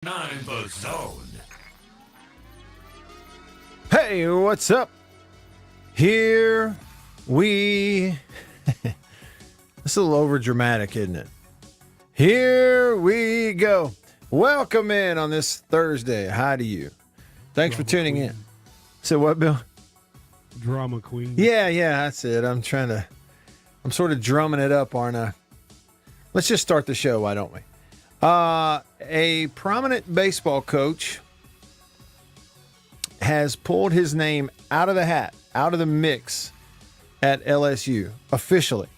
9 the zone. Hey, what's up? Here we... It's a little over dramatic, isn't it? Here we go. Welcome in on this Thursday. Hi to you. Thanks for tuning in. So what, Bill? Drama queen. Yeah, that's it. I'm sort of drumming it up, aren't I? Let's just start the show, why don't we? A prominent baseball coach has pulled his name out of the hat, out of the mix at LSU, officially.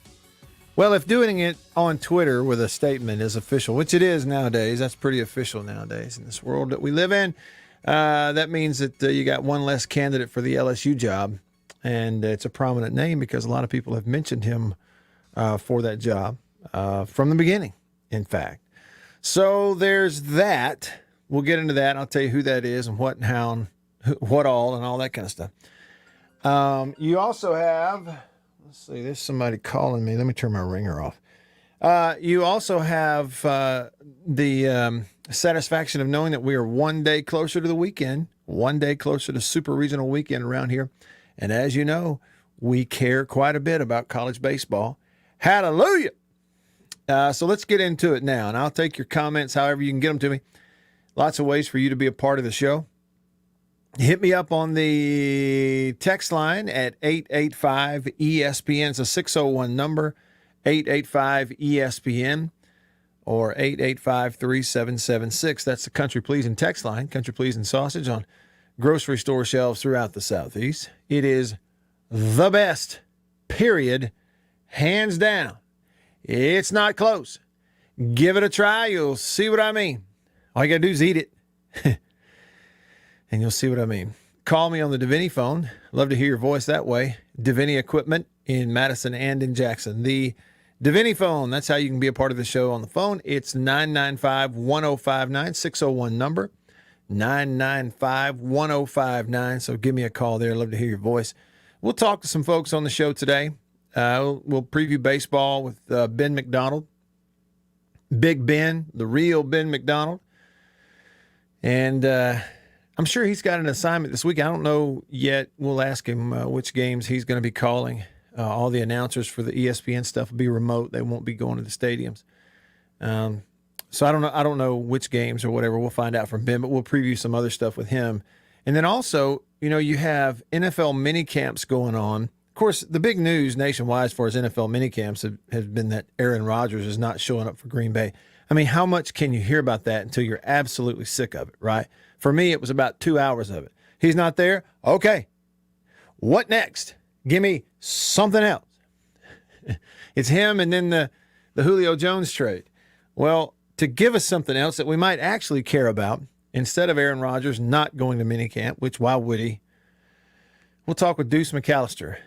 Well, if doing it on Twitter with a statement is official, which it is nowadays, that's pretty official nowadays in this world that we live in, that means that you got one less candidate for the LSU job, and it's a prominent name because a lot of people have mentioned him for that job from the beginning, in fact. So there's that. We'll get into that. I'll tell you who that is and what and how and what all and all that kind of stuff. You also have, let's see, there's somebody calling me. Let me turn my ringer off. You also have the satisfaction of knowing that we are one day closer to the weekend, one day closer to Super Regional Weekend around here. And as you know, we care quite a bit about college baseball. Hallelujah! So let's get into it now, and I'll take your comments however you can get them to me. Lots of ways for you to be a part of the show. Hit me up on the text line at 885-ESPN. It's a 601 number, 885-ESPN, or 885-3776. That's the Country Pleasing text line, Country Pleasing Sausage on grocery store shelves throughout the Southeast. It is the best, period, hands down. It's not close. Give it a try. You'll see what I mean. All you got to do is eat it. And you'll see what I mean. Call me on the Davini phone. Love to hear your voice that way. Davini Equipment in Madison and in Jackson. The Davini phone, that's how you can be a part of the show on the phone. It's 995-1059, 601 number, 995-1059. So give me a call there. Love to hear your voice. We'll talk to some folks on the show today. We'll preview baseball with Ben McDonald. Big Ben, the real Ben McDonald. And I'm sure he's got an assignment this week. I don't know yet. We'll ask him which games he's going to be calling. All the announcers for the ESPN stuff will be remote. They won't be going to the stadiums. So I don't know which games or whatever. We'll find out from Ben, but we'll preview some other stuff with him. And then also, you have NFL mini camps going on. Of course, the big news nationwide as far as NFL minicamps has been that Aaron Rodgers is not showing up for Green Bay. I mean, how much can you hear about that until you're absolutely sick of it, right? For me, it was about 2 hours of it. He's not there? Okay. What next? Give me something else. It's him and then the Julio Jones trade. Well, to give us something else that we might actually care about, instead of Aaron Rodgers not going to minicamp, which why would he? We'll talk with Deuce McAllister.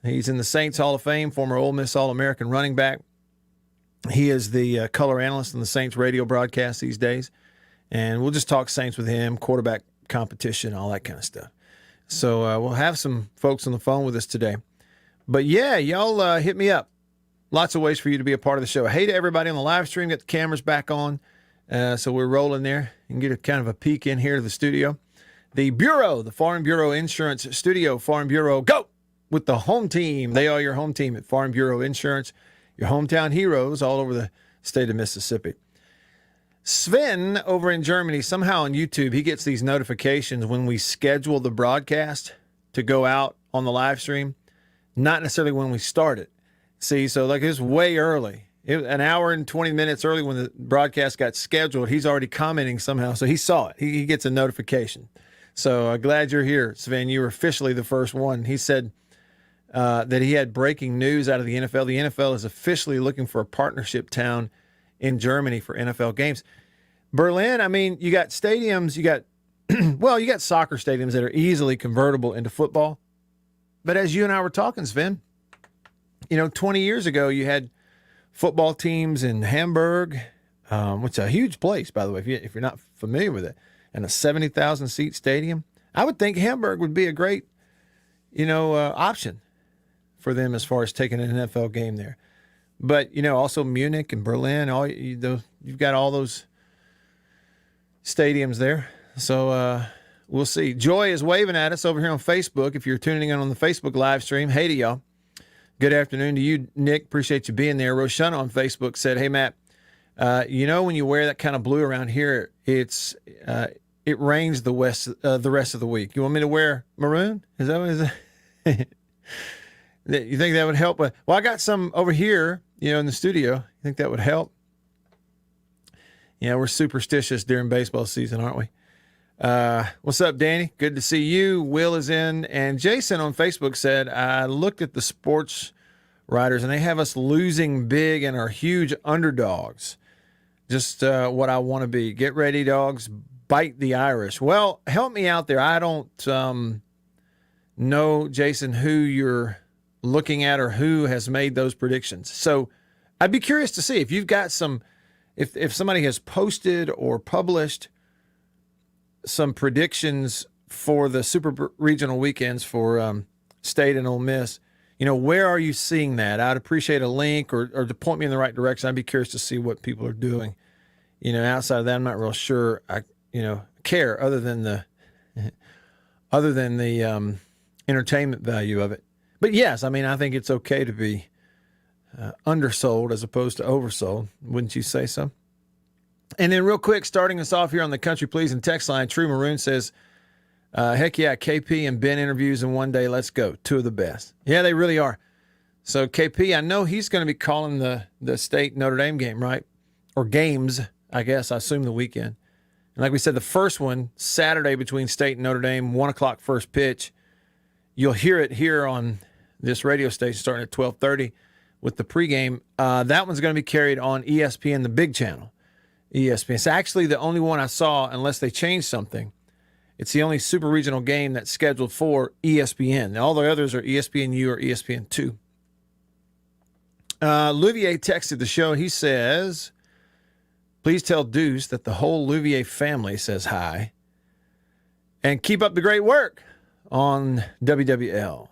He's in the Saints Hall of Fame, former Ole Miss All-American running back. He is the color analyst on the Saints radio broadcast these days. And we'll just talk Saints with him, quarterback competition, all that kind of stuff. So we'll have some folks on the phone with us today. But yeah, y'all hit me up. Lots of ways for you to be a part of the show. Hey to everybody on the live stream. Got the cameras back on. So we're rolling there. You can get a kind of a peek in here to the studio. The Bureau, the Farm Bureau Insurance Studio, Farm Bureau, go! With the home team. They are your home team at Farm Bureau Insurance, your hometown heroes all over the state of Mississippi. Sven over in Germany, somehow on YouTube, he gets these notifications when we schedule the broadcast to go out on the live stream, not necessarily when we start it. See, so like it's way early. An hour and 20 minutes early when the broadcast got scheduled, he's already commenting somehow. So he saw it. He gets a notification. So glad you're here, Sven. You were officially the first one. He said that he had breaking news out of the NFL. The NFL is officially looking for a partnership town in Germany for NFL games. Berlin, I mean, you got stadiums, you got soccer stadiums that are easily convertible into football. But as you and I were talking, Sven, 20 years ago, you had football teams in Hamburg, which is a huge place, by the way, if you're not familiar with it, and a 70,000 seat stadium. I would think Hamburg would be a great, option for them as far as taking an NFL game there. But, also Munich and Berlin, you've got all those stadiums there. So we'll see. Joy is waving at us over here on Facebook. If you're tuning in on the Facebook live stream, hey to y'all. Good afternoon to you, Nick. Appreciate you being there. Roshana on Facebook said, hey, Matt, when you wear that kind of blue around here, it rains the rest of the week. You want me to wear maroon? Is that what it is? You think that would help? Well, I got some over here, in the studio. You think that would help? Yeah, we're superstitious during baseball season, aren't we? What's up, Danny? Good to see you. Will is in. And Jason on Facebook said, I looked at the sports writers, and they have us losing big and are huge underdogs. Just what I want to be. Get ready, dogs. Bite the Irish. Well, help me out there. I don't know, Jason, who you're looking at or who has made those predictions. So I'd be curious to see if you've got some, if somebody has posted or published some predictions for the super regional weekends for State and Ole Miss. Where are you seeing that? I'd appreciate a link or to point me in the right direction. I'd be curious to see what people are doing. Outside of that, I'm not real sure I care other than the entertainment value of it. But yes, I think it's okay to be undersold as opposed to oversold. Wouldn't you say so? And then real quick, starting us off here on the Country Pleasing text line, True Maroon says, heck yeah, KP and Ben interviews in one day. Let's go. Two of the best. Yeah, they really are. So KP, I know he's going to be calling the State Notre Dame game, right? Or games, I guess. I assume the weekend. And like we said, the first one, Saturday between State and Notre Dame, 1 o'clock first pitch. You'll hear it here on this radio station starting at 12:30 with the pregame. That one's going to be carried on ESPN, the big channel. ESPN. It's actually the only one I saw, unless they changed something. It's the only super regional game that's scheduled for ESPN. All the others are ESPNU or ESPN2. Louvier texted the show. He says, please tell Deuce that the whole Louvier family says hi. And keep up the great work on WWL.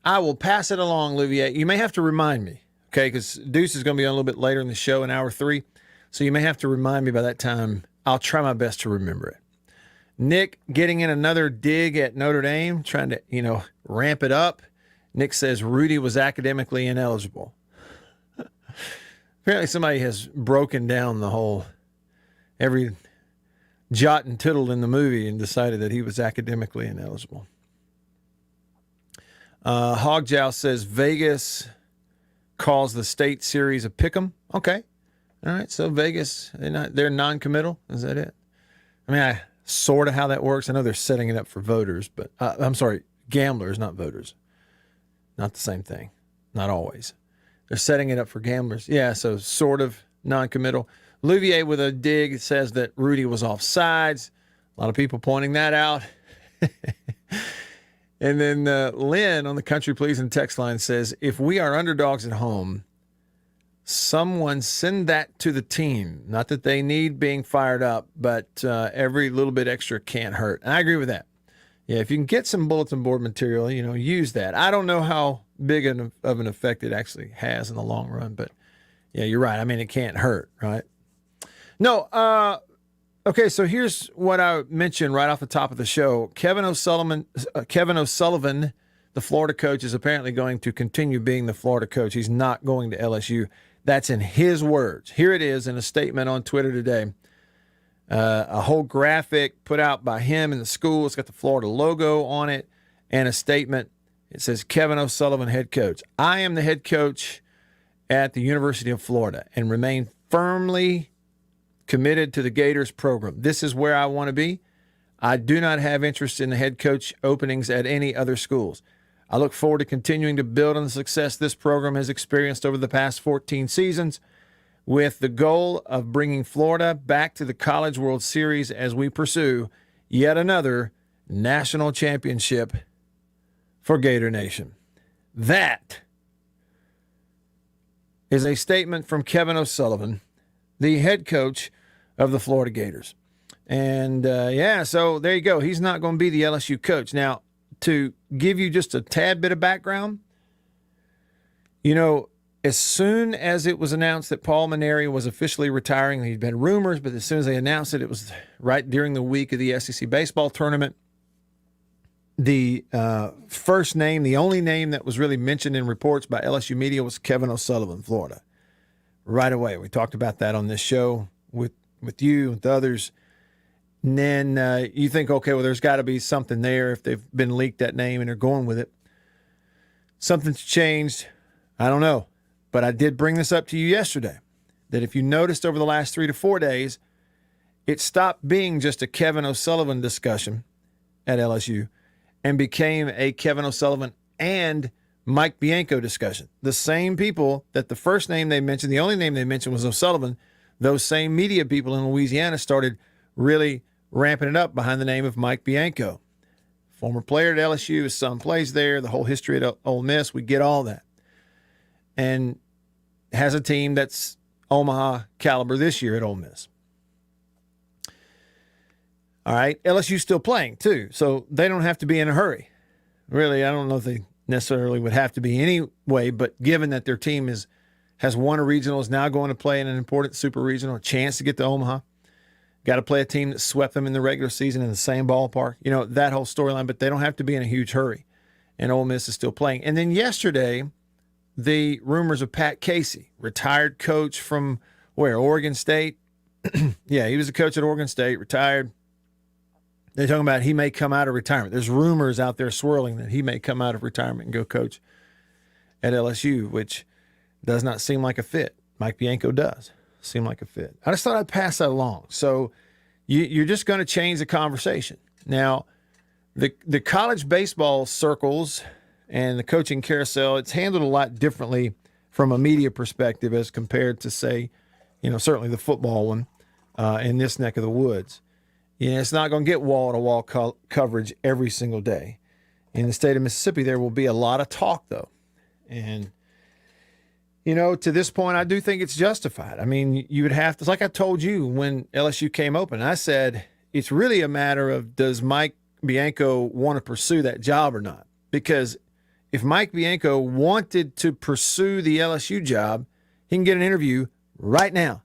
I will pass it along, Louvier. You may have to remind me, okay, because Deuce is going to be on a little bit later in the show, in hour 3. So you may have to remind me by that time. I'll try my best to remember it. Nick getting in another dig at Notre Dame, trying to, ramp it up. Nick says Rudy was academically ineligible. Apparently somebody has broken down the whole, every jot and tittle in the movie and decided that he was academically ineligible. Hogjow says Vegas calls the State series a pick'em. Okay. All right. So Vegas, they're non-committal. Is that it? I sort of how that works. I know they're setting it up for voters, but I'm sorry, gamblers, not voters. Not the same thing. Not always. They're setting it up for gamblers. Yeah. So sort of non-committal. Louvier with a dig says that Rudy was offsides. A lot of people pointing that out. And then Lynn on the Country Pleasing text line says, if we are underdogs at home, someone send that to the team. Not that they need being fired up, but every little bit extra can't hurt. And I agree with that. Yeah, if you can get some bulletin board material, use that. I don't know how big of an effect it actually has in the long run, but yeah, you're right. it can't hurt, right? No, okay, so here's what I mentioned right off the top of the show. Kevin O'Sullivan, the Florida coach, is apparently going to continue being the Florida coach. He's not going to LSU. That's in his words. Here it is in a statement on Twitter today. A whole graphic put out by him in the school. It's got the Florida logo on it and a statement. It says, Kevin O'Sullivan, head coach. I am the head coach at the University of Florida and remain firmly committed to the Gators program. This is where I want to be. I do not have interest in the head coach openings at any other schools. I look forward to continuing to build on the success this program has experienced over the past 14 seasons with the goal of bringing Florida back to the College World Series as we pursue yet another national championship for Gator Nation. That is a statement from Kevin O'Sullivan, the head coach of the Florida Gators. And, so there you go. He's not going to be the LSU coach. Now, to give you just a tad bit of background, as soon as it was announced that Paul Mainieri was officially retiring, there'd been rumors, but as soon as they announced it, it was right during the week of the SEC baseball tournament. The first name, the only name that was really mentioned in reports by LSU media was Kevin O'Sullivan, Florida. Right away, we talked about that on this show with you, with others. And then you think, okay, well, there's got to be something there if they've been leaked that name and they're going with it. Something's changed. I don't know. But I did bring this up to you yesterday, that if you noticed over the last 3 to 4 days, it stopped being just a Kevin O'Sullivan discussion at LSU and became a Kevin O'Sullivan and Mike Bianco discussion. The same people that the first name they mentioned, the only name they mentioned was O'Sullivan, those same media people in Louisiana started really ramping it up behind the name of Mike Bianco. Former player at LSU, his son plays there, the whole history at Ole Miss, we get all that. And has a team that's Omaha caliber this year at Ole Miss. All right, LSU's still playing too, so they don't have to be in a hurry. Really, I don't know if they necessarily would have to be anyway, but given that their team has won a regional, is now going to play in an important super regional, a chance to get to Omaha. Got to play a team that swept them in the regular season in the same ballpark. You know, that whole storyline, but they don't have to be in a huge hurry. And Ole Miss is still playing. And then yesterday, the rumors of Pat Casey, retired coach from where? Oregon State? Yeah, he was a coach at Oregon State, retired. They're talking about he may come out of retirement. There's rumors out there swirling that he may come out of retirement and go coach at LSU, which does not seem like a fit. Mike Bianco does seem like a fit. I just thought I'd pass that along. So you're just going to change the conversation. Now, the college baseball circles and the coaching carousel, it's handled a lot differently from a media perspective as compared to, say, certainly the football one in this neck of the woods. It's not going to get wall-to-wall coverage every single day. In the state of Mississippi, there will be a lot of talk, though. And, to this point, I do think it's justified. I mean, you would have to, like I told you when LSU came open, I said it's really a matter of, does Mike Bianco want to pursue that job or not? Because if Mike Bianco wanted to pursue the LSU job, he can get an interview right now.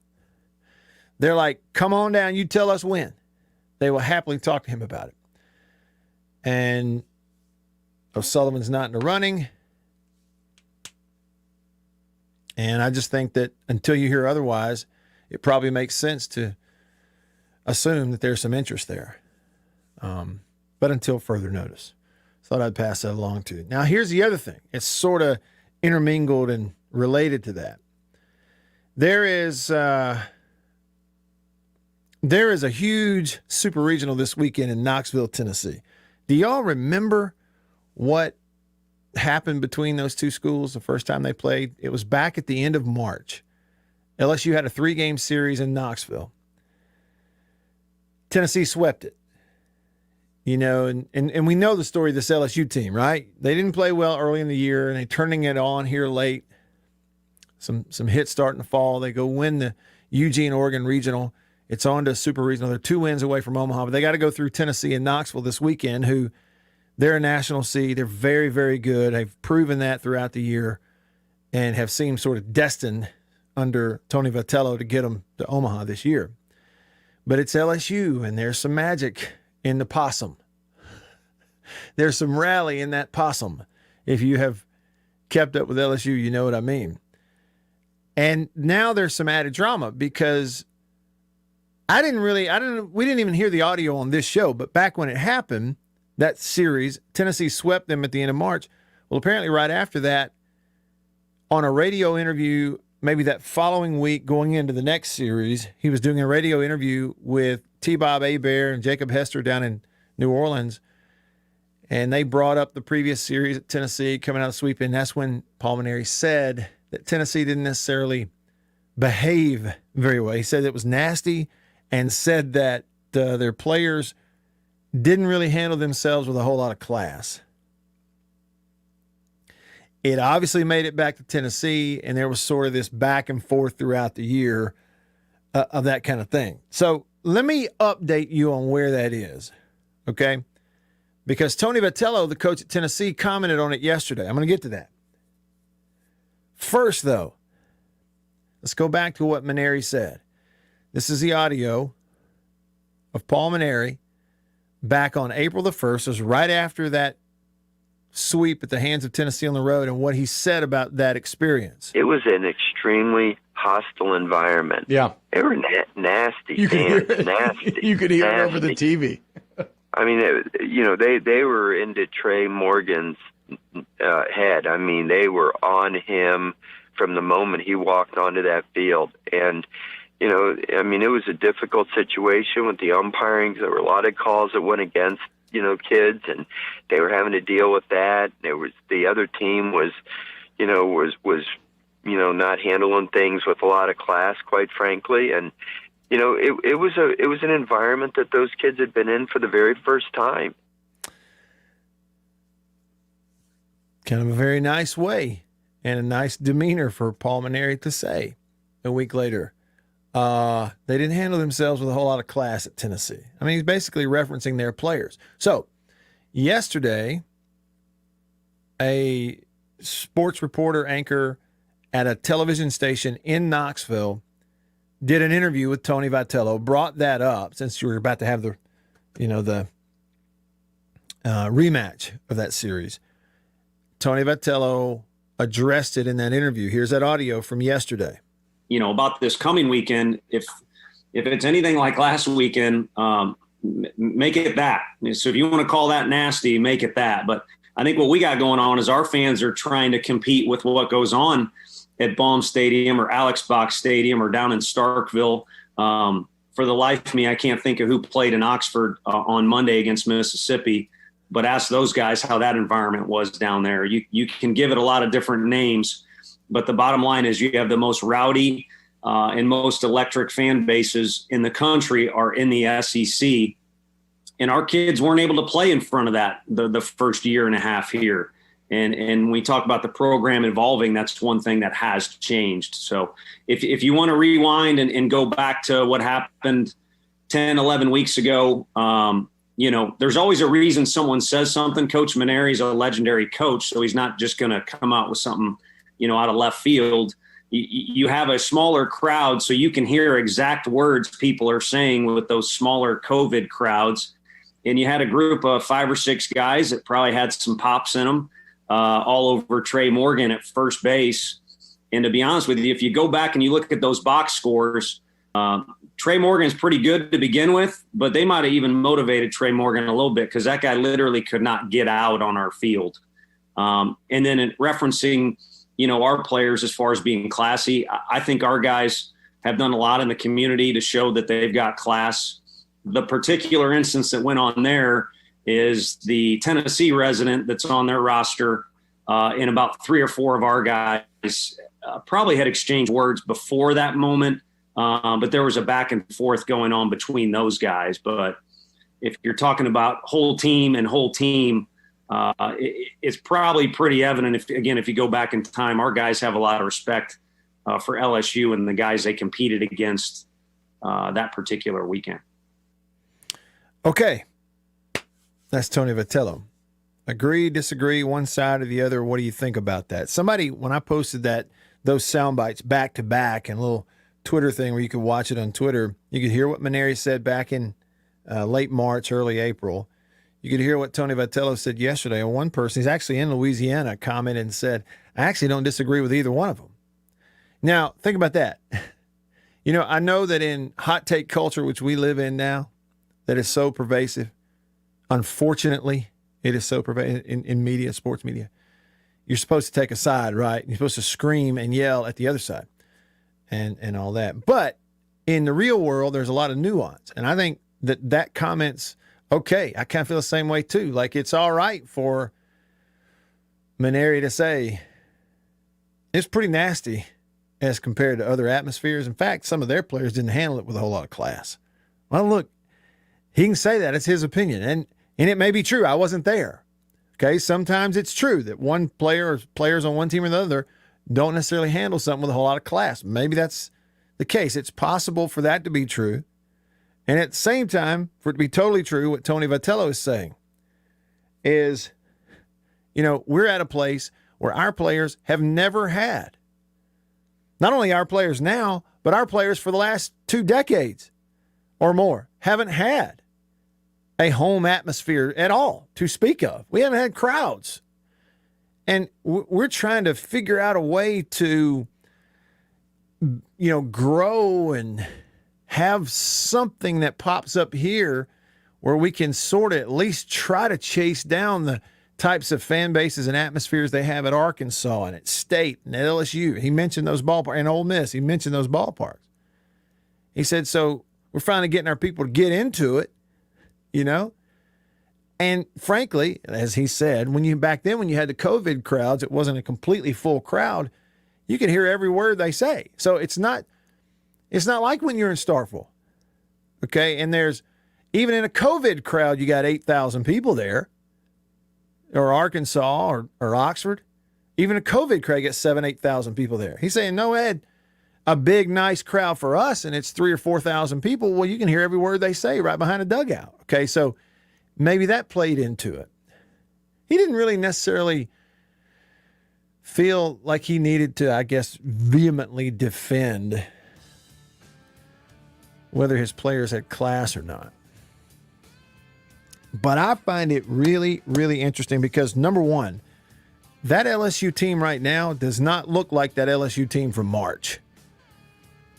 They're like, come on down, you tell us when. They will happily talk to him about it. And O'Sullivan's not in the running. And I just think that until you hear otherwise, it probably makes sense to assume that there's some interest there. But until further notice. Thought I'd pass that along to you. Now, here's the other thing. It's sort of intermingled and related to that. There is a huge super regional this weekend in Knoxville, Tennessee. Do y'all remember what happened between those two schools the first time they played? It was back at the end of March. LSU had a 3-game series in Knoxville. Tennessee swept it. And we know the story of this LSU team, right? They didn't play well early in the year, and they're turning it on here late. Some hits starting to fall. They go win the Eugene, Oregon regional. It's on to super regional. They're 2 wins away from Omaha, but they got to go through Tennessee and Knoxville this weekend, who they're a national seed. They're very, very good. They've proven that throughout the year and have seemed sort of destined under Tony Vitello to get them to Omaha this year. But it's LSU, and there's some magic in the possum. There's some rally in that possum. If you have kept up with LSU, you know what I mean. And now there's some added drama because we didn't even hear the audio on this show, but back when it happened, that series, Tennessee swept them at the end of March. Well, apparently right after that, on a radio interview, maybe that following week going into the next series, he was doing a radio interview with T-Bob Hebert and Jacob Hester down in New Orleans, and they brought up the previous series at Tennessee coming out of the sweep, and that's when Paul Mainieri said that Tennessee didn't necessarily behave very well. He said it was nasty and said that their players didn't really handle themselves with a whole lot of class. It obviously made it back to Tennessee, and there was sort of this back and forth throughout the year of that kind of thing. So let me update you on where that is, okay? Because Tony Vitello, the coach at Tennessee, commented on it yesterday. I'm going to get to that. First, though, let's go back to what Mainieri said. This is the audio of Paul Mainieri back on April the 1st. It was right after that sweep at the hands of Tennessee on the road, and what he said about that experience. It was an extremely hostile environment. Yeah. They were nasty. You could hear it. Nasty. You could hear it over the nasty. TV. I mean, they were into Trey Morgan's head. I mean, they were on him from the moment he walked onto that field. And, I mean, it was a difficult situation with the umpiring. There were a lot of calls that went against, kids, and they were having to deal with that. There was the other team was not handling things with a lot of class, quite frankly. And, it was an environment that those kids had been in for the very first time. Kind of a very nice way and a nice demeanor for Paul Mainieri to say a week later. They didn't handle themselves with a whole lot of class at Tennessee. I mean, he's basically referencing their players. So yesterday, a sports reporter anchor at a television station in Knoxville did an interview with Tony Vitello, brought that up since you were about to have the rematch of that series. Tony Vitello addressed it in that interview. Here's that audio from yesterday. About this coming weekend, if it's anything like last weekend, make it that. So if you want to call that nasty, make it that. But I think what we got going on is our fans are trying to compete with what goes on at Baum Stadium or Alex Box Stadium or down in Starkville. For the life of me, I can't think of who played in Oxford on Monday against Mississippi, but ask those guys how that environment was down there. You can give it a lot of different names, but the bottom line is you have the most rowdy and most electric fan bases in the country are in the SEC. And our kids weren't able to play in front of that the first year and a half here. And when we talk about the program evolving, that's one thing that has changed. So if you want to rewind and go back to what happened 10, 11 weeks ago, there's always a reason someone says something. Coach Mainieri's a legendary coach, so he's not just going to come out with something, out of left field. You have a smaller crowd, so you can hear exact words people are saying with those smaller COVID crowds. And you had a group of 5 or 6 guys that probably had some pops in them. All over Trey Morgan at first base. And to be honest with you, if you go back and you look at those box scores, Trey Morgan's pretty good to begin with, but they might have even motivated Trey Morgan a little bit because that guy literally could not get out on our field. And then in referencing, our players as far as being classy, I think our guys have done a lot in the community to show that they've got class. The particular instance that went on there is the Tennessee resident that's on their roster, and about 3 or 4 of our guys probably had exchanged words before that moment, but there was a back and forth going on between those guys. But if you're talking about whole team, it's probably pretty evident. If you go back in time, our guys have a lot of respect for LSU and the guys they competed against that particular weekend. Okay. That's Tony Vitello. Agree, disagree, one side or the other. What do you think about that? Somebody, when I posted those sound bites back to back and a little Twitter thing where you could watch it on Twitter, you could hear what Mainieri said back in late March, early April. You could hear what Tony Vitello said yesterday. And one person, he's actually in Louisiana, commented and said, I actually don't disagree with either one of them. Now, think about that. I know that in hot take culture, which we live in now, that is so pervasive, unfortunately, it is so pervasive in media, sports media. You're supposed to take a side, right? You're supposed to scream and yell at the other side and all that. But in the real world, there's a lot of nuance. And I think that comment's okay. I kind of feel the same way too. Like it's all right for Mainieri to say it's pretty nasty as compared to other atmospheres. In fact, some of their players didn't handle it with a whole lot of class. Well, look, he can say that. It's his opinion. And it may be true. I wasn't there. Okay. Sometimes it's true that one player or players on one team or the other don't necessarily handle something with a whole lot of class. Maybe that's the case. It's possible for that to be true. And at the same time, for it to be totally true, what Tony Vitello is saying is, we're at a place where our players have never had Not only our players now, but our players for the last 2 decades or more haven't had a home atmosphere at all to speak of. We haven't had crowds. And we're trying to figure out a way to, grow and have something that pops up here where we can sort of at least try to chase down the types of fan bases and atmospheres they have at Arkansas and at State and at LSU. He mentioned those ballparks, and Ole Miss, he mentioned those ballparks. He said, so we're finally getting our people to get into it, And frankly, as he said, when you had the COVID crowds, it wasn't a completely full crowd. You could hear every word they say. So it's not like when you're in Starkville. Okay. And even in a COVID crowd, you got 8,000 people there, or Arkansas or Oxford. Even a COVID crowd gets 7,000, 8,000 people there. He's saying, no, Ed, a big, nice crowd for us, and it's 3,000 or 4,000 people. Well, you can hear every word they say right behind a dugout. Okay. So maybe that played into it. He didn't really necessarily feel like he needed to, I guess, vehemently defend whether his players had class or not. But I find it really, really interesting because, number one, that LSU team right now does not look like that LSU team from March.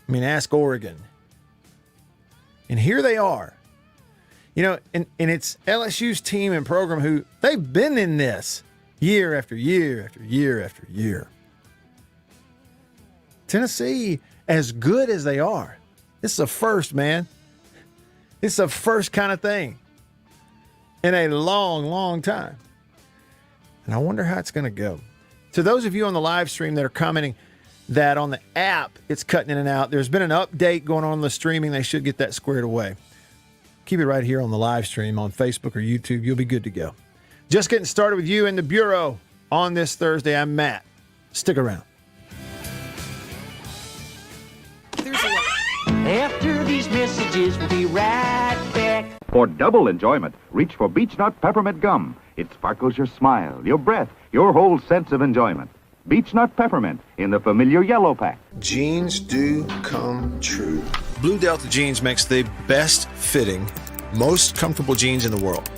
I mean, ask Oregon. And here they are. And it's LSU's team and program who they've been in this year after year after year after year. Tennessee, as good as they are, this is a first, man. It's a first kind of thing in a long, long time. And I wonder how it's going to go. To those of you on the live stream that are commenting that on the app, it's cutting in and out, there's been an update going on the streaming. They should get that squared away. Keep it right here on the live stream on Facebook or YouTube. You'll be good to go. Just getting started with you in the Bureau on this Thursday. I'm Matt. Stick around. After these messages, we'll be right back. For double enjoyment, reach for Beech Nut Peppermint Gum. It sparkles your smile, your breath, your whole sense of enjoyment. Beech Nut Peppermint in the familiar yellow pack. Jeans do come true. Blue Delta Jeans makes the best fitting, most comfortable jeans in the world.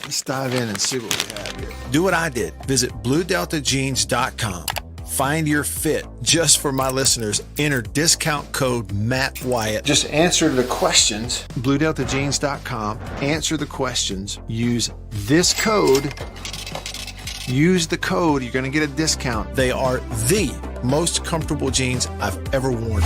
Let's dive in and see what we have here. Do what I did. Visit BlueDeltaJeans.com. Find your fit. Just for my listeners, enter discount code Matt Wyatt. Just answer the questions. BlueDeltaJeans.com. Answer the questions. Use this code. Use the code. You're going to get a discount. They are the most comfortable jeans I've ever worn.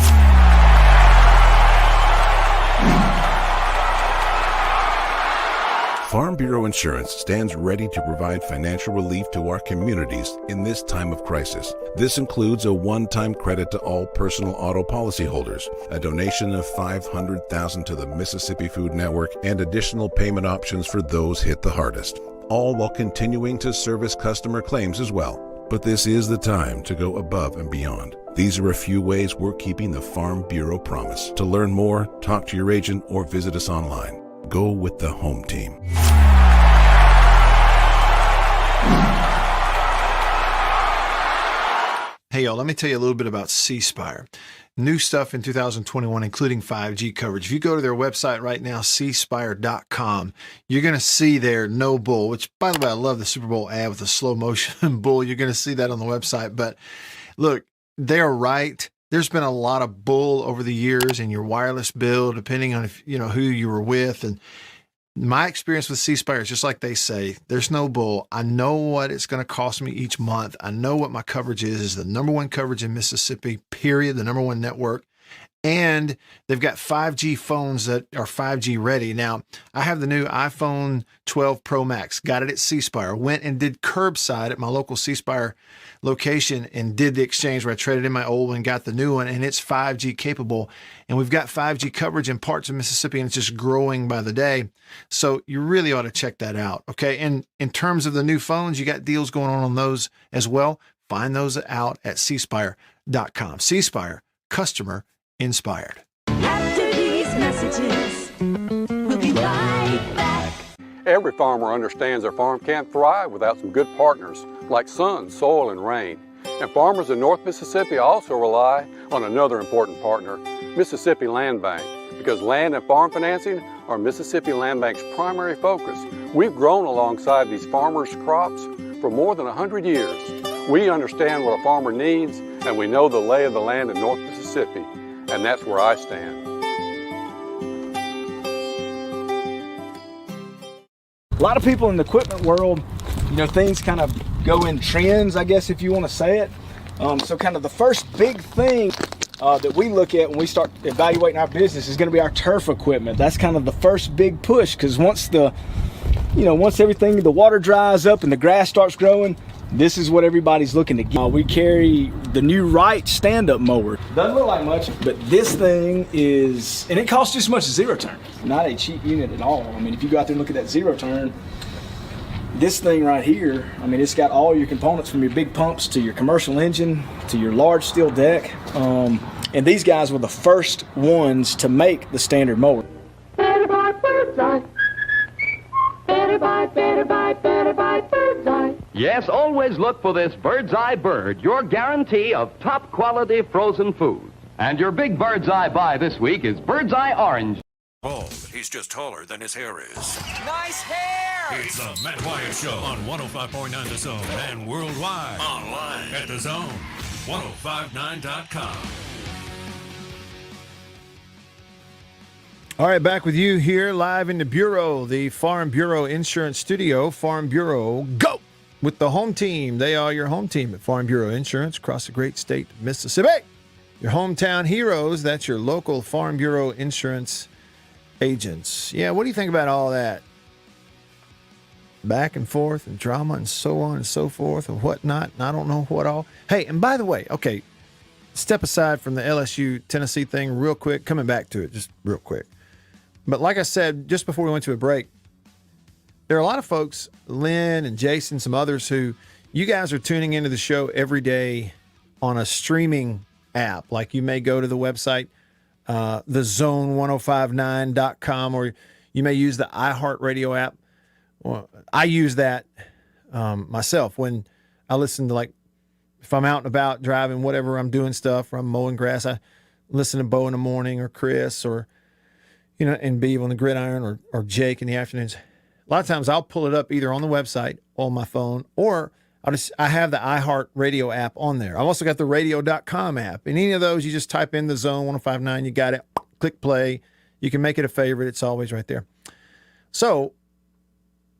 Farm Bureau Insurance stands ready to provide financial relief to our communities in this time of crisis. This includes a one-time credit to all personal auto policyholders, a donation of $500,000 to the Mississippi Food Network, and additional payment options for those hit the hardest, all while continuing to service customer claims as well. But this is the time to go above and beyond. These are a few ways we're keeping the Farm Bureau promise. To learn more, talk to your agent or visit us online. Go with the home team. Hey, y'all, let me tell you a little bit about C Spire. New stuff in 2021, including 5G coverage. If you go to their website right now, cspire.com, you're going to see their no bull, which, by the way, I love the Super Bowl ad with the slow motion bull. You're going to see that on the website. But look, they're right. There's been a lot of bull over the years in your wireless bill, depending on if who you were with. And my experience with C Spire is just like they say, there's no bull. I know what it's going to cost me each month. I know what my coverage is the number one coverage in Mississippi, period, the number one network. And they've got 5G phones that are 5G ready. Now, I have the new iPhone 12 Pro Max, got it at C Spire, went and did curbside at my local C Spire location and did the exchange where I traded in my old one, got the new one, and it's 5G capable. And we've got 5G coverage in parts of Mississippi, and it's just growing by the day. So you really ought to check that out, okay? And in terms of the new phones, you got deals going on those as well. Find those out at cspire.com. C Spire, customer inspired. After these messages, we'll be right back. Every farmer understands their farm can't thrive without some good partners like sun, soil, and rain. And farmers in North Mississippi also rely on another important partner, Mississippi Land Bank, because land and farm financing are Mississippi Land Bank's primary focus. We've grown alongside these farmers' crops for more than 100 years. We understand what a farmer needs, and we know the lay of the land in North Mississippi, and that's where I stand. A lot of people in the equipment world, things kind of go in trends, I guess, if you want to say it. So kind of the first big thing that we look at when we start evaluating our business is going to be our turf equipment. That's kind of the first big push, because once everything, the water dries up and the grass starts growing, this is what everybody's looking to get. We carry the new Wright stand-up mower. Doesn't look like much, but this thing is, and it costs just as much as zero turn. Not a cheap unit at all. I mean, if you go out there and look at that zero turn, this thing right here, I mean, it's got all your components from your big pumps to your commercial engine to your large steel deck. And these guys were the first ones to make the standard mower. Better buy Bird's Eye. Better buy, better buy, better buy Bird's Eye. Yes, always look for this Bird's Eye Bird, your guarantee of top quality frozen food. And your big Bird's Eye buy this week is Bird's Eye Orange. Oh, he's just taller than his hair is. Nice hair! It's the Matt Wyatt Show on 105.9 The Zone and worldwide online at The Zone, 1059.com. All right, back with you here live in the Bureau, the Farm Bureau Insurance Studio. Farm Bureau, go! With the home team. They are your home team at Farm Bureau Insurance across the great state of Mississippi. Your hometown heroes, that's your local Farm Bureau Insurance agents. Yeah, what do you think about all that? Back and forth and drama and so on and so forth and whatnot. And I don't know what all. Hey, and by the way, okay, step aside from the LSU Tennessee thing real quick. Coming back to it just real quick. But like I said, just before we went to a break, there are a lot of folks, Lynn and Jason, some others who you guys are tuning into the show every day on a streaming app. Like you may go to the website, thezone1059.com, or you may use the iHeartRadio app. Well, I use that myself when I listen to, like, if I'm out and about driving, whatever I'm doing stuff, or I'm mowing grass, I listen to Bo in the morning or Chris or, and Beav on the gridiron or Jake in the afternoons. A lot of times I'll pull it up either on the website, on my phone, or I have the iHeartRadio app on there. I've also got the radio.com app. In any of those, you just type in the Zone 1059, you got it, click play. You can make it a favorite. It's always right there. So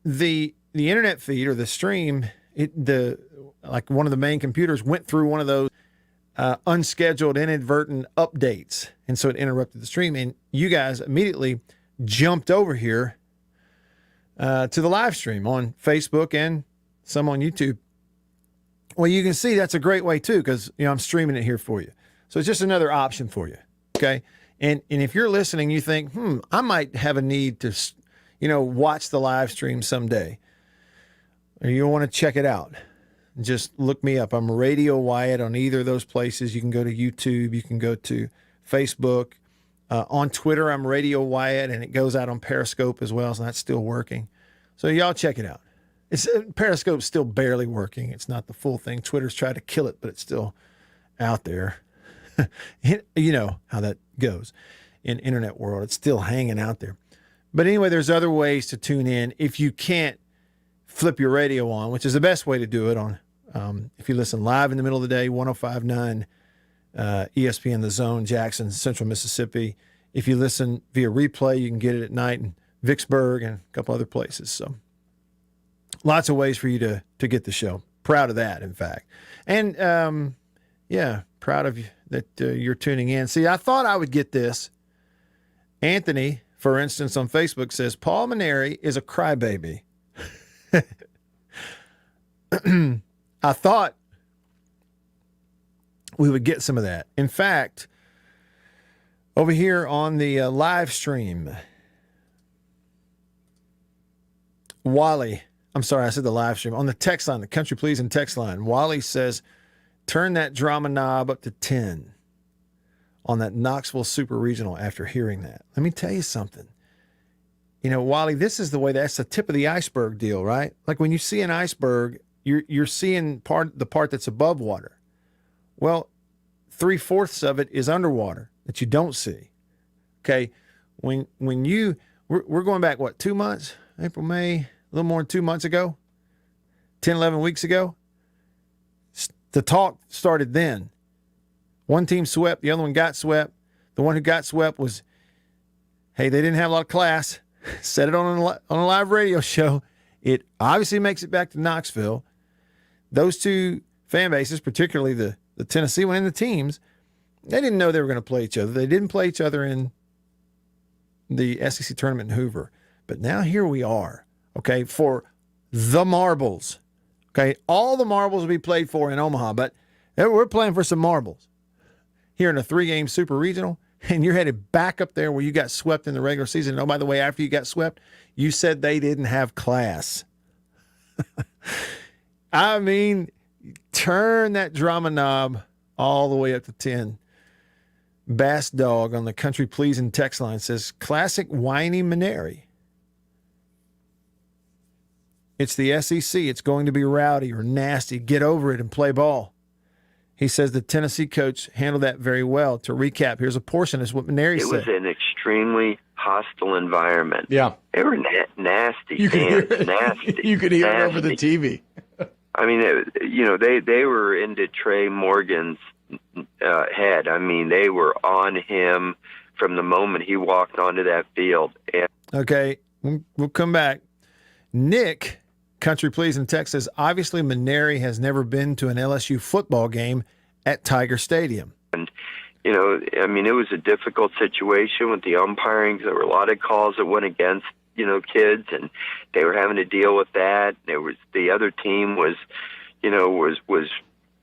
the internet feed or the stream, like one of the main computers went through one of those unscheduled, inadvertent updates. And so it interrupted the stream. And you guys immediately jumped over here to the live stream on Facebook and some on YouTube. Well, you can see that's a great way too, because I'm streaming it here for you. So it's just another option for you. Okay. And if you're listening, you think, I might have a need to, watch the live stream someday, or you want to check it out. Just look me up. I'm Radio Wyatt on either of those places. You can go to YouTube. You can go to Facebook. On Twitter, I'm Radio Wyatt, and it goes out on Periscope as well, so that's still working. So y'all check it out. Periscope's still barely working. It's not the full thing. Twitter's tried to kill it, but it's still out there. You know how that goes in internet world. It's still hanging out there. But anyway, there's other ways to tune in if you can't flip your radio on, which is the best way to do it on. If you listen live in the middle of the day, 105.9 ESPN The Zone, Jackson, Central Mississippi. If you listen via replay, you can get it at night in Vicksburg and a couple other places. So lots of ways for you to get the show. Proud of that, in fact. And, proud of you that you're tuning in. See, I thought I would get this. Anthony, for instance, on Facebook says, Paul Maneri is a crybaby. I thought we would get some of that. In fact, over here on the live stream, Wally, I'm sorry, I said the live stream. On the text line, the Country Pleasing text line, Wally says, turn that drama knob up to 10 on that Knoxville Super Regional after hearing that. Let me tell you something. Wally, this is the way, that's the tip of the iceberg deal, right? Like when you see an iceberg you're seeing the part that's above water. Well, 3/4 of it is underwater that you don't see. Okay, when we're going back, what, 2 months? April, May, a little more than 2 months ago, 10, 11 weeks ago. The talk started then. One team swept, the other one got swept. The one who got swept was, hey, they didn't have a lot of class. Said it on a live radio show. It obviously makes it back to Knoxville. Those two fan bases, particularly the Tennessee one and the teams, they didn't know they were going to play each other. They didn't play each other in the SEC tournament in Hoover. But now here we are, okay, for the marbles. Okay, all the marbles will be played for in Omaha, but we're playing for some marbles here in a 3-game super regional, and you're headed back up there where you got swept in the regular season. And oh, by the way, after you got swept, you said they didn't have class. I mean, turn that drama knob all the way up to 10. Bass Dog on the Country Pleasing text line says, classic whiny Maneri. It's the SEC. It's going to be rowdy or nasty. Get over it and play ball. He says the Tennessee coach handled that very well. To recap, here's a portion of what Maneri said. It was an extremely hostile environment. Yeah. They were nasty. You could hear it. Nasty. You could hear it over the TV. I mean, they were into Trey Morgan's head. I mean, they were on him from the moment he walked onto that field. And okay, we'll come back. Nick, Country Pleasing text, says, obviously Maneri has never been to an LSU football game at Tiger Stadium. And, I mean, it was a difficult situation with the umpiring. There were a lot of calls that went against, kids, and they were having to deal with that. There was the other team was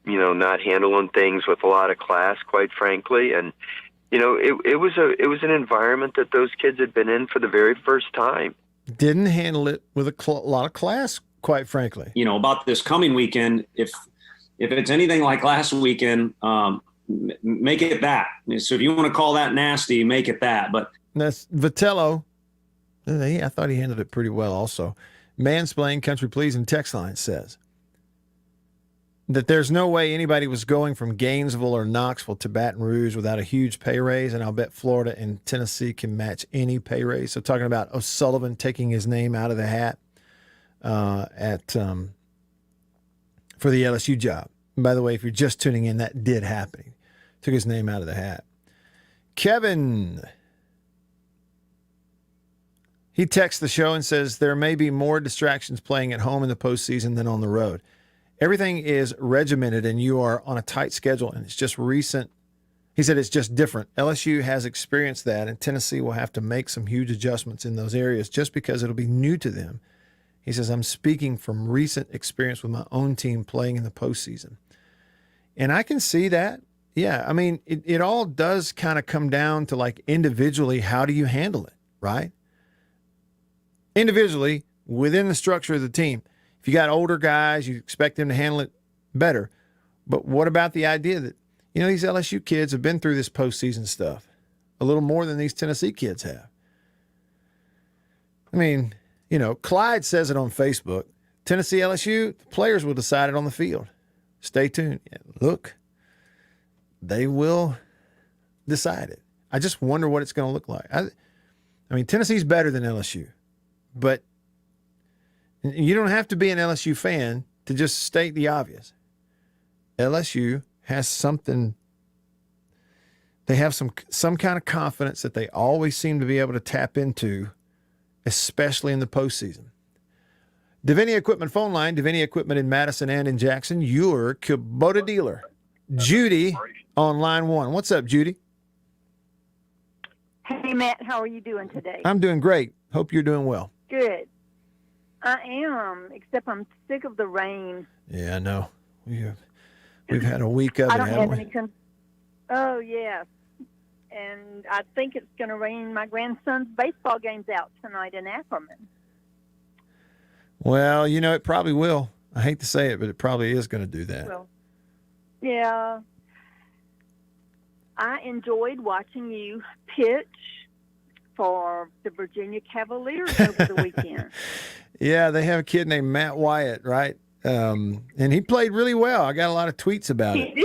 not handling things with a lot of class, quite frankly. And, it was an environment that those kids had been in for the very first time. Didn't handle it with a lot of class, quite frankly. About this coming weekend, if it's anything like last weekend, make it that. So if you want to call that nasty, make it that. But that's Vitello. I thought he handled it pretty well also. Mansplain Country Pleasing text line says that there's no way anybody was going from Gainesville or Knoxville to Baton Rouge without a huge pay raise, and I'll bet Florida and Tennessee can match any pay raise. So talking about O'Sullivan taking his name out of the hat for the LSU job. And by the way, if you're just tuning in, that did happen. He took his name out of the hat. Kevin, he texts the show and says there may be more distractions playing at home in the postseason than on the road. Everything is regimented and you are on a tight schedule, and it's just recent. He said it's just different. LSU has experienced that, and Tennessee will have to make some huge adjustments in those areas just because it'll be new to them. He says, I'm speaking from recent experience with my own team playing in the postseason. And I can see that. Yeah, I mean, it all does kind of come down to, like, individually, how do you handle it, right? Individually, within the structure of the team. If you got older guys, you expect them to handle it better. But what about the idea that, these LSU kids have been through this postseason stuff a little more than these Tennessee kids have? I mean, Clyde says it on Facebook. Tennessee, LSU, the players will decide it on the field. Stay tuned. Look, they will decide it. I just wonder what it's going to look like. I mean, Tennessee's better than LSU, but you don't have to be an LSU fan to just state the obvious. LSU has something. They have some kind of confidence that they always seem to be able to tap into, especially in the postseason. Davini Equipment phone line, Davini Equipment in Madison and in Jackson, your Kubota dealer. Judy on line 1. What's up, Judy? Hey, Matt, how are you doing today? I'm doing great. Hope you're doing well. Good. I am, except I'm sick of the rain. Yeah, I know. We've had a week of it, haven't we? Oh, yeah. And I think it's going to rain my grandson's baseball games out tonight in Ackerman. Well, it probably will. I hate to say it, but it probably is going to do that. Well, yeah. I enjoyed watching you pitch for the Virginia Cavaliers over the weekend. Yeah, they have a kid named Matt Wyatt, right? And he played really well. I got a lot of tweets about it.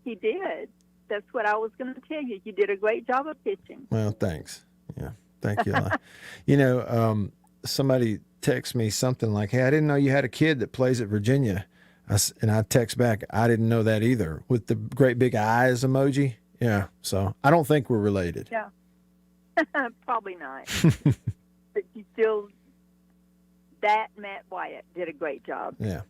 He did. That's what I was going to tell you. You did a great job of pitching. Well, thanks. Yeah, thank you. Somebody texted me something like, "Hey, I didn't know you had a kid that plays at Virginia." And I text back, "I didn't know that either," with the great big eyes emoji. Yeah, so I don't think we're related. Yeah, probably not. But you still, Matt Wyatt did a great job. Yeah,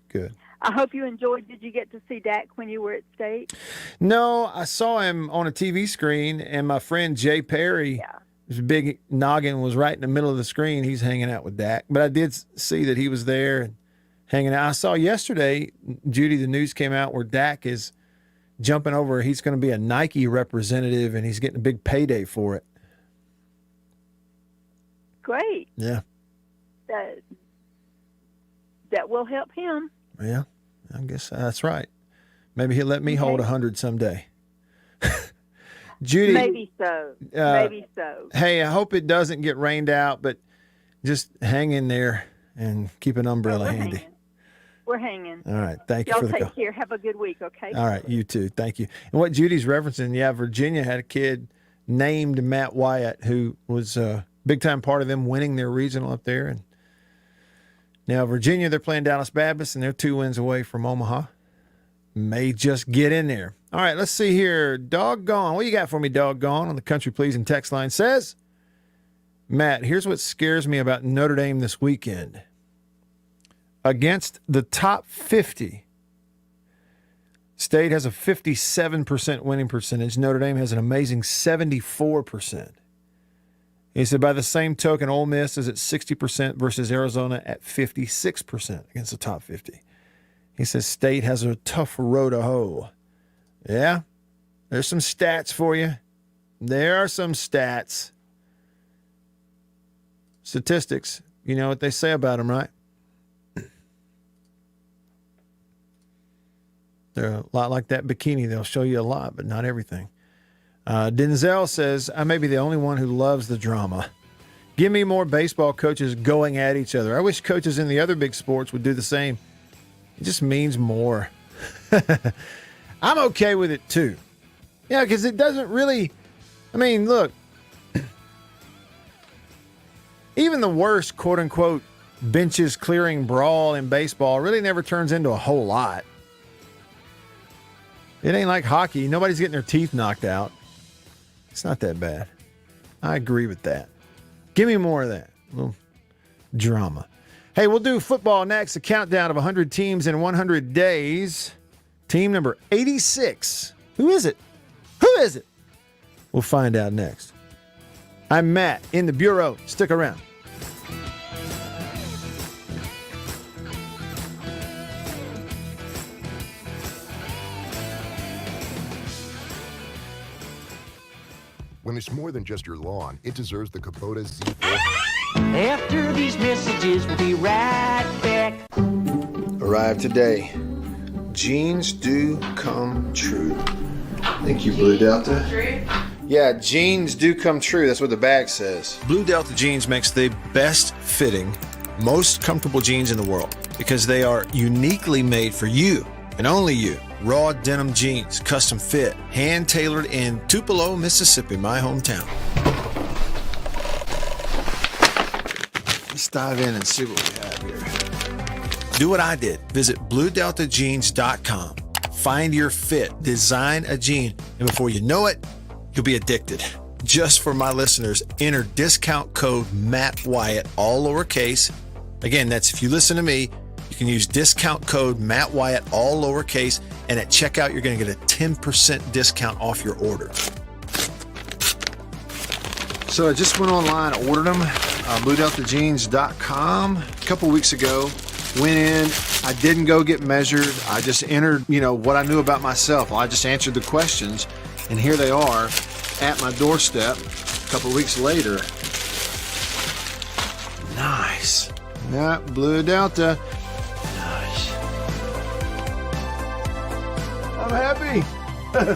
good. I hope you enjoyed. Did you get to see Dak when you were at State? No, I saw him on a TV screen, and my friend Jay Perry, his big noggin was right in the middle of the screen. He's hanging out with Dak. But I did see that he was there and hanging out. I saw yesterday, Judy, the news came out where Dak is jumping over. He's going to be a Nike representative, and he's getting a big payday for it. Great. Yeah. That will help him. Yeah, I guess that's right. Maybe he'll let me hold 100 someday. Judy. Maybe so. Maybe so. Hey, I hope it doesn't get rained out, but just hang in there and keep an umbrella handy. We're hanging. All right. Thank you Y'all for the call. take care. Have a good week, okay? All right. You too. Thank you. And what Judy's referencing, Virginia had a kid named Matt Wyatt who was a big-time part of them winning their regional up there. And now Virginia, they're playing Dallas Baptist, and they're 2 wins away from Omaha. May just get in there. All right, let's see here. Doggone. What you got for me, Doggone, on the Country Pleasing text line? Says, Matt, here's what scares me about Notre Dame this weekend. Against the top 50, State has a 57% winning percentage. Notre Dame has an amazing 74%. He said, by the same token, Ole Miss is at 60% versus Arizona at 56% against the top 50. He says State has a tough road to hoe. Yeah, there's some stats for you. There are some stats. Statistics. You know what they say about them, right? They're a lot like that bikini. They'll show you a lot, but not everything. Denzel says, I may be the only one who loves the drama. Give me more baseball coaches going at each other. I wish coaches in the other big sports would do the same. It just means more. I'm okay with it too. Yeah, because it doesn't really, look, even the worst quote unquote benches clearing brawl in baseball really never turns into a whole lot. It ain't like hockey. Nobody's getting their teeth knocked out. It's not that bad. I agree with that. Give me more of that. A little drama. Hey, we'll do football next. A countdown of 100 teams in 100 days. Team number 86. Who is it? Who is it? We'll find out next. I'm Matt in the Bureau. Stick around. When it's more than just your lawn, it deserves the Kubota Z4. After these messages, we'll be right back. Arrived today. Jeans do come true. Thank you, Blue Delta. Yeah, jeans do come true. That's what the bag says. Blue Delta Jeans makes the best fitting, most comfortable jeans in the world because they are uniquely made for you and only you. Raw denim jeans, custom fit, hand-tailored in Tupelo, Mississippi, my hometown. Let's dive in and see what we have here. Do what I did. Visit BlueDeltaJeans.com. Find your fit, design a jean, and before you know it, you'll be addicted. Just for my listeners, enter discount code Matt Wyatt, all lowercase. Again, that's if you listen to me, you can use discount code Matt Wyatt, all lowercase, and at checkout, you're going to get a 10% discount off your order. So I just went online, ordered them, BlueDeltaJeans.com. A couple weeks ago, went in. I didn't go get measured. I just entered, what I knew about myself. I just answered the questions, and here they are at my doorstep a couple weeks later. Nice. Yeah, Blue Delta. I'm happy.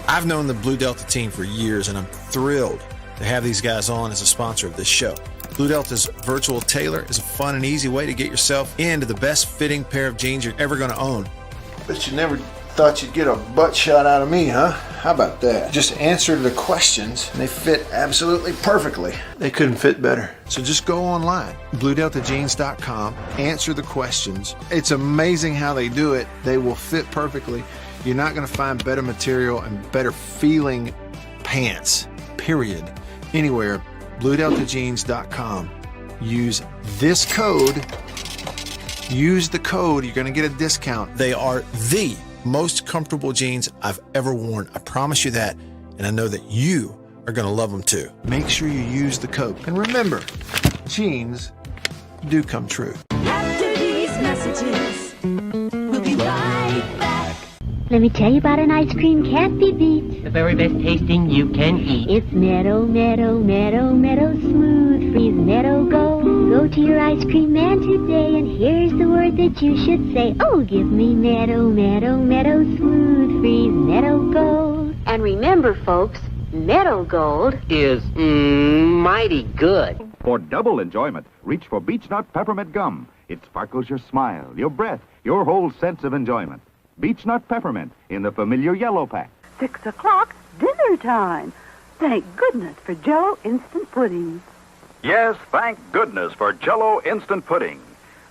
I've known the Blue Delta team for years, and I'm thrilled to have these guys on as a sponsor of this show. Blue Delta's virtual tailor is a fun and easy way to get yourself into the best fitting pair of jeans you're ever going to own. Bet you never thought you'd get a butt shot out of me, huh? How about that? Just answer the questions and they fit absolutely perfectly. They couldn't fit better. So just go online, BlueDeltaJeans.com, answer the questions. It's amazing how they do it. They will fit perfectly. You're not going to find better material and better feeling pants, period, anywhere. BlueDeltaJeans.com. Use this code. Use the code. You're going to get a discount. They are the most comfortable jeans I've ever worn. I promise you that. And I know that you are going to love them too. Make sure you use the code. And remember, jeans do come true. After these messages, we'll be right back. Let me tell you about an ice cream can't be beat. The very best tasting you can eat. It's Meadow, Meadow, Meadow, Meadow Smooth Freeze Meadow Gold. Go to your ice cream man today and here's the word that you should say. Oh, give me Meadow, Meadow, Meadow Smooth Freeze Meadow Gold. And remember, folks, Meadow Gold is mighty good. For double enjoyment, reach for Beech Nut Peppermint Gum. It sparkles your smile, your breath, your whole sense of enjoyment. Beech Nut Peppermint in the familiar yellow pack. 6 o'clock, dinner time. Thank goodness for Jello instant pudding. Yes, thank goodness for Jello instant pudding.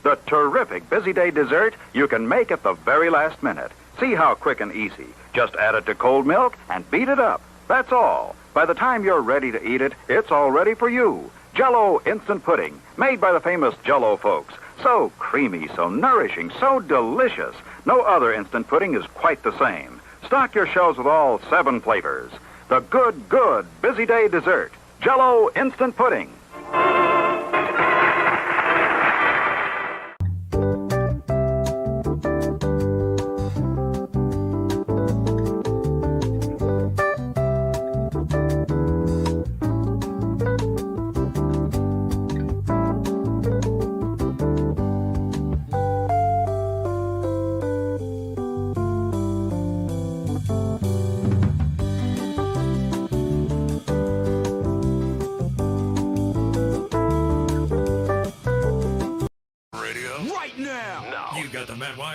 The terrific busy day dessert you can make at the very last minute. See how quick and easy. Just add it to cold milk and beat it up. That's all. By the time you're ready to eat it, it's all ready for you. Jello instant pudding, made by the famous Jello folks. So creamy, so nourishing, so delicious. No other instant pudding is quite the same. Stock your shelves with all 7 flavors. The good busy day dessert. Jello instant pudding.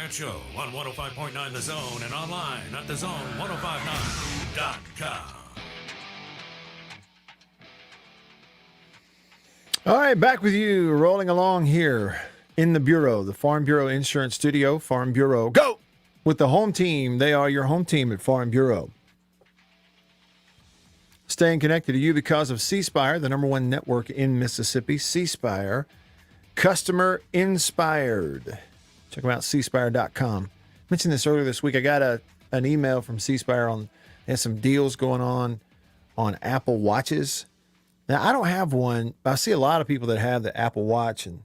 Show on 105.9 The Zone and online at thezone1059.com. All right, back with you, rolling along here in the Bureau, the Farm Bureau Insurance Studio. Farm Bureau, go! With the home team. They are your home team at Farm Bureau. Staying connected to you because of C-Spire, the #1 network in Mississippi. C-Spire, customer inspired. Check them out, cspire.com. I mentioned this earlier this week. I got an email from C-Spire on, they have some deals going on Apple Watches. Now, I don't have one, but I see a lot of people that have the Apple Watch, and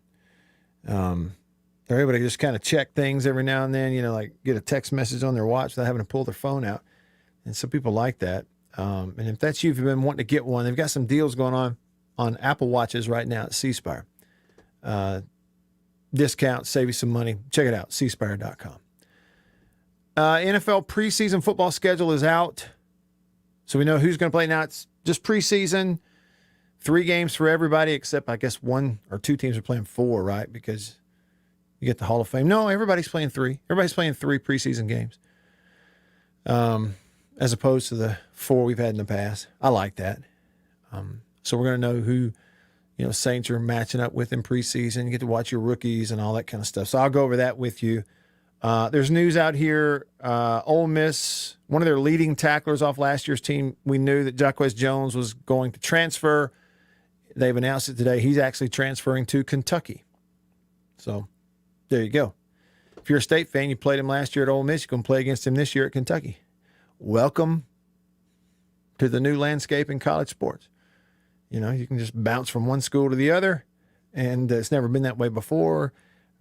they're able to just kind of check things every now and then, you know, like get a text message on their watch without having to pull their phone out. And some people like that. And if that's you, if you've been wanting to get one, they've got some deals going on Apple Watches right now at C-Spire. Discount, save you some money. Check it out, cspire.com. NFL preseason football schedule is out, so we know who's going to play. Now it's just preseason, 3 games for everybody, except I guess 1 or 2 teams are playing 4, right? Because you get the Hall of Fame. No, everybody's playing 3. Everybody's playing 3 preseason games, as opposed to the 4 we've had in the past. I like that. So we're going to know who, Saints are matching up with in preseason. You get to watch your rookies and all that kind of stuff. So I'll go over that with you. There's news out here. Ole Miss, one of their leading tacklers off last year's team, we knew that Jacquez Jones was going to transfer. They've announced it today. He's actually transferring to Kentucky. So there you go. If you're a State fan, you played him last year at Ole Miss, you're going to play against him this year at Kentucky. Welcome to the new landscape in college sports. You can just bounce from one school to the other, and it's never been that way before.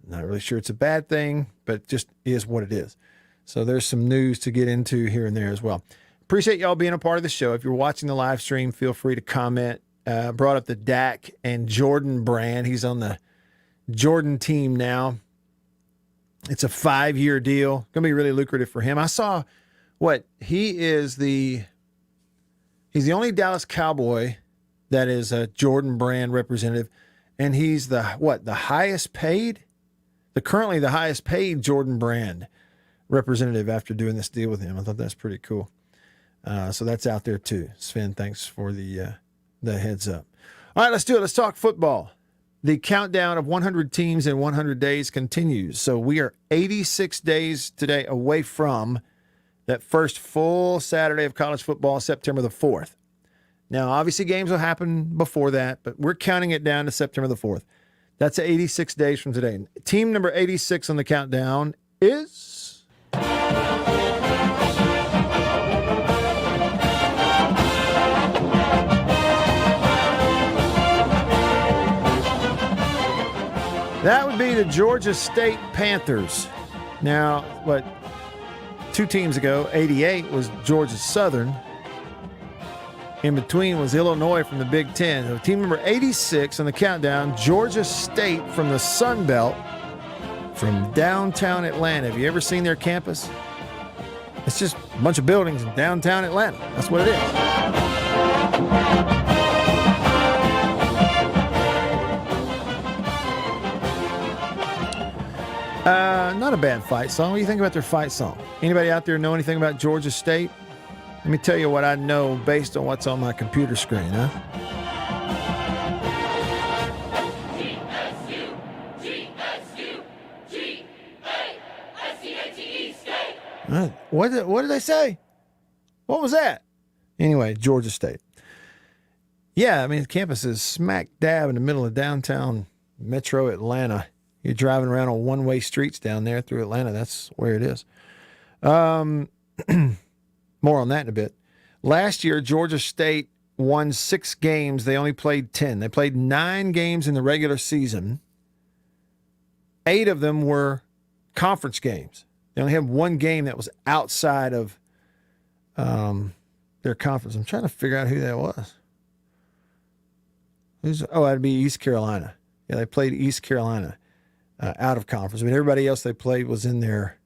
Not really sure it's a bad thing, but it just is what it is. So there's some news to get into here and there as well. Appreciate y'all being a part of the show. If you're watching the live stream, feel free to comment. Brought up the Dak and Jordan brand. He's on the Jordan team now. It's a 5-year deal. Going to be really lucrative for him. I saw he's the only Dallas Cowboy that is a Jordan brand representative. and he's the highest paid? Currently the highest paid Jordan Brand representative after doing this deal with him. I thought that's pretty cool. So that's out there too. Sven, thanks for the heads up. All right, let's do it. Let's talk football. The countdown of 100 teams in 100 days continues. So we are 86 days today away from that first full Saturday of college football, September the 4th. Now, obviously games will happen before that, but we're counting it down to September the 4th. That's 86 days from today. Team number 86 on the countdown is... That would be the Georgia State Panthers. Now, 2 teams ago, 88 was Georgia Southern. In between was Illinois from the Big Ten. So team number 86 on the countdown, Georgia State from the Sun Belt, from downtown Atlanta. Have you ever seen their campus? It's just a bunch of buildings in downtown Atlanta. That's what it is. Not a bad fight song. What do you think about their fight song? Anybody out there know anything about Georgia State? Let me tell you what I know based on what's on my computer screen, huh? What did they say? What was that? Anyway, Georgia State. Yeah, I mean, the campus is smack dab in the middle of downtown metro Atlanta. You're driving around on one-way streets down there through Atlanta. That's where it is. More on that in a bit. Last year, Georgia State won 6 games. They only played 10. They played 9 games in the regular season. 8 of them were conference games. They only had 1 game that was outside of their conference. I'm trying to figure out who that was. That'd be East Carolina. Yeah, they played East Carolina out of conference. I mean, everybody else they played was in their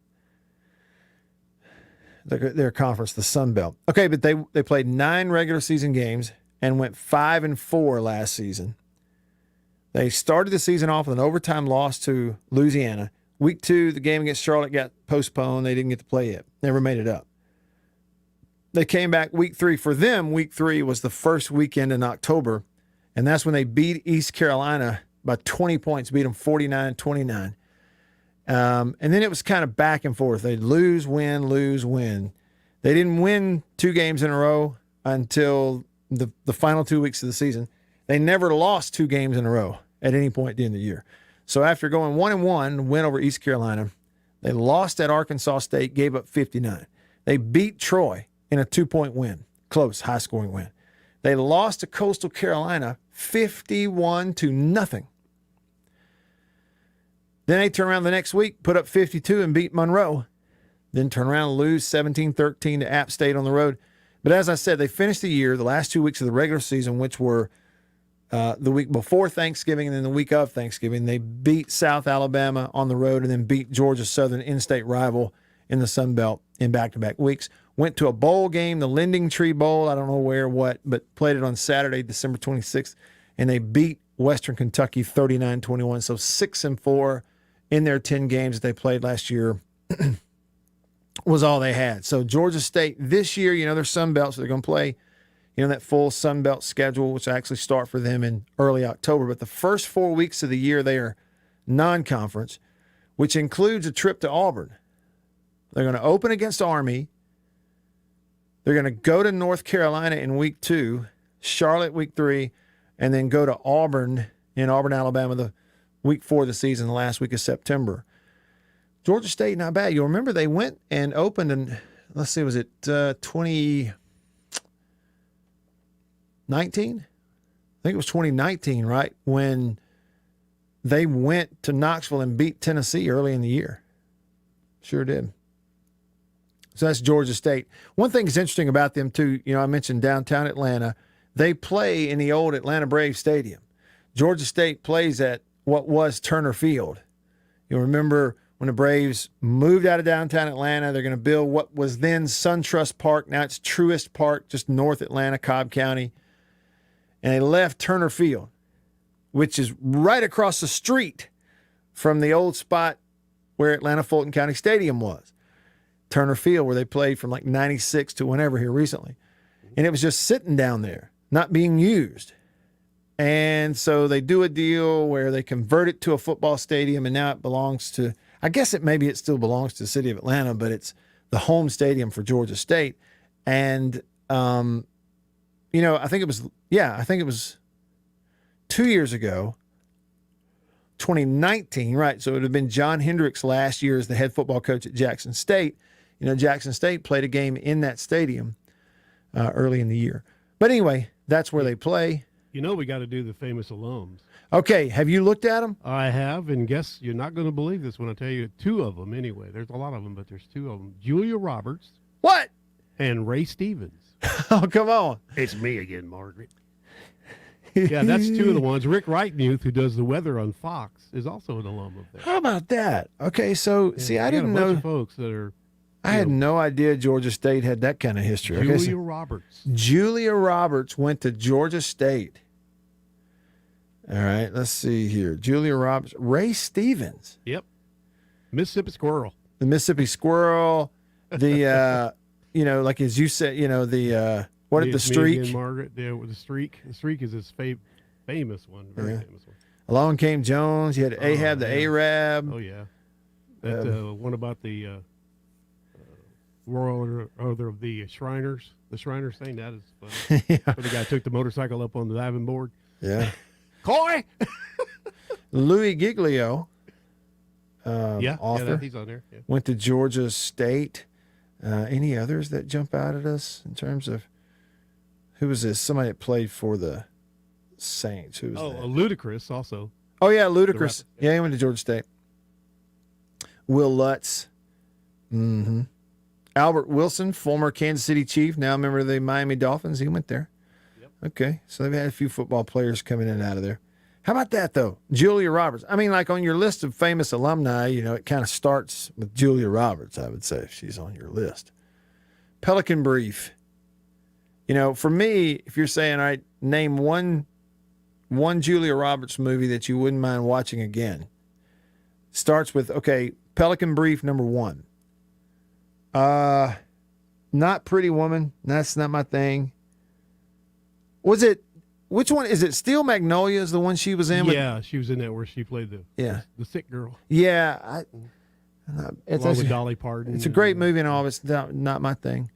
conference, the Sun Belt. Okay, but they played 9 regular season games and went 5-4 last season. They started the season off with an overtime loss to Louisiana. Week 2, the game against Charlotte got postponed. They didn't get to play it. Never made it up. They came back week 3. For them, week 3 was the first weekend in October, and that's when they beat East Carolina by 20 points, beat them 49-29. And then it was kind of back and forth. They'd lose, win, lose, win. They didn't win 2 games in a row until the final 2 weeks of the season. They never lost 2 games in a row at any point during the year. So after going 1-1, win over East Carolina, they lost at Arkansas State, gave up 59. They beat Troy in a 2-point win, close, high-scoring win. They lost to Coastal Carolina 51-0. Then they turn around the next week, put up 52 and beat Monroe. Then turn around and lose 17-13 to App State on the road. But as I said, they finished the year, the last 2 weeks of the regular season, which were the week before Thanksgiving and then the week of Thanksgiving. They beat South Alabama on the road and then beat Georgia Southern, in-state rival in the Sun Belt, in back-to-back weeks. Went to a bowl game, the Lending Tree Bowl, I don't know where, what, but played it on Saturday, December 26th, and they beat Western Kentucky 39-21. So 6-4 in their 10 games that they played last year was all they had. So Georgia State this year, they're Sun Belt, so they're going to play, that full Sun Belt schedule, which actually start for them in early October. But the first 4 weeks of the year, they are non-conference, which includes a trip to Auburn. They're going to open against Army. They're going to go to North Carolina in week 2, Charlotte week 3, and then go to Auburn in Auburn, Alabama, the week 4 of the season, the last week of September. Georgia State, not bad. You'll remember they went and opened in, let's see, was it 2019? I think it was 2019, right? When they went to Knoxville and beat Tennessee early in the year. Sure did. So that's Georgia State. One thing that's interesting about them, too, I mentioned downtown Atlanta. They play in the old Atlanta Braves Stadium. Georgia State plays at what was Turner Field. You'll remember when the Braves moved out of downtown Atlanta, they're going to build what was then SunTrust Park. Now it's Truist Park, just north Atlanta, Cobb County. And they left Turner Field. which is right across the street from the old spot where Atlanta Fulton County Stadium was. Turner Field, where they played from like 96 to whenever here recently. And it was just sitting down there, not being used. And so they do a deal where they convert it to a football stadium, and now it belongs to, I guess it still belongs to the city of Atlanta, but it's the home stadium for Georgia State. And, I think it was 2 years ago, 2019, right? So it would have been John Hendricks last year as the head football coach at Jackson State. Jackson State played a game in that stadium early in the year. But anyway, that's where they play. We got to do the famous alums. Okay, have you looked at them? I have, and guess you're not going to believe this when I tell you two of them anyway. There's a lot of them, but there's two of them. Julia Roberts. What? And Ray Stevens. Oh, come on. It's me again, Margaret. Yeah, that's two of the ones. Rick Wrightmuth, who does the weather on Fox, is also an alum of there. How about that? Okay, so, I didn't know. Folks that are... I had no idea Georgia State had that kind of history. Julia Roberts. Julia Roberts went to Georgia State. All right, let's see here. Julia Roberts. Ray Stevens. Yep. Mississippi Squirrel. The Mississippi Squirrel. The, like as you said, the streak? Again, Margaret. Yeah, with the streak. The streak is his famous one. Very famous one. Along came Jones. You had Ahab, the Arab. Oh, yeah. That one about the... Royal Order of the Shriners. The Shriners thing, that is funny. Yeah. Where the guy took the motorcycle up on the diving board. Yeah. Coy! Louis Giglio, author. He's on there. Yeah. Went to Georgia State. Any others that jump out at us in terms of who was this? Somebody that played for the Saints. Who was that? Ludacris also. Oh, yeah, Ludacris. Yeah, he went to Georgia State. Will Lutz. Mm-hmm. Albert Wilson, former Kansas City Chief, now a member of the Miami Dolphins. He went there. Yep. Okay, so they've had a few football players coming in and out of there. How about that, though? Julia Roberts. I mean, like on your list of famous alumni, it kind of starts with Julia Roberts, I would say, if she's on your list. Pelican Brief. For me, if you're saying, all right, name one Julia Roberts movie that you wouldn't mind watching again. Starts with, okay, Pelican Brief number 1. Not Pretty Woman. That's not my thing. Which one? Is it Steel Magnolias, the one she was in? Yeah, she was in that where she played the sick girl. Yeah. Along with Dolly Parton. It's a great movie and all, but it's not my thing.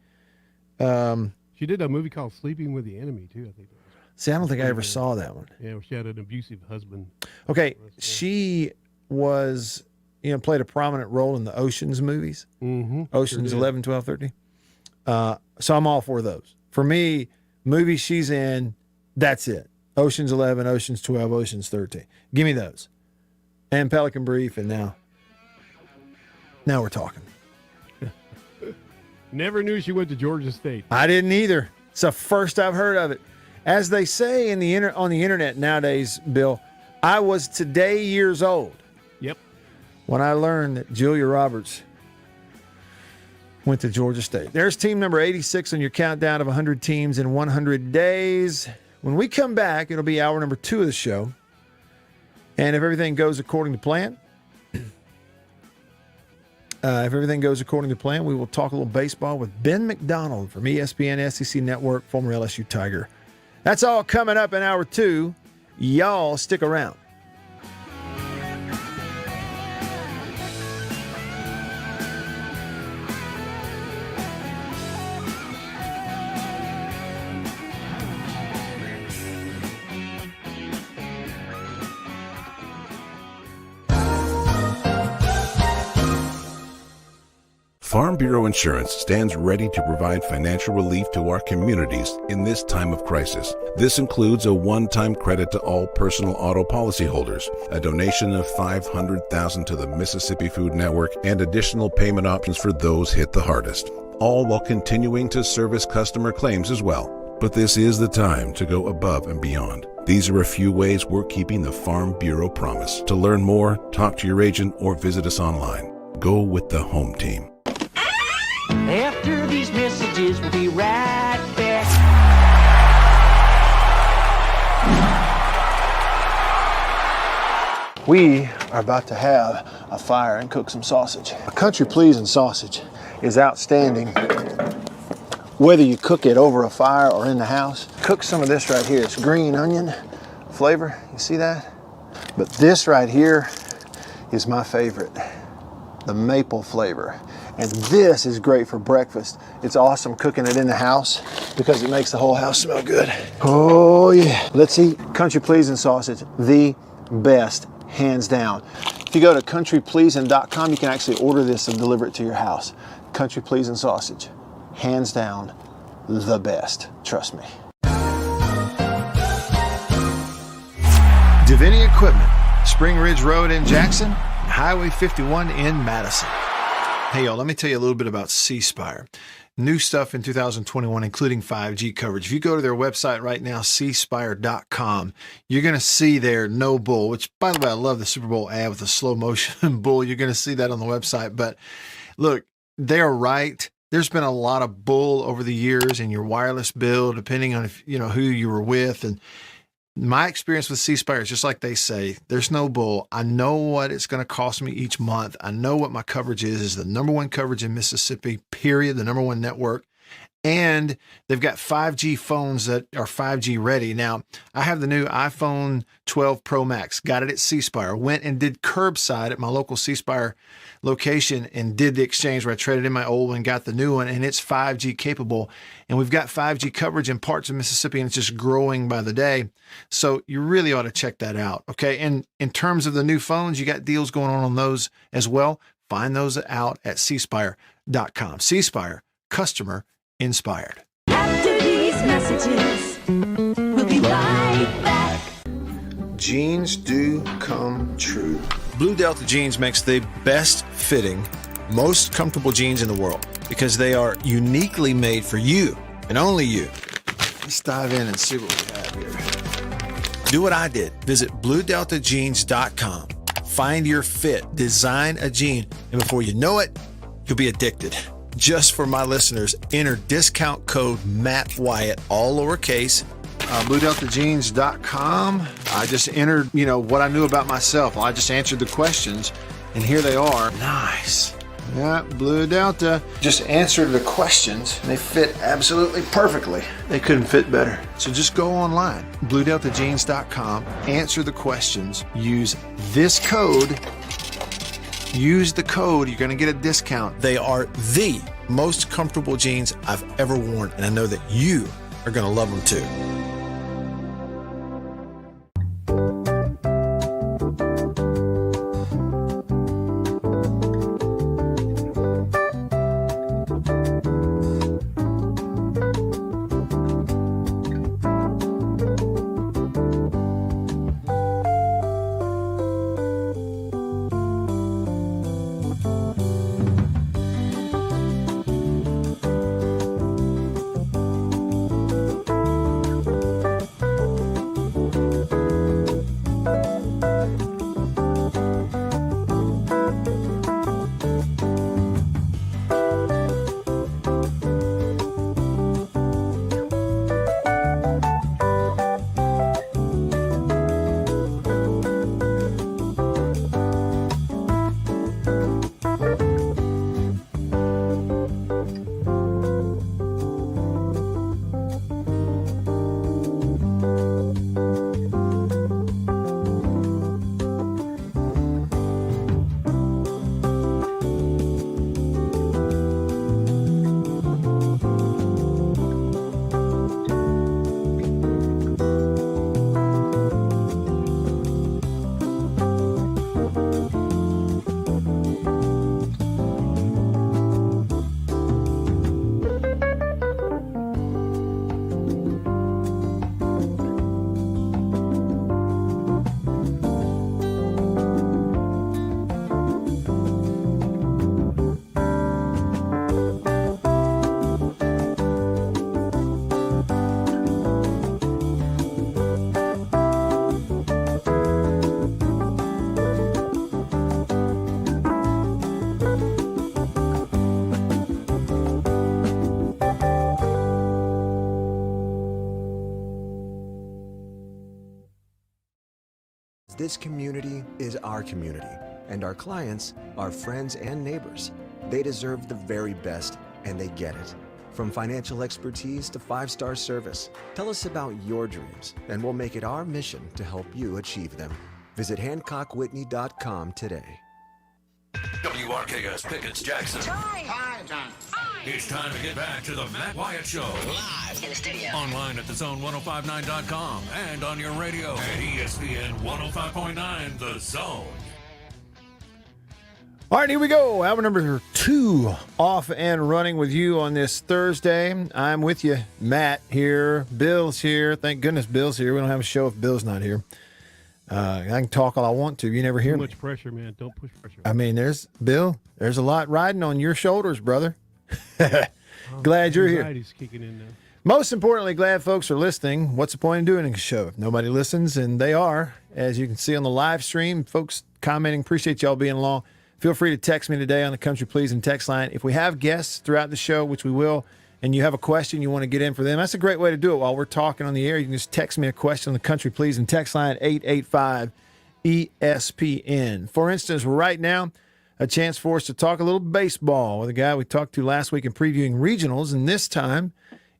She did a movie called Sleeping with the Enemy, too, I think. See, I don't think I ever saw that one. Yeah, she had an abusive husband. Okay, she was... played a prominent role in the Oceans movies. Mm-hmm. Oceans 11, 12, 13. So I'm all for those. For me, movies she's in, that's it. Oceans 11, Oceans 12, Oceans 13. Give me those. And Pelican Brief, and now we're talking. Never knew she went to Georgia State. I didn't either. It's the first I've heard of it. As they say on the internet nowadays, Bill, I was today years old. Yep. When I learned that Julia Roberts went to Georgia State. There's team number 86 on your countdown of 100 teams in 100 days. When we come back, it'll be hour number 2 of the show. And if everything goes according to plan, we will talk a little baseball with Ben McDonald from ESPN SEC Network, former LSU Tiger. That's all coming up in hour 2. Y'all stick around. Farm Bureau Insurance stands ready to provide financial relief to our communities in this time of crisis. This includes a one-time credit to all personal auto policyholders, a donation of $500,000 to the Mississippi Food Network, and additional payment options for those hit the hardest, all while continuing to service customer claims as well. But this is the time to go above and beyond. These are a few ways we're keeping the Farm Bureau promise. To learn more, talk to your agent or visit us online. Go with the home team. After these messages, we'll be right back. We are about to have a fire and cook some sausage. A country pleasing sausage is outstanding whether you cook it over a fire or in the house. Cook some of this right here. It's green onion flavor. You see that? But this right here is my favorite, the maple flavor. And this is great for breakfast. It's awesome cooking it in the house because it makes the whole house smell good. Oh yeah. Let's eat country pleasing sausage, the best, hands down. If you go to countrypleasing.com, you can actually order this and deliver it to your house. Country pleasing sausage, hands down, the best. Trust me. Davini Equipment, Spring Ridge Road in Jackson, Highway 51 in Madison. Hey y'all, let me tell you a little bit about C Spire. New stuff in 2021, including 5G coverage. If you go to their website right now, cspire.com, you're going to see their no bull, which, by the way, I love the Super Bowl ad with the slow motion bull. You're going to see that on the website. But look, they're right. There's been a lot of bull over the years in your wireless bill, depending on if, who you were with. And my experience with C Spire is just like they say, there's no bull. I know what it's going to cost me each month. I know what my coverage is the number one coverage in Mississippi, period, the number one network. And they've got 5G phones that are 5G ready. Now, I have the new iPhone 12 Pro Max, got it at C Spire, went and did curbside at my local C Spire location and did the exchange where I traded in my old one, got the new one, and it's 5G capable. And we've got 5G coverage in parts of Mississippi, and it's just growing by the day. So you really ought to check that out, okay? And in terms of the new phones, you got deals going on those as well. Find those out at cspire.com. C Spire, customer inspired. After these messages, we'll be right back. Jeans do come true. Blue Delta Jeans makes the best fitting, most comfortable jeans in the world because they are uniquely made for you and only you. Let's dive in and see what we have here. Do what I did. Visit BlueDeltaJeans.com. Find your fit, design a jean, and before you know it, you'll be addicted. Just for my listeners, enter discount code Matt Wyatt, all lowercase, BlueDeltaJeans.com. I just entered, what I knew about myself. I just answered the questions, and here they are. Nice. Yeah, Blue Delta. Just answered the questions, and they fit absolutely perfectly. They couldn't fit better. So just go online, BlueDeltaJeans.com, answer the questions, use this code. Use the code, you're going to get a discount. They are the most comfortable jeans I've ever worn, and I know that you are going to love them too. This community is our community, and our clients are friends and neighbors. They deserve the very best, and they get it. From financial expertise to 5-star service, tell us about your dreams, and we'll make it our mission to help you achieve them. Visit HancockWhitney.com today. WRKS Pickett's Jackson. Hi, John. It's time to get back to the Matt Wyatt Show. Live in the studio. Online at thezone1059.com and on your radio at ESPN 105.9 The Zone. All right, here we go. Hour number 2 off and running with you on this Thursday. I'm with you, Matt here. Bill's here. Thank goodness Bill's here. We don't have a show if Bill's not here. I can talk all I want to. You never hear me. Too much pressure, man. Don't push pressure. I mean, there's a lot riding on your shoulders, brother. Glad you're here. Anxiety's kicking in now. Most importantly, glad folks are listening. What's the point in doing a show if nobody listens? And they are, as you can see on the live stream. Folks commenting, appreciate y'all being along. Feel free to text me today on the Country Pleasing text line. If we have guests throughout the show, which we will, and you have a question you want to get in for them, that's a great way to do it while we're talking on the air. You can just text me a question on the Country Pleasing text line, 885-ESPN. For instance, right now, a chance for us to talk a little baseball with a guy we talked to last week in previewing regionals, and this time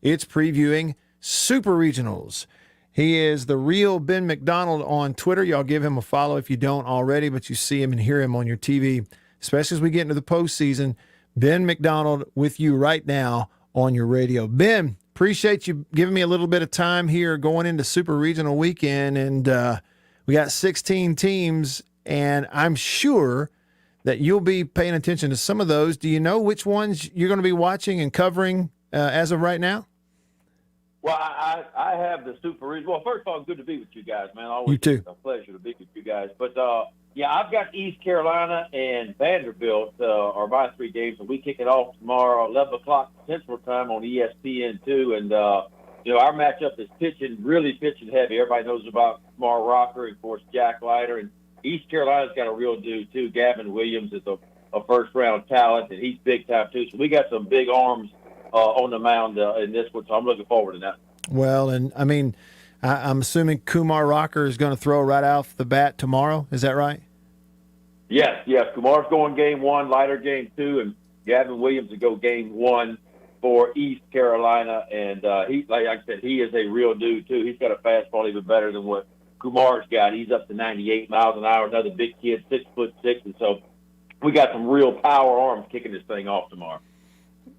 it's previewing super regionals. He is the real Ben McDonald on Twitter. Y'all give him a follow if you don't already, but you see him and hear him on your TV, especially as we get into the postseason. Ben McDonald with you right now on your radio. Ben, appreciate you giving me a little bit of time here going into Super Regional Weekend, and we got 16 teams, and I'm sure that you'll be paying attention to some of those. Do you know which ones you're going to be watching and covering as of right now? Well, I have the Super Regional. Well, first of all, good to be with you guys, man. Always You too. A pleasure to be with you guys. But, yeah, I've got East Carolina and Vanderbilt are my 3 games, and we kick it off tomorrow, 11 o'clock Central Time on ESPN2. And, you know, our matchup is really pitching heavy. Everybody knows about Mar Rocker and, of course, Jack Leiter. And East Carolina's got a real dude, too. Gavin Williams is a first-round talent, and he's big-time, too. So we got some big arms on the mound in this one, so I'm looking forward to that. Well, and I mean, I'm assuming Kumar Rocker is going to throw right off the bat tomorrow. Is that right? Yes. Kumar's going game 1, Leiter game 2, and Gavin Williams to go game 1 for East Carolina. And he, like I said, he is a real dude, too. He's got a fastball even better than what Kumar's got. He's up to 98 miles an hour, another big kid, 6'6", and so we got some real power arms kicking this thing off tomorrow.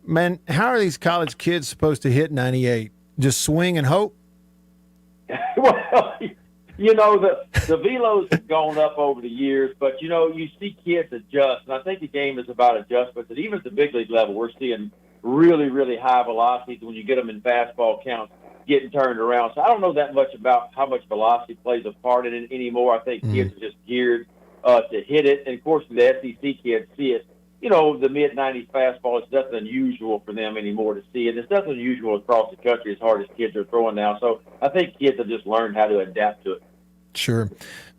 Man, how are these college kids supposed to hit 98? Just swing and hope? Well, you know, the velos have gone up over the years, but, you know, you see kids adjust, and I think the game is about adjustments. And even at the big league level, we're seeing really, really high velocities when you get them in fastball counts getting turned around. So I don't know that much about how much velocity plays a part in it anymore. I think kids are just geared to hit it. And, of course, the SEC kids see it. You know, the mid-90s fastball is nothing unusual for them anymore to see. And it's nothing unusual across the country as hard as kids are throwing now. So I think kids have just learned how to adapt to it. Sure.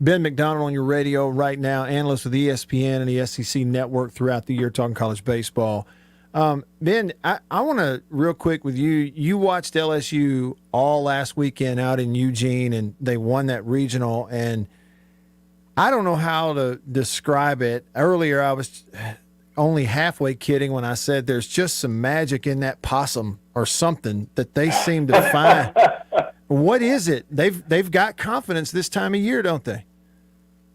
Ben McDonald on your radio right now, analyst with ESPN and the SEC Network throughout the year, talking college baseball. Ben, I want to, real quick with you, you watched LSU all last weekend out in Eugene, and they won that regional. And I don't know how to describe it. Earlier, I was only halfway kidding when I said there's just some magic in that possum or something that they seem to find. What is it? They've got confidence this time of year, don't they?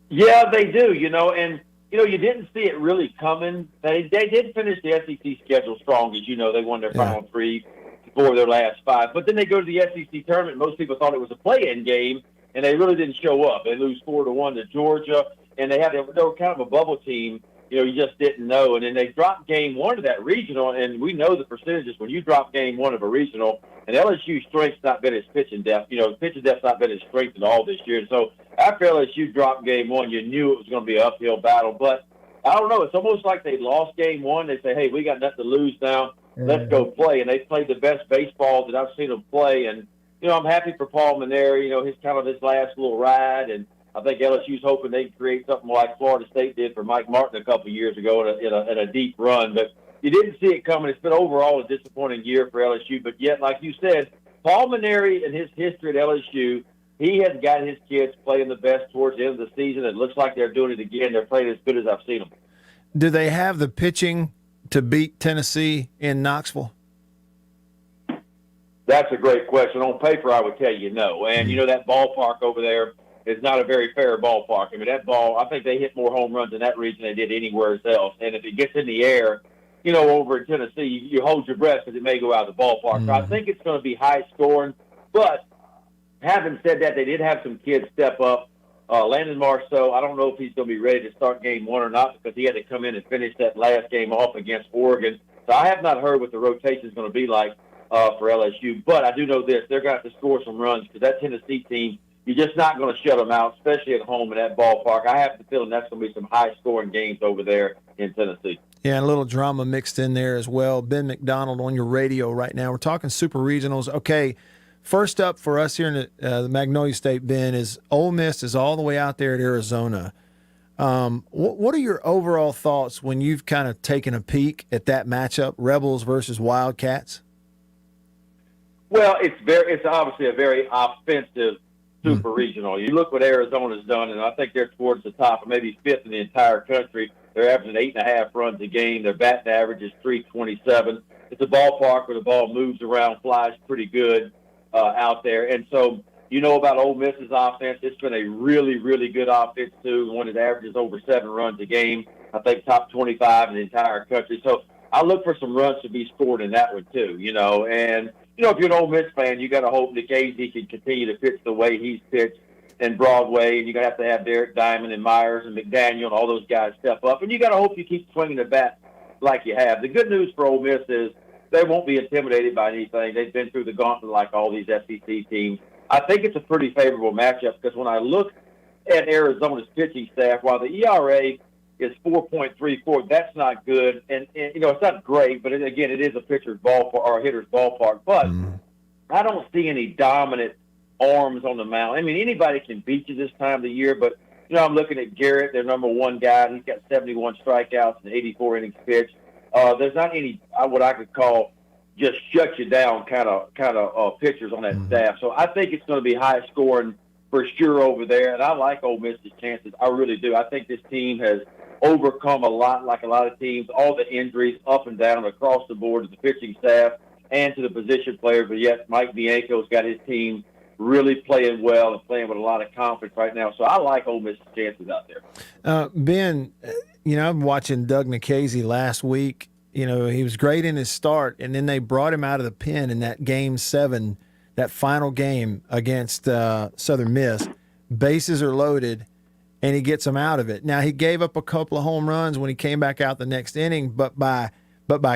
Yeah, they do, you know, and, you know, you didn't see it really coming. They did finish the SEC schedule strong, as you know. They won their final 3 for their last 5. But then they go to the SEC tournament. Most people thought it was a play-in game, and they really didn't show up. They lose 4-1 to Georgia, and they were kind of a bubble team. You know, you just didn't know. And then they dropped game 1 of that regional, and we know the percentages when you drop game 1 of a regional, and LSU's strength's not been its pitching depth. You know, pitching depth's not been its strength at all this year. And so after LSU dropped game 1, you knew it was going to be an uphill battle. But I don't know. It's almost like they lost game 1. They say, hey, we got nothing to lose now. Let's go play. And they played the best baseball that I've seen them play. And, you know, I'm happy for Paul Maneri, you know, his last little ride. And I think LSU's hoping they can create something like Florida State did for Mike Martin a couple of years ago in a deep run. But you didn't see it coming. It's been overall a disappointing year for LSU. But yet, like you said, Paul Maneri and his history at LSU, he has got his kids playing the best towards the end of the season. It looks like they're doing it again. They're playing as good as I've seen them. Do they have the pitching to beat Tennessee in Knoxville? That's a great question. On paper, I would tell you no. And, that ballpark over there is not a very fair ballpark. I mean, that ball, I think they hit more home runs in that region than they did anywhere else. And if it gets in the air, over in Tennessee, you hold your breath because it may go out of the ballpark. So I think it's going to be high scoring. But having said that, they did have some kids step up. Landon Marceau, I don't know if he's going to be ready to start game one or not because he had to come in and finish that last game off against Oregon. So I have not heard what the rotation is going to be like for LSU. But I do know this. They're going to have to score some runs because that Tennessee team, you're just not going to shut them out, especially at home in that ballpark. I have the feeling that's going to be some high-scoring games over there in Tennessee. Yeah, and a little drama mixed in there as well. Ben McDonald on your radio right now. We're talking super regionals. Okay, first up for us here in the Magnolia State, Ben, is Ole Miss is all the way out there at Arizona. What are your overall thoughts when you've kind of taken a peek at that matchup, Rebels versus Wildcats? Well, it's obviously a very offensive super regional. You look what Arizona's done, and I think they're towards the top, maybe fifth in the entire country. They're averaging 8.5 runs a game. Their batting average is .327. It's a ballpark where the ball moves around, flies pretty good out there. And so about Ole Miss's offense. It's been a really, really good offense, too, one that averages over 7 runs a game. I think top 25 in the entire country. So I look for some runs to be scored in that one, too, And, if you're an Ole Miss fan, you got to hope that Casey can continue to pitch the way he's pitched in Broadway, and you're going to have Derek Diamond and Myers and McDaniel and all those guys step up. And you got to hope you keep swinging the bat like you have. The good news for Ole Miss is they won't be intimidated by anything. They've been through the gauntlet like all these SEC teams. I think it's a pretty favorable matchup because when I look at Arizona's pitching staff, while the ERA is 4.34, that's not good. And it's not great, but again, it is a pitcher's ballpark or a hitter's ballpark. But I don't see any dominant arms on the mound. I mean, anybody can beat you this time of the year, but, I'm looking at Garrett, their number one guy. He's got 71 strikeouts and 84 innings pitched. There's not any what I could call just shut you down kind of pitchers on that staff. So I think it's going to be high scoring for sure over there, and I like Ole Miss's chances. I really do. I think this team has overcome a lot, like a lot of teams, all the injuries up and down across the board to the pitching staff and to the position players. But yet Mike Bianco's got his team really playing well and playing with a lot of confidence right now. So I like Ole Miss's chances out there. Ben, I'm watching Doug Nikhazy last week. He was great in his start, and then they brought him out of the pen in that Game 7, that final game against Southern Miss. Bases are loaded, and he gets them out of it. Now, he gave up a couple of home runs when he came back out the next inning, but by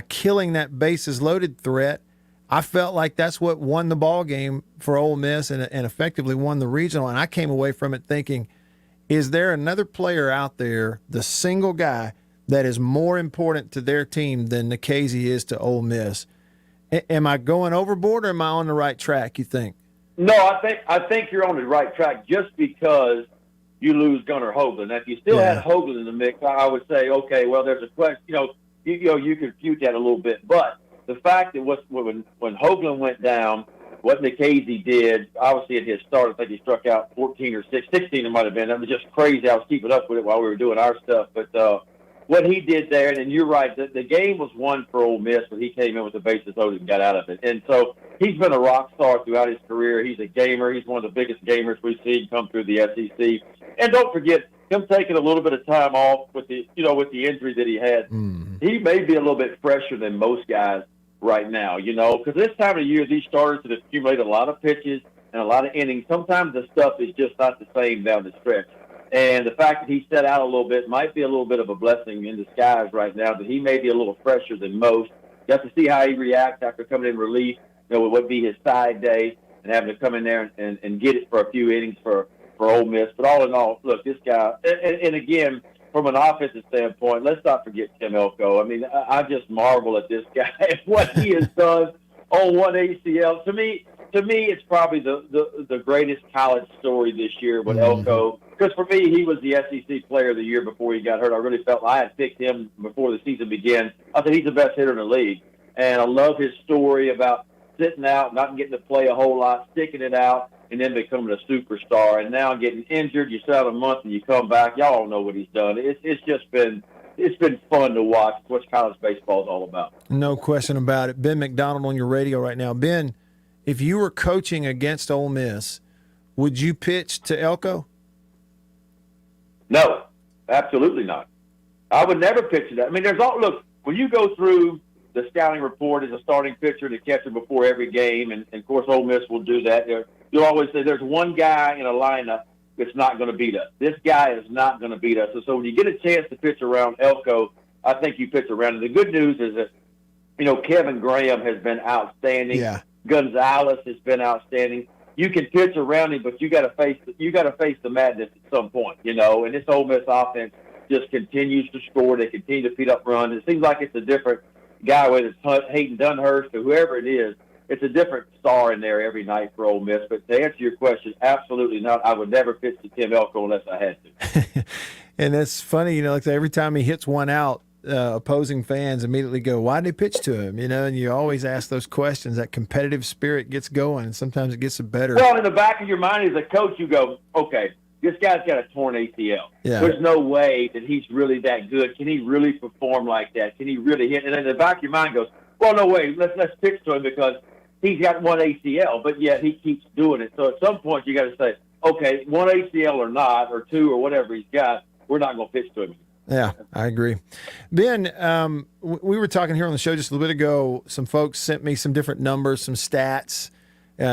killing that bases loaded threat, I felt like that's what won the ball game for Ole Miss and effectively won the regional. And I came away from it thinking, is there another player out there, the single guy, that is more important to their team than Nikhazy is to Ole Miss? Am I going overboard, or am I on the right track, you think? No, I think you're on the right track just because you lose Gunnar Hoagland. Now, if you still had Hoagland in the mix, I would say, okay, well, there's a question. You can refute that a little bit. But the fact that when Hoagland went down, what Nikhazy did, obviously at his start, I think he struck out 14 or 16 it might have been. That was just crazy. I was keeping up with it while we were doing our stuff. But what he did there, and you're right, the game was won for Ole Miss when he came in with the bases loaded and got out of it. And so he's been a rock star throughout his career. He's a gamer. He's one of the biggest gamers we've seen come through the SEC. And don't forget, him taking a little bit of time off with the injury that he had. He may be a little bit fresher than most guys right now, because this time of year, these starters have accumulated a lot of pitches and a lot of innings. Sometimes the stuff is just not the same down the stretch. And the fact that he set out a little bit might be a little bit of a blessing in disguise right now, that he may be a little fresher than most. You have to see how he reacts after coming in relief, it would be his side day, and having to come in there and get it for a few innings for Ole Miss. But all in all, look, this guy, and again, from an offensive standpoint, let's not forget Tim Elko. I mean, I just marvel at this guy and what he has done on one ACL. To me, it's probably the greatest college story this year with Elko. Because for me, he was the SEC player of the year before he got hurt. I really felt I had picked him before the season began. I think he's the best hitter in the league. And I love his story about sitting out, not getting to play a whole lot, sticking it out, and then becoming a superstar, and now getting injured. You sit out a month and you come back. Y'all don't know what he's done. It's just been fun to watch. It's what college baseball is all about. No question about it. Ben McDonald on your radio right now. Ben, if you were coaching against Ole Miss, would you pitch to Elko? No, absolutely not. I would never pitch to that. I mean, look, when you go through the scouting report as a starting pitcher to catcher before every game, and of course Ole Miss will do that. You'll always say there's one guy in a lineup that's not going to beat us. This guy is not going to beat us. So when you get a chance to pitch around Elko, I think you pitch around him. The good news is that, Kevin Graham has been outstanding. Yeah. Gonzalez has been outstanding. You can pitch around him, but you got to face the madness at some point, And this Ole Miss offense just continues to score. They continue to feed up runs. It seems like it's a different guy, whether it's Hayden Dunhurst or whoever it is. It's a different star in there every night for Ole Miss. But to answer your question, absolutely not. I would never pitch to Tim Elko unless I had to. And that's funny, like every time he hits one out, opposing fans immediately go, why did they pitch to him? And you always ask those questions. That competitive spirit gets going, and sometimes it gets better. Well, in the back of your mind as a coach, you go, okay, this guy's got a torn ACL. Yeah. There's no way that he's really that good. Can he really perform like that? Can he really hit? And then in the back of your mind goes, well, no way. Let's pitch to him because he's got one ACL, but yet he keeps doing it. So at some point you got to say, okay, one ACL or not, or two or whatever he's got, we're not going to pitch to him. Yeah, I agree. Ben, we were talking here on the show just a little bit ago. Some folks sent me some different numbers, some stats,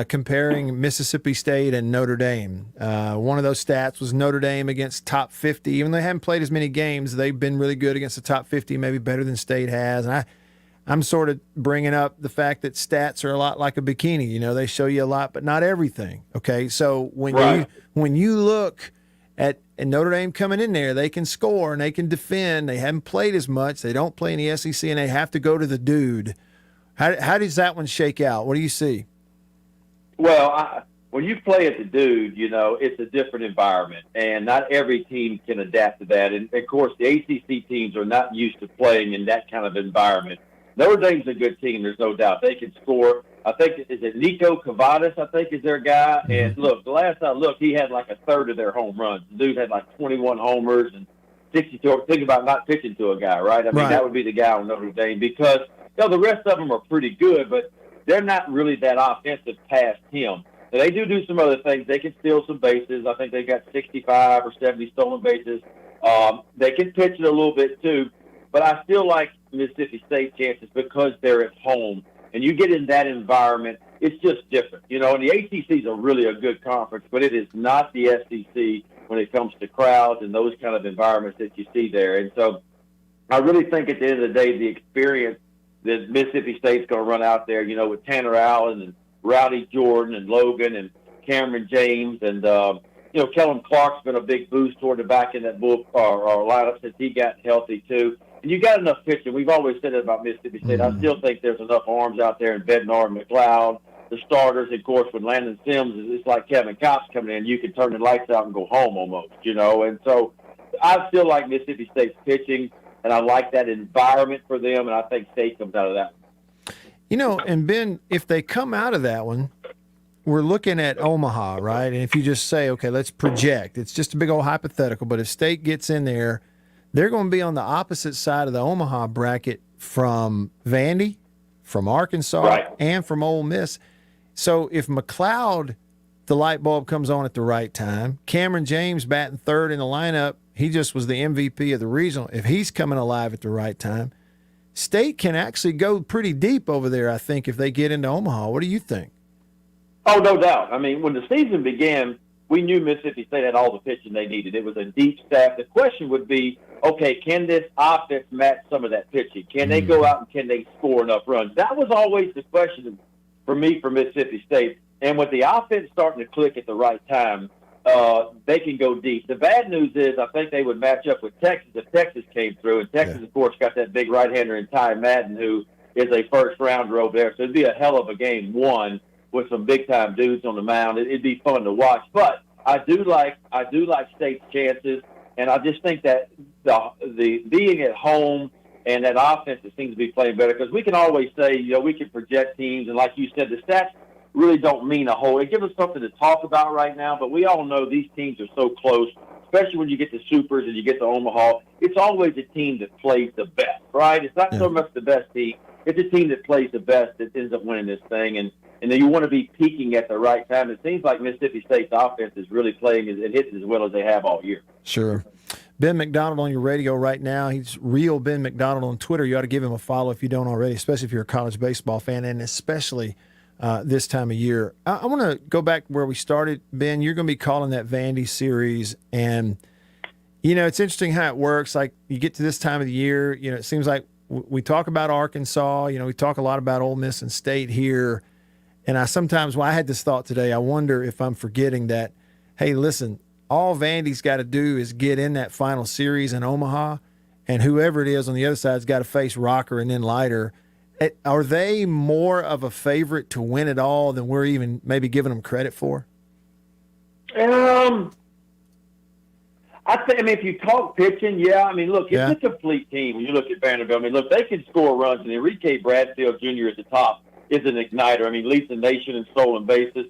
comparing Mississippi State and Notre Dame. One of those stats was Notre Dame against top 50. Even though they haven't played as many games, they've been really good against the top 50, maybe better than State has. And I'm sort of bringing up the fact that stats are a lot like a bikini. They show you a lot, but not everything. Okay, so when you look at Notre Dame coming in there, they can score and they can defend. They haven't played as much. They don't play in the SEC, and they have to go to the dude. How does that one shake out? What do you see? Well, when you play at the dude, it's a different environment, and not every team can adapt to that. And, of course, the ACC teams are not used to playing in that kind of environment. Notre Dame's a good team, there's no doubt. They can score. I think, is it Nico Cavadas, I think, is their guy? And, look, the last I looked, he had like a third of their home runs. The dude had like 21 homers and 62. Think about not pitching to a guy, right? I mean, that would be the guy on Notre Dame because, the rest of them are pretty good, but they're not really that offensive past him. Now, they do some other things. They can steal some bases. I think they got 65 or 70 stolen bases. They can pitch it a little bit, too. But I still like Mississippi State chances because they're at home. And you get in that environment, it's just different. And the ACC is really a good conference, but it is not the SEC when it comes to crowds and those kind of environments that you see there. And so I really think at the end of the day, the experience that Mississippi State's going to run out there, with Tanner Allen and Rowdy Jordan and Logan and Cameron James and, Kellen Clark's been a big boost toward the back in that lineup since he got healthy too. And you got enough pitching. We've always said it about Mississippi State. I still think there's enough arms out there in Bednar and McLeod, the starters. Of course, when Landon Sims it's like Kevin Kopp's coming in, you can turn the lights out and go home almost, And so I still like Mississippi State's pitching, and I like that environment for them, and I think State comes out of that one. And Ben, if they come out of that one, we're looking at Omaha, right? And if you just say, okay, let's project. It's just a big old hypothetical, but if State gets in there, they're going to be on the opposite side of the Omaha bracket from Vandy, from Arkansas, and from Ole Miss. So if McLeod, the light bulb comes on at the right time, Cameron James batting third in the lineup, he just was the MVP of the regional. If he's coming alive at the right time, State can actually go pretty deep over there, I think, if they get into Omaha. What do you think? Oh, no doubt. I mean, when the season began, we knew Mississippi State had all the pitching they needed. It was a deep staff. The question would be, okay, can this offense match some of that pitching? Can they go out and can they score enough runs? That was always the question for me for Mississippi State. And with the offense starting to click at the right time, they can go deep. The bad news is I think they would match up with Texas if Texas came through. And Texas, of course, got that big right-hander in Ty Madden, who is a first-rounder over there. So it'd be a hell of a game, one, with some big-time dudes on the mound. It'd be fun to watch. But I do like State's chances, and I just think that the being at home and that offense that seems to be playing better, because we can always say, we can project teams, and like you said, the stats really don't mean a whole. It gives us something to talk about right now, but we all know these teams are so close, especially when you get to Supers and you get to Omaha. It's always a team that plays the best, right? It's not so much the best team. It's a team that plays the best that ends up winning this thing, and then you want to be peaking at the right time. It seems like Mississippi State's offense is really playing and hitting as well as they have all year. Sure. Ben McDonald on your radio right now. He's Real Ben McDonald on Twitter. You ought to give him a follow if you don't already, especially if you're a college baseball fan, and especially this time of year. I want to go back where we started. Ben, you're going to be calling that Vandy series, and, it's interesting how it works. Like, you get to this time of the year, it seems like we talk about Arkansas, we talk a lot about Ole Miss and State here, and I had this thought today, I wonder if I'm forgetting that, hey, listen, all Vandy's got to do is get in that final series in Omaha, and whoever it is on the other side's got to face Rocker and then Leiter. Are they more of a favorite to win it all than we're even maybe giving them credit for? If you talk pitching, look, it's a complete team when you look at Vanderbilt. Look, they can score runs, and Enrique Bradfield Jr. at the top is an igniter. Leads the nation in stolen bases,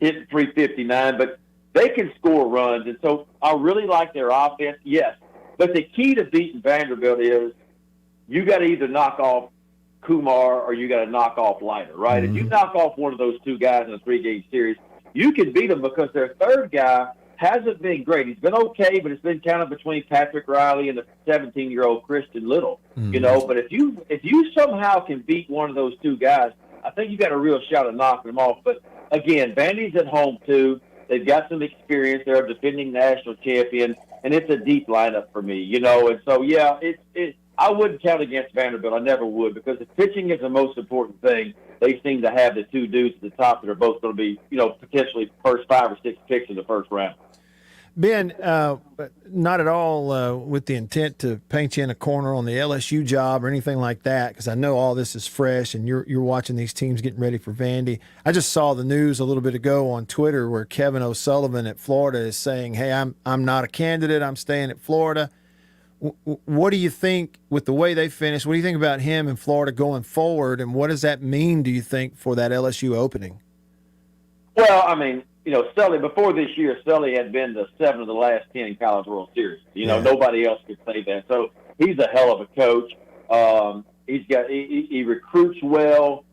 hitting 359, but they can score runs, and so I really like their offense, yes. But the key to beating Vanderbilt is you got to either knock off Kumar or you got to knock off Leiter, right? Mm-hmm. If you knock off one of those two guys in a 3-game series, you can beat them because their third guy hasn't been great. He's been okay, but it's been kind of between Patrick Riley and the 17-year-old Christian Little, But if you somehow can beat one of those two guys, I think you got a real shot at knocking them off. But again, Vandy's at home too. They've got some experience. They're a defending national champion, and it's a deep lineup for me, And so, I wouldn't count against Vanderbilt. I never would, because if pitching is the most important thing, they seem to have the two dudes at the top that are both going to be, potentially first 5 or 6 picks in the first round. Ben, not at all with the intent to paint you in a corner on the LSU job or anything like that, because I know all this is fresh and you're watching these teams getting ready for Vandy. I just saw the news a little bit ago on Twitter where Kevin O'Sullivan at Florida is saying, "Hey, I'm not a candidate. I'm staying at Florida." What do you think with the way they finished? What do you think about him in Florida going forward, and what does that mean, do you think, for that LSU opening? Well, Sully, before this year, Sully had been to 7 of the last 10 College World Series. Nobody else could say that. So he's a hell of a coach. He recruits well.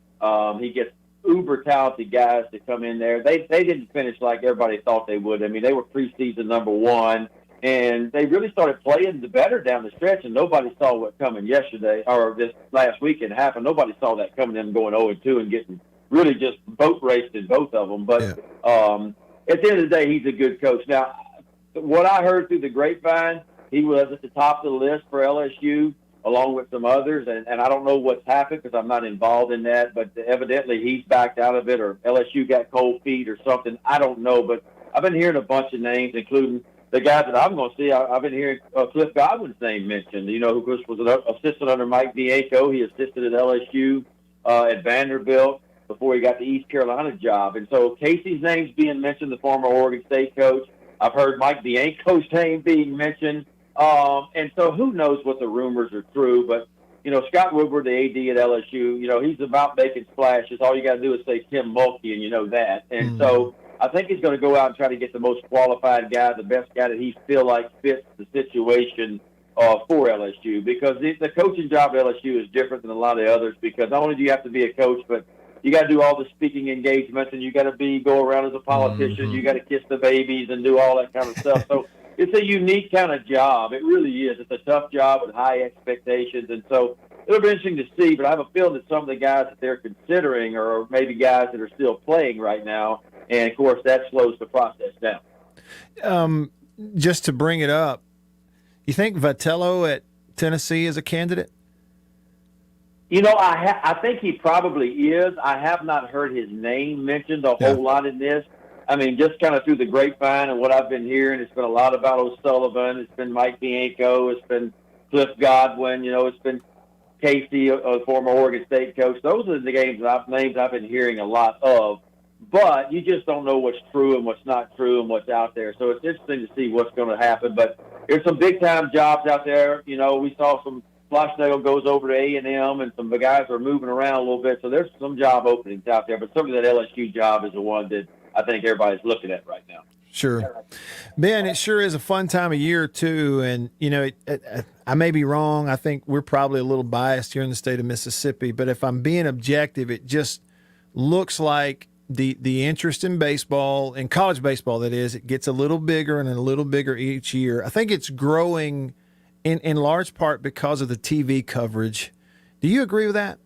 He gets uber talented guys to come in there. They didn't finish like everybody thought they would. They were preseason number 1. And they really started playing the better down the stretch, and nobody saw what coming yesterday or this last weekend happened. Nobody saw that coming in, going 0-2 and getting really just boat raced in both of them. But at the end of the day, he's a good coach. Now, what I heard through the grapevine, he was at the top of the list for LSU along with some others, and I don't know what's happened because I'm not involved in that, but evidently he's backed out of it or LSU got cold feet or something. I don't know, but I've been hearing a bunch of names, including the guys that I'm going to see. I've been hearing Cliff Godwin's name mentioned, who was an assistant under Mike Bianco. He assisted at LSU, at Vanderbilt before he got the East Carolina job. And so Casey's name's being mentioned, the former Oregon State coach. I've heard Mike Bianco's name being mentioned. And so who knows what the rumors are true. But, Scott Woodward, the AD at LSU, he's about making splashes. All you got to do is say Tim Mulkey, and you know that. And so I think he's going to go out and try to get the most qualified guy, the best guy that he feel like fits the situation for LSU, because the coaching job at LSU is different than a lot of the others, because not only do you have to be a coach, but you got to do all the speaking engagements, and you got to go around as a politician. You got to kiss the babies and do all that kind of stuff. So it's a unique kind of job. It really is. It's a tough job with high expectations, and so it'll be interesting to see. But I have a feeling that some of the guys that they're considering are maybe guys that are still playing right now. And, of course, that slows the process down. Just to bring it up, you think Vitello at Tennessee is a candidate? I think he probably is. I have not heard his name mentioned a whole lot in this. Just kind of through the grapevine and what I've been hearing, it's been a lot about O'Sullivan. It's been Mike Bianco. It's been Cliff Godwin. It's been Casey, a former Oregon State coach. Those are the names I've been hearing a lot of. But you just don't know what's true and what's not true and what's out there. So it's interesting to see what's going to happen. But there's some big-time jobs out there. We saw some Schlossnagle goes over to A&M, and some of the guys are moving around a little bit. So there's some job openings out there. But certainly that LSU job is the one that I think everybody's looking at right now. Sure. Ben, it sure is a fun time of year, too. And, you know, I may be wrong. I think we're probably a little biased here in the state of Mississippi. But if I'm being objective, it just looks like the interest in baseball, in college baseball, that is, it gets a little bigger and a little bigger each year. I think it's growing in large part because of the TV coverage. Do you agree with that?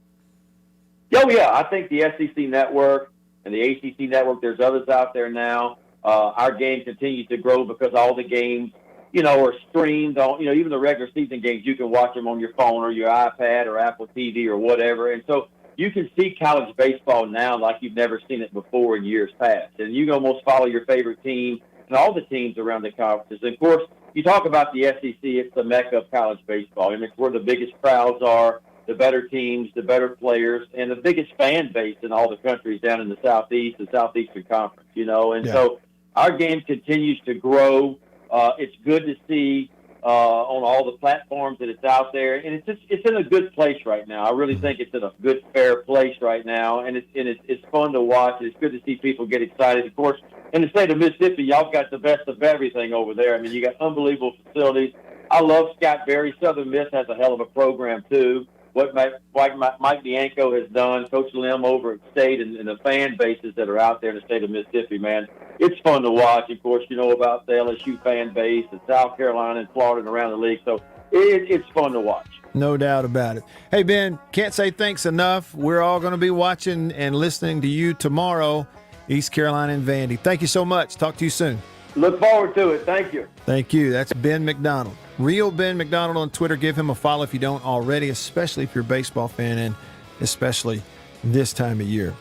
Oh, yeah. I think the SEC network and the ACC network, there's others out there now. Our game continues to grow because all the games, you know, are streamed on, you know, even the regular season games, you can watch them on your phone or your iPad or Apple TV or whatever. And so you can see college baseball now like you've never seen it before in years past. And you can almost follow your favorite team and all the teams around the conferences. And, of course, you talk about the SEC, it's the mecca of college baseball. And it's where the biggest crowds are, the better teams, the better players, and the biggest fan base in all the countries down in the Southeast, the Southeastern Conference, you know. And so our game continues to grow. It's good to see on all the platforms that it's out there, and it's in a good place right now. I really think it's in a good, fair place right now, and it's fun to watch. It's good to see people get excited. Of course, in the state of Mississippi, y'all got the best of everything over there. I mean, you got unbelievable facilities. I love Scott Berry. Southern Miss has a hell of a program too. What Mike Bianco has done, Coach Lim over at State, and the fan bases that are out there in the state of Mississippi, man, it's fun to watch. Of course, you know about the LSU fan base in South Carolina and Florida and around the league, so it's fun to watch. No doubt about it. Hey, Ben, can't say thanks enough. We're all going to be watching and listening to you tomorrow, East Carolina and Vandy. Thank you so much. Talk to you soon. Look forward to it. Thank you. Thank you. That's Ben McDonald. Real Ben McDonald on Twitter. Give him a follow if you don't already, especially if you're a baseball fan and especially this time of year.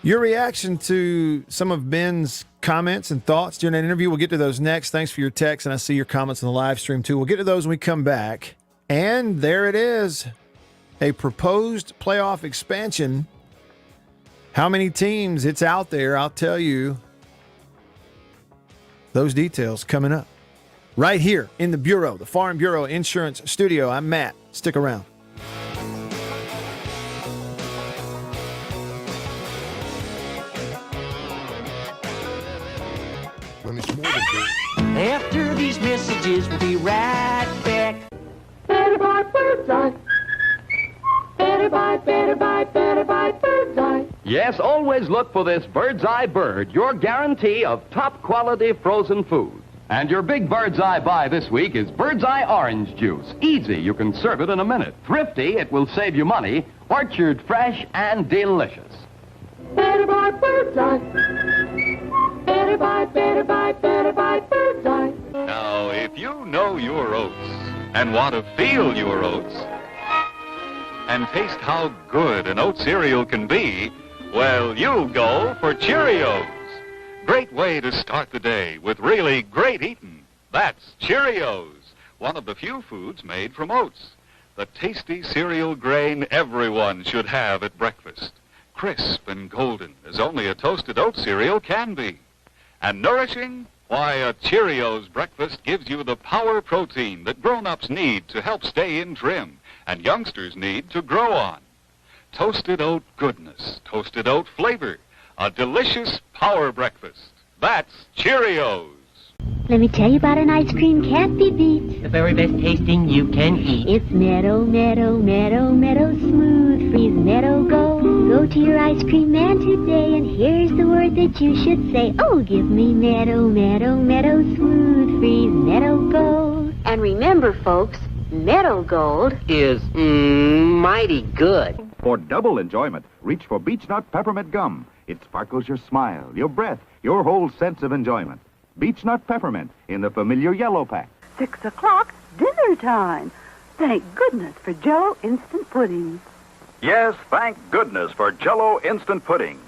Your reaction to some of Ben's comments and thoughts during that interview, we'll get to those next. Thanks for your text, and I see your comments on the live stream too. We'll get to those when we come back. And there it is, a proposed playoff expansion. How many teams? It's out there. I'll tell you those details coming up. Right here in the Bureau, the Farm Bureau Insurance Studio. I'm Matt. Stick around. When it's more than After these messages, we'll be right back. Better buy Birdseye. Better buy, better buy, better buy Birdseye. Yes, always look for this Birdseye Bird, your guarantee of top quality frozen food. And your big Birdseye buy this week is Birdseye Orange Juice. Easy, you can serve it in a minute. Thrifty, it will save you money. Orchard fresh and delicious. Better buy Birdseye. Better buy, better buy, better buy Birdseye. Now, if you know your oats and want to feel your oats and taste how good an oat cereal can be, well, you'll go for Cheerios. Great way to start the day with really great eating. That's Cheerios, one of the few foods made from oats. The tasty cereal grain everyone should have at breakfast. Crisp and golden as only a toasted oat cereal can be. And nourishing? Why, a Cheerios breakfast gives you the power protein that grown-ups need to help stay in trim and youngsters need to grow on. Toasted oat goodness, toasted oat flavor, a delicious power breakfast. That's Cheerios. Let me tell you about an ice cream can't be beat. The very best tasting you can eat. It's Meadow, Meadow, Meadow, Meadow Smooth Freeze Meadow Gold. Go to your ice cream man today, and here's the word that you should say. Oh, give me Meadow, Meadow, Meadow Smooth Freeze Meadow Gold. And remember, folks, Meadow Gold Is mighty good. For double enjoyment, reach for Beech Nut Peppermint Gum. It sparkles your smile, your breath, your whole sense of enjoyment. Beech Nut Peppermint in the familiar yellow pack. 6 o'clock, dinner time. Thank goodness for Jello instant pudding. Yes, thank goodness for Jello instant pudding.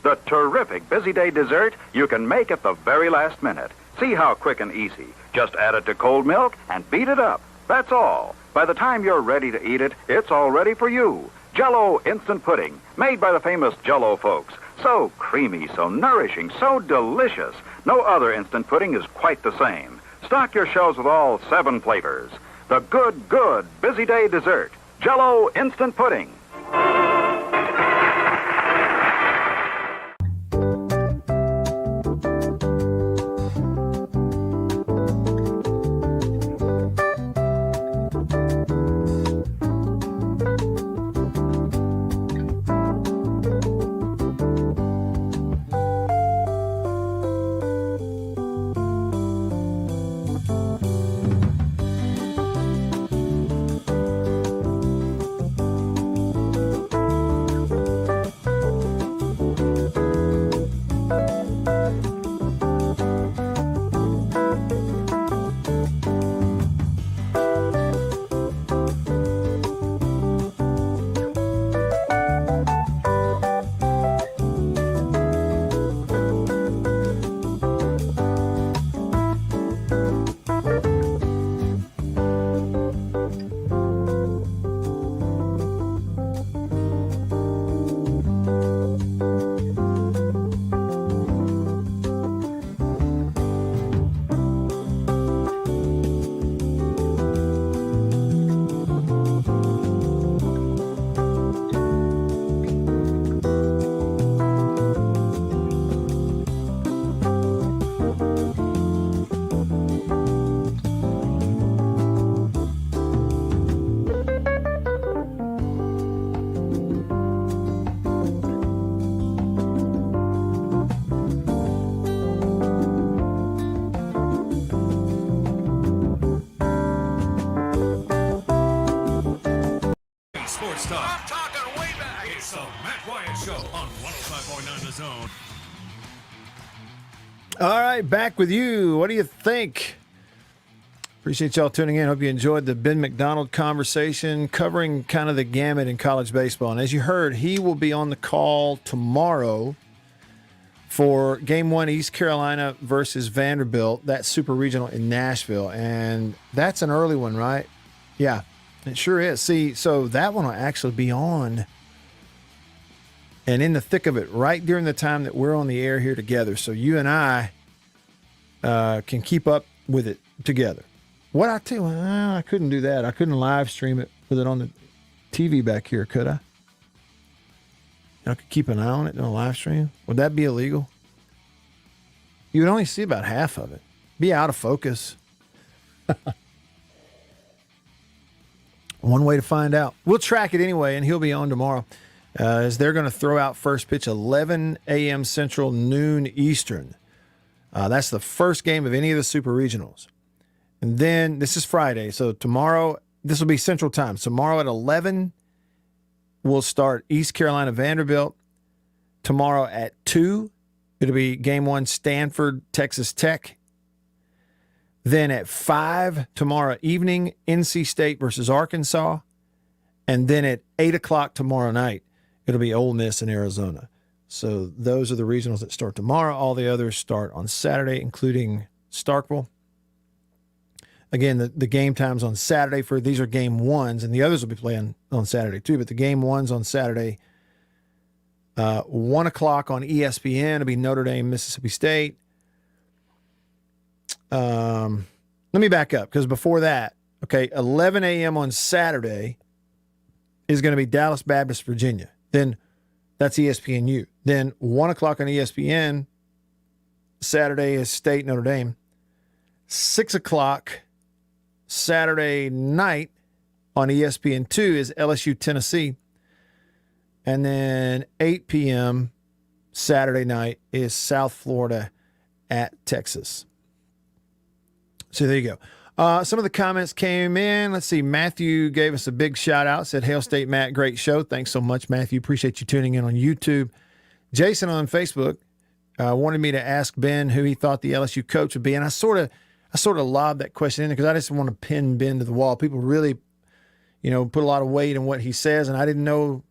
The terrific busy day dessert you can make at the very last minute. See how quick and easy. Just add it to cold milk and beat it up. That's all. By the time you're ready to eat it, it's all ready for you. Jello instant pudding, made by the famous Jello folks. So creamy, so nourishing, so delicious. No other instant pudding is quite the same. Stock your shelves with all 7 flavors. The good busy day dessert, Jello Instant Pudding. Sports Talk. I'm talking way back. It's the Matt Wyatt Show on 105.9 The Zone. All right, back with you. What do you think? Appreciate y'all tuning in. Hope you enjoyed the Ben McDonald conversation covering kind of the gamut in college baseball. And as you heard, he will be on the call tomorrow for Game 1, East Carolina versus Vanderbilt. That's Super Regional in Nashville. And that's an early one, right? Yeah, it sure is. See, so that one will actually be on and in the thick of it right during the time that we're on the air here together. So you and I can keep up with it together. What I tell you, I couldn't do that. I couldn't live stream it with it on the TV back here, could I? I could keep an eye on it in a live stream. Would that be illegal? You would only see about half of it. Be out of focus. One way to find out. We'll track it anyway, and he'll be on tomorrow as they're going to throw out first pitch 11 a.m. Central, noon Eastern. That's the first game of any of the Super Regionals. And then this is Friday, so tomorrow, this will be Central Time. Tomorrow at 11, we'll start East Carolina Vanderbilt. Tomorrow at 2, it'll be Game 1 Stanford Texas Tech. Then at 5 tomorrow evening, NC State versus Arkansas. And then at 8 o'clock tomorrow night, it'll be Ole Miss in Arizona. So those are the regionals that start tomorrow. All the others start on Saturday, including Starkville. Again, the game times on Saturday for these are game ones, and the others will be playing on Saturday too. But the game ones on Saturday, 1 o'clock on ESPN. It'll be Notre Dame, Mississippi State. Let me back up because before that, okay, 11 a.m. on Saturday is going to be Dallas Baptist, Virginia. Then that's ESPNU. Then 1 o'clock on ESPN, Saturday is State, Notre Dame. 6 o'clock Saturday night on ESPN2 is LSU, Tennessee. And then 8 p.m. Saturday night is South Florida at Texas. So there you go. Some of the comments came in. Let's see. Matthew gave us a big shout out. Said, Hail State, Matt, great show. Thanks so much, Matthew. Appreciate you tuning in on YouTube. Jason on Facebook wanted me to ask Ben who he thought the LSU coach would be. And I sort of lobbed that question in there because I just want to pin Ben to the wall. People really, put a lot of weight in what he says. And I didn't know,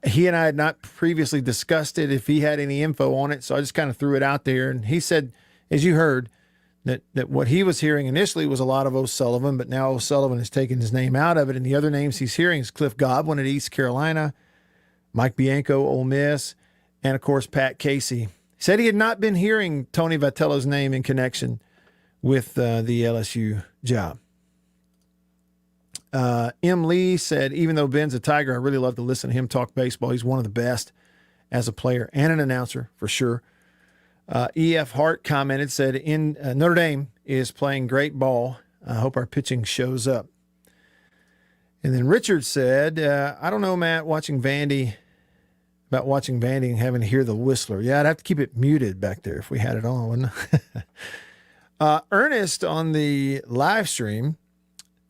he and I had not previously discussed it, if he had any info on it. So I just kind of threw it out there. And he said, as you heard, that what he was hearing initially was a lot of O'Sullivan, but now O'Sullivan has taken his name out of it. And the other names he's hearing is Cliff Godwin at East Carolina, Mike Bianco, Ole Miss, and of course, Pat Casey. He said he had not been hearing Tony Vitello's name in connection with the LSU job. M. Lee said, even though Ben's a Tiger, I really love to listen to him talk baseball. He's one of the best as a player and an announcer for sure. E.F. Hart commented, said, in Notre Dame is playing great ball. I hope our pitching shows up. And then Richard said, I don't know, Matt, watching Vandy and having to hear the whistler. Yeah, I'd have to keep it muted back there if we had it on, wouldn't I? Ernest on the live stream,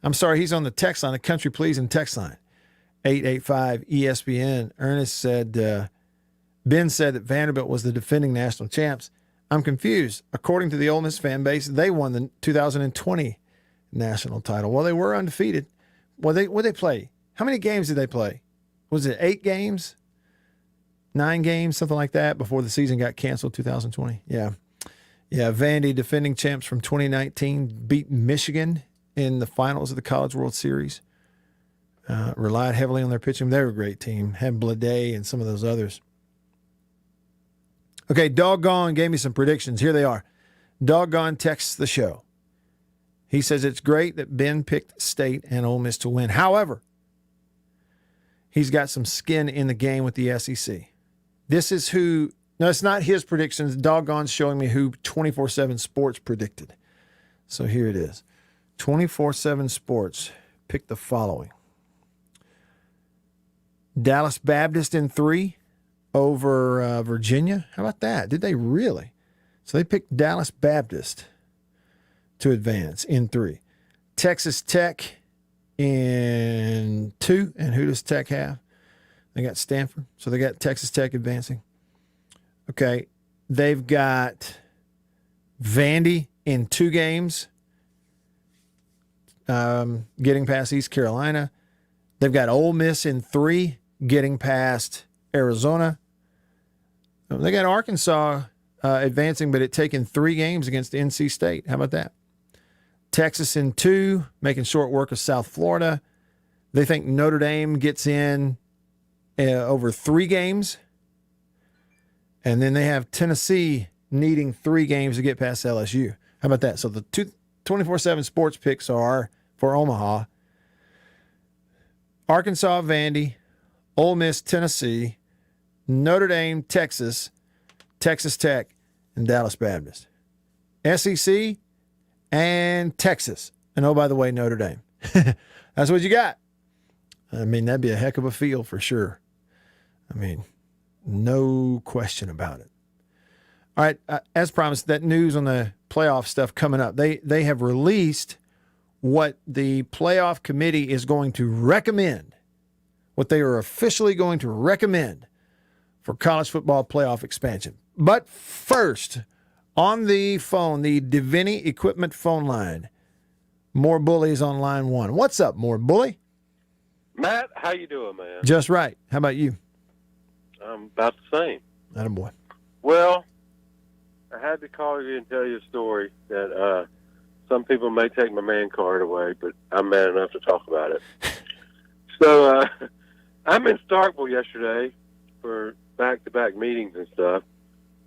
I'm sorry, he's on the text line, the Country Pleasing text line, 885 ESPN. Ernest said, Ben said that Vanderbilt was the defending national champs. I'm confused. According to the Ole Miss fan base, they won the 2020 national title. Well, they were undefeated. What they play? How many games did they play? Was it 8 games? 9 games, something like that, before the season got canceled, 2020. Yeah. Vandy, defending champs from 2019, beat Michigan in the finals of the College World Series. Relied heavily on their pitching. They were a great team. Had Blade and some of those others. Okay, Doggone gave me some predictions. Here they are. Doggone texts the show. He says it's great that Ben picked State and Ole Miss to win. However, he's got some skin in the game with the SEC. This is who, no, it's not his predictions. Doggone's showing me who 24/7 Sports predicted. So here it is. 24/7 Sports picked the following. Dallas Baptist in 3 over Virginia. How about that? Did they really? So they picked Dallas Baptist to advance in 3. Texas Tech in 2. And who does Tech have? They got Stanford. So they got Texas Tech advancing. Okay. They've got Vandy in 2 games, getting past East Carolina. They've got Ole Miss in 3, getting past Arizona. They got Arkansas advancing, but it taking 3 games against NC State. How about that? Texas in 2, making short work of South Florida. They think Notre Dame gets in over 3 games. And then they have Tennessee needing 3 games to get past LSU. How about that? So the 24/7 Sports picks are for Omaha: Arkansas, Vandy, Ole Miss, Tennessee, Notre Dame, Texas, Texas Tech, and Dallas Baptist. SEC and Texas. And oh, by the way, Notre Dame. That's what you got. I mean, that'd be a heck of a field for sure. I mean, no question about it. All right, as promised, that news on the playoff stuff coming up. They have released what the playoff committee is going to recommend, what they are officially going to recommend for college football playoff expansion. But first, on the phone, the Divinity Equipment phone line, More Bully's on line 1. What's up, More Bully? Matt, how you doing, man? Just right. How about you? I'm about the same. Attaboy. Well, I had to call you and tell you a story that some people may take my man card away, but I'm man enough to talk about it. So I'm in Starkville yesterday for back-to-back meetings and stuff.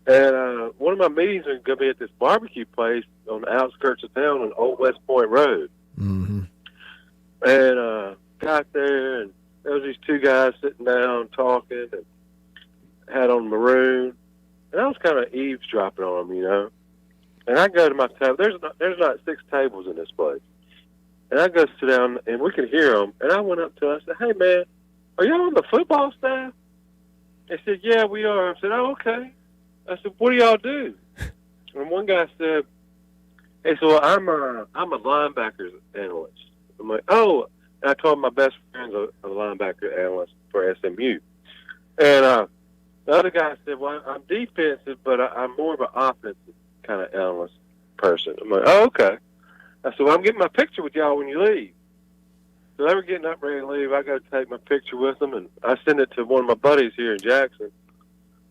And one of my meetings is going to be at this barbecue place on the outskirts of town on Old West Point Road. Mm-hmm. And got there, and there was these 2 guys sitting down talking and had on maroon. And I was kind of eavesdropping on them, you know. And I go to my table. There's not 6 tables in this place. And I go sit down, and we could hear them. And I went up to them. I said, "Hey, man, are y'all on the football staff?" They said, "Yeah, we are." I said, "Oh, okay." I said, "What do y'all do?" And one guy said, "Hey, so I'm a linebackers analyst." I'm like, "Oh." And I told my best friend's a linebacker analyst for SMU. And the other guy said, "Well, I'm defensive, but I'm more of an offensive kind of analyst person." I'm like, "Oh, okay." I said, "Well, I'm getting my picture with y'all when you leave." So they were getting up ready to leave. I got to take my picture with them, and I sent it to one of my buddies here in Jackson.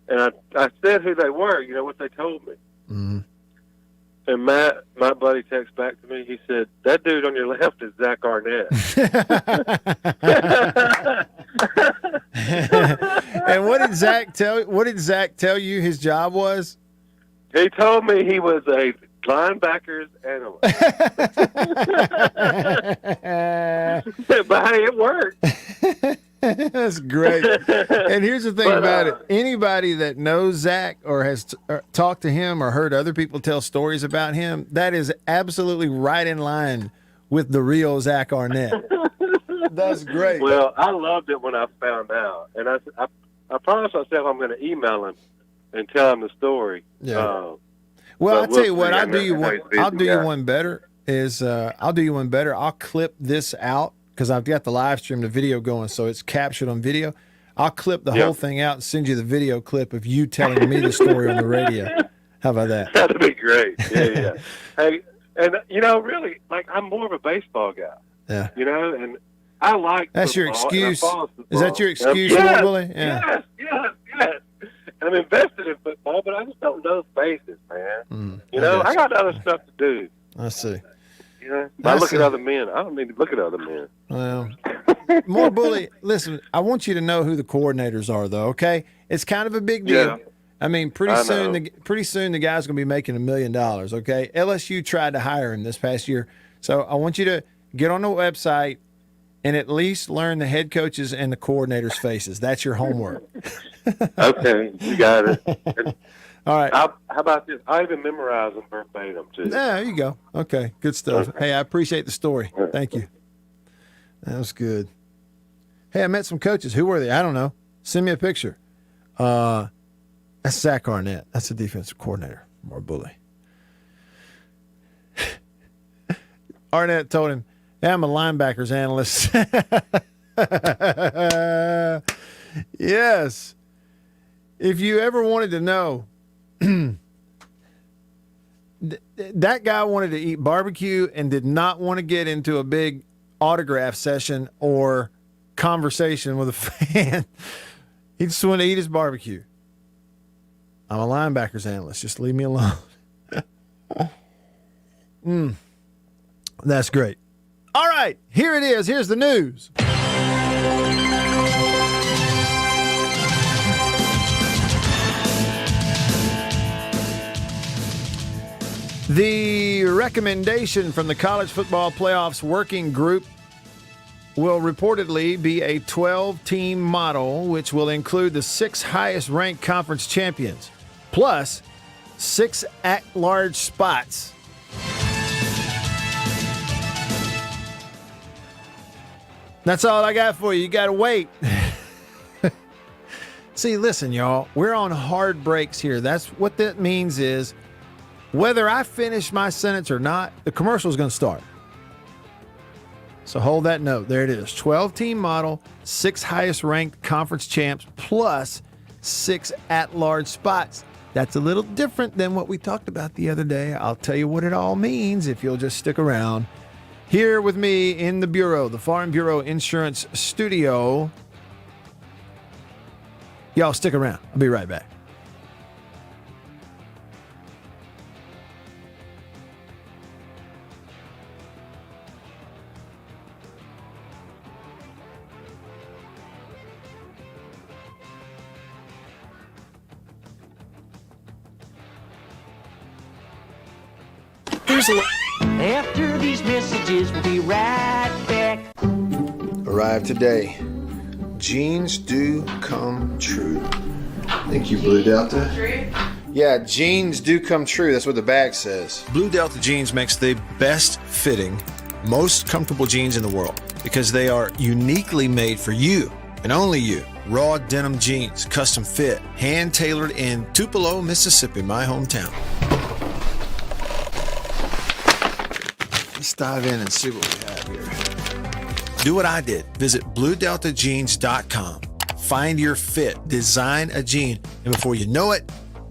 And I said who they were, you know, what they told me. Mm-hmm. And Matt, my buddy, texted back to me. He said, "That dude on your left is Zach Arnett." And what did Zach tell you his job was? He told me he was a Linebackers analyst. But hey, it worked. That's great. And here's the thing about it. Anybody that knows Zach or has talked to him or heard other people tell stories about him, that is absolutely right in line with the real Zach Arnett. That's great. Well, I loved it when I found out. And I promised myself I'm going to email him and tell him the story. Yeah. Well, I'll tell you what, I'll do you one better. I'll clip this out because I've got the live stream, the video going, so it's captured on video. I'll clip the whole thing out and send you the video clip of you telling me the story on the radio. How about that? That'd be great. Yeah. Hey, and, really, like, I'm more of a baseball guy. Yeah. And I like That's football, your excuse. Is that your excuse, Bully? Yeah. Yes. I'm invested in football, but I just don't know faces, man. I got other stuff to do. I see. I look at other men. I don't need to look at other men. Well, more Bully. Listen, I want you to know who the coordinators are, though. Okay, it's kind of a big deal. Yeah. I mean, pretty soon the guy's going to be making $1 million. Okay, LSU tried to hire him this past year, so I want you to get on the website and at least learn the head coaches and the coordinators' faces. That's your homework. Okay, you got it. All right. How about this? I even memorize them verbatim, too. There you go. Okay, good stuff. Okay. Hey, I appreciate the story. Thank you. That was good. Hey, I met some coaches. Who were they? I don't know. Send me a picture. That's Zach Arnett. That's the defensive coordinator. More Bully. Arnett told him, hey, I'm a linebackers analyst. Yes. If you ever wanted to know, that guy wanted to eat barbecue and did not want to get into a big autograph session or conversation with a fan. He just wanted to eat his barbecue. I'm a linebackers analyst. Just leave me alone. That's great. All right, here it is. Here's the news. The recommendation from the College Football Playoffs Working Group will reportedly be a 12-team model, which will include the 6 highest-ranked conference champions, plus 6 at-large spots. That's all I got for you. You got to wait. See, listen, y'all, we're on hard breaks here. That's what that means is whether I finish my sentence or not, the commercial is going to start. So hold that note. There it is. 12-team model, 6 highest-ranked conference champs, plus 6 at-large spots. That's a little different than what we talked about the other day. I'll tell you what it all means if you'll just stick around. Here with me in the Bureau, the Farm Bureau Insurance Studio. Y'all stick around. I'll be right back. After these messages, we'll be right back. Arrived today. Jeans do come true. Thank you, Blue Delta. Yeah, jeans do come true. That's what the bag says. Blue Delta Jeans makes the best fitting, most comfortable jeans in the world because they are uniquely made for you and only you. Raw denim jeans, custom fit, hand tailored in Tupelo, Mississippi, my hometown. Let's dive in and see what we have here. Do what I did. Visit BlueDeltaJeans.com. Find your fit. Design a jean. And before you know it,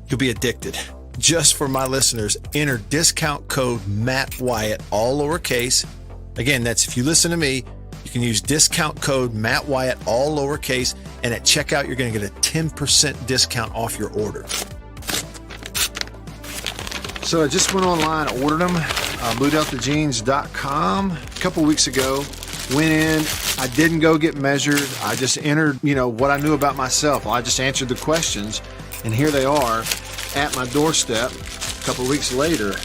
you'll be addicted. Just for my listeners, enter discount code Matt Wyatt, all lowercase. Again, that's if you listen to me, you can use discount code Matt Wyatt, all lowercase. And at checkout, you're going to get a 10% discount off your order. So I just went online, ordered them. BlueDeltaJeans.com. A couple weeks ago, went in. I didn't go get measured. I just entered, what I knew about myself. I just answered the questions, and here they are at my doorstep a couple weeks later.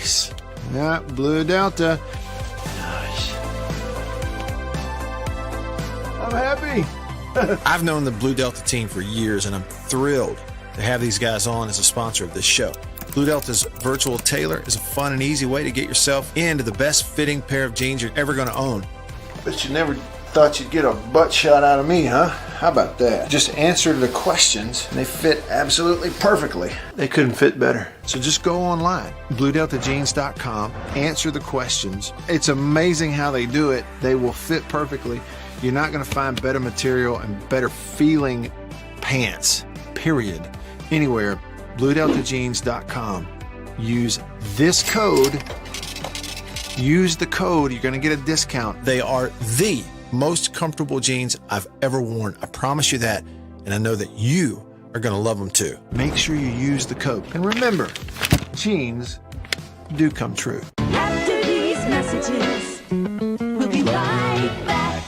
Nice. Yeah, Blue Delta. Nice. I'm happy. I've known the Blue Delta team for years, and I'm thrilled to have these guys on as a sponsor of this show. Blue Delta's virtual tailor is a fun and easy way to get yourself into the best fitting pair of jeans you're ever going to own. Bet you never thought you'd get a butt shot out of me, huh? How about that? Just answer the questions and they fit absolutely perfectly. They couldn't fit better. So just go online, bluedeltajeans.com, answer the questions. It's amazing how they do it. They will fit perfectly. You're not going to find better material and better feeling pants, period, anywhere. BlueDeltaJeans.com. Use this code. Use the code. You're going to get a discount. They are the most comfortable jeans I've ever worn. I promise you that. And I know that you are going to love them too. Make sure you use the code. And remember, jeans do come true. After these messages, we'll be right back.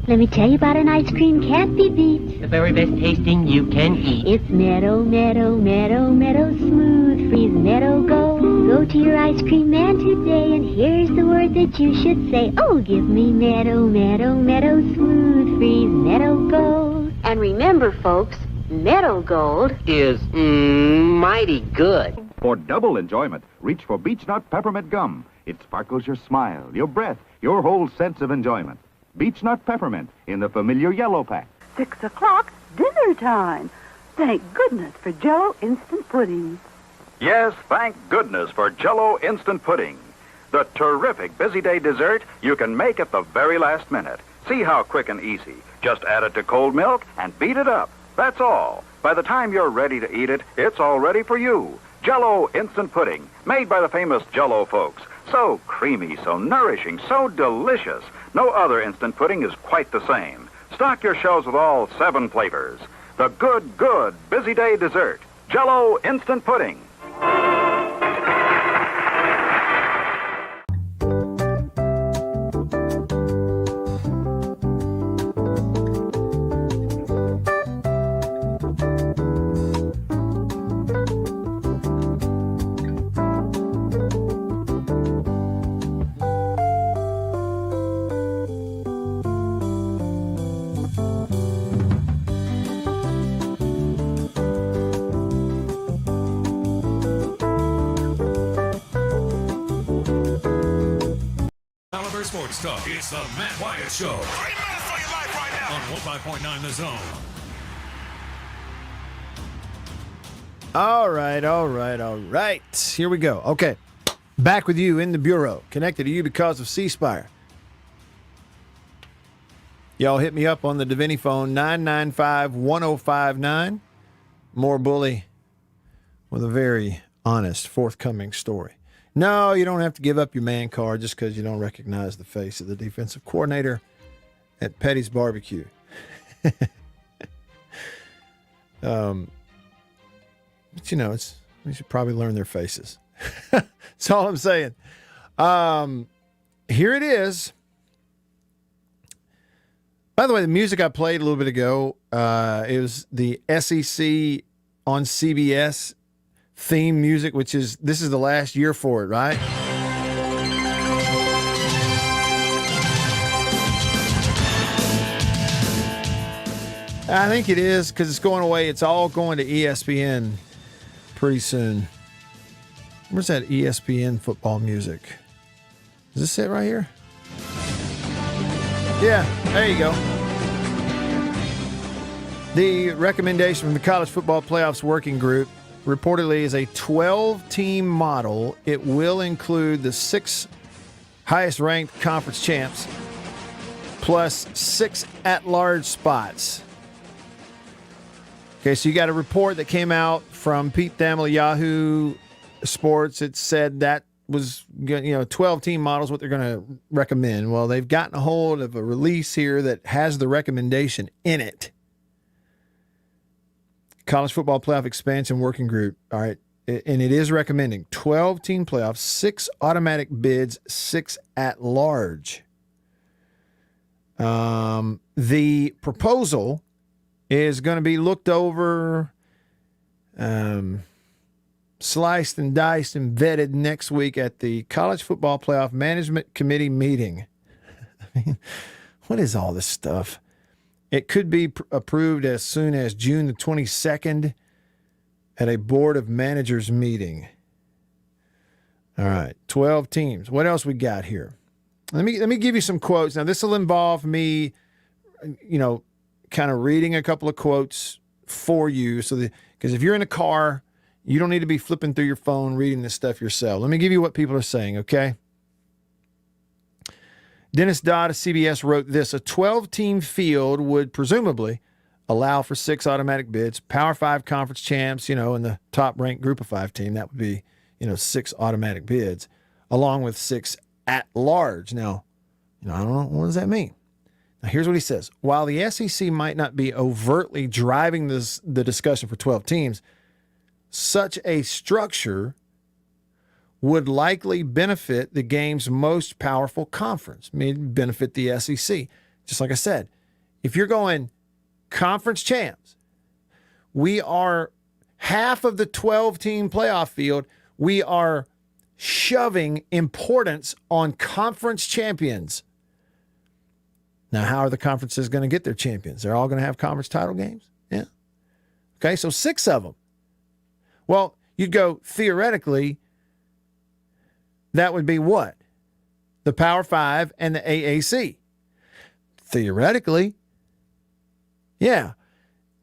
Let me tell you about an ice cream can't be beat. The very best tasting you can eat. It's Meadow, Meadow, Meadow, Meadow Smooth Freeze Meadow Gold. Go to your ice cream man today and here's the word that you should say. Oh, give me Meadow, Meadow, Meadow Smooth Freeze Meadow Gold. And remember, folks, Meadow Gold Is mighty good. For double enjoyment, reach for Beech Nut Peppermint Gum. It sparkles your smile, your breath, your whole sense of enjoyment. Beech Nut Peppermint in the familiar yellow pack. 6 o'clock, dinner time. Thank goodness for Jello instant pudding. Yes, thank goodness for Jello instant pudding. The terrific busy day dessert you can make at the very last minute. See how quick and easy. Just add it to cold milk and beat it up. That's all. By the time you're ready to eat it, it's all ready for you. Jello instant pudding, made by the famous Jello folks. So creamy, so nourishing, so delicious. No other instant pudding is quite the same. Stock your shelves with all 7 flavors. The good, busy day dessert. Jello instant pudding. Sports Talk. It's the Matt Wyatt Show. On 105.9 The Zone. All right. Here we go. Okay. Back with you in the Bureau. Connected to you because of C Spire. Y'all hit me up on the Davini phone, 995-1059. More bully with a very honest, forthcoming story. No, you don't have to give up your man card just because you don't recognize the face of the defensive coordinator at Petty's Barbecue. But you know, we should probably learn their faces. That's all I'm saying. Here it is. By the way, the music I played a little bit ago, it was the SEC on CBS theme music, this is the last year for it, right? I think it is because it's going away. It's all going to ESPN pretty soon. Where's that ESPN football music? Is this it right here? Yeah, there you go. The recommendation from the College Football Playoffs Working Group reportedly is a 12-team model. It will include the 6 highest-ranked conference champs plus 6 at-large spots. Okay, so you got a report that came out from Pete Thamel, Yahoo Sports. It said that was, 12-team models, what they're going to recommend. Well, they've gotten a hold of a release here that has the recommendation in it. College Football Playoff Expansion Working Group, all right, and it is recommending 12-team playoffs, 6 automatic bids, 6 at-large. The proposal is going to be looked over sliced and diced and vetted next week at the College Football Playoff Management Committee meeting. I mean, what is all this stuff? It could be approved as soon as June the 22nd at a Board of Managers meeting. All right, 12 teams. What else we got here? Let me give you some quotes. Now, this will involve me, kind of reading a couple of quotes for you. Because if you're in a car, you don't need to be flipping through your phone reading this stuff yourself. Let me give you what people are saying, okay? Dennis Dodd of CBS wrote this: a 12-team field would presumably allow for 6 automatic bids. Power 5 conference champs, in the top-ranked group of 5 team, that would be, 6 automatic bids, along with 6 at-large. Now, I don't know, what does that mean? Now, here's what he says. While the SEC might not be overtly driving the discussion for 12 teams, such a structure would likely benefit the game's most powerful conference. I mean, it'd benefit the SEC. Just like I said, if you're going conference champs, we are half of the 12-team playoff field. We are shoving importance on conference champions. Now, how are the conferences going to get their champions? They're all going to have conference title games? Yeah. Okay, so 6 of them. Well, you'd go theoretically, that would be what? The Power 5 and the AAC. Theoretically. Yeah.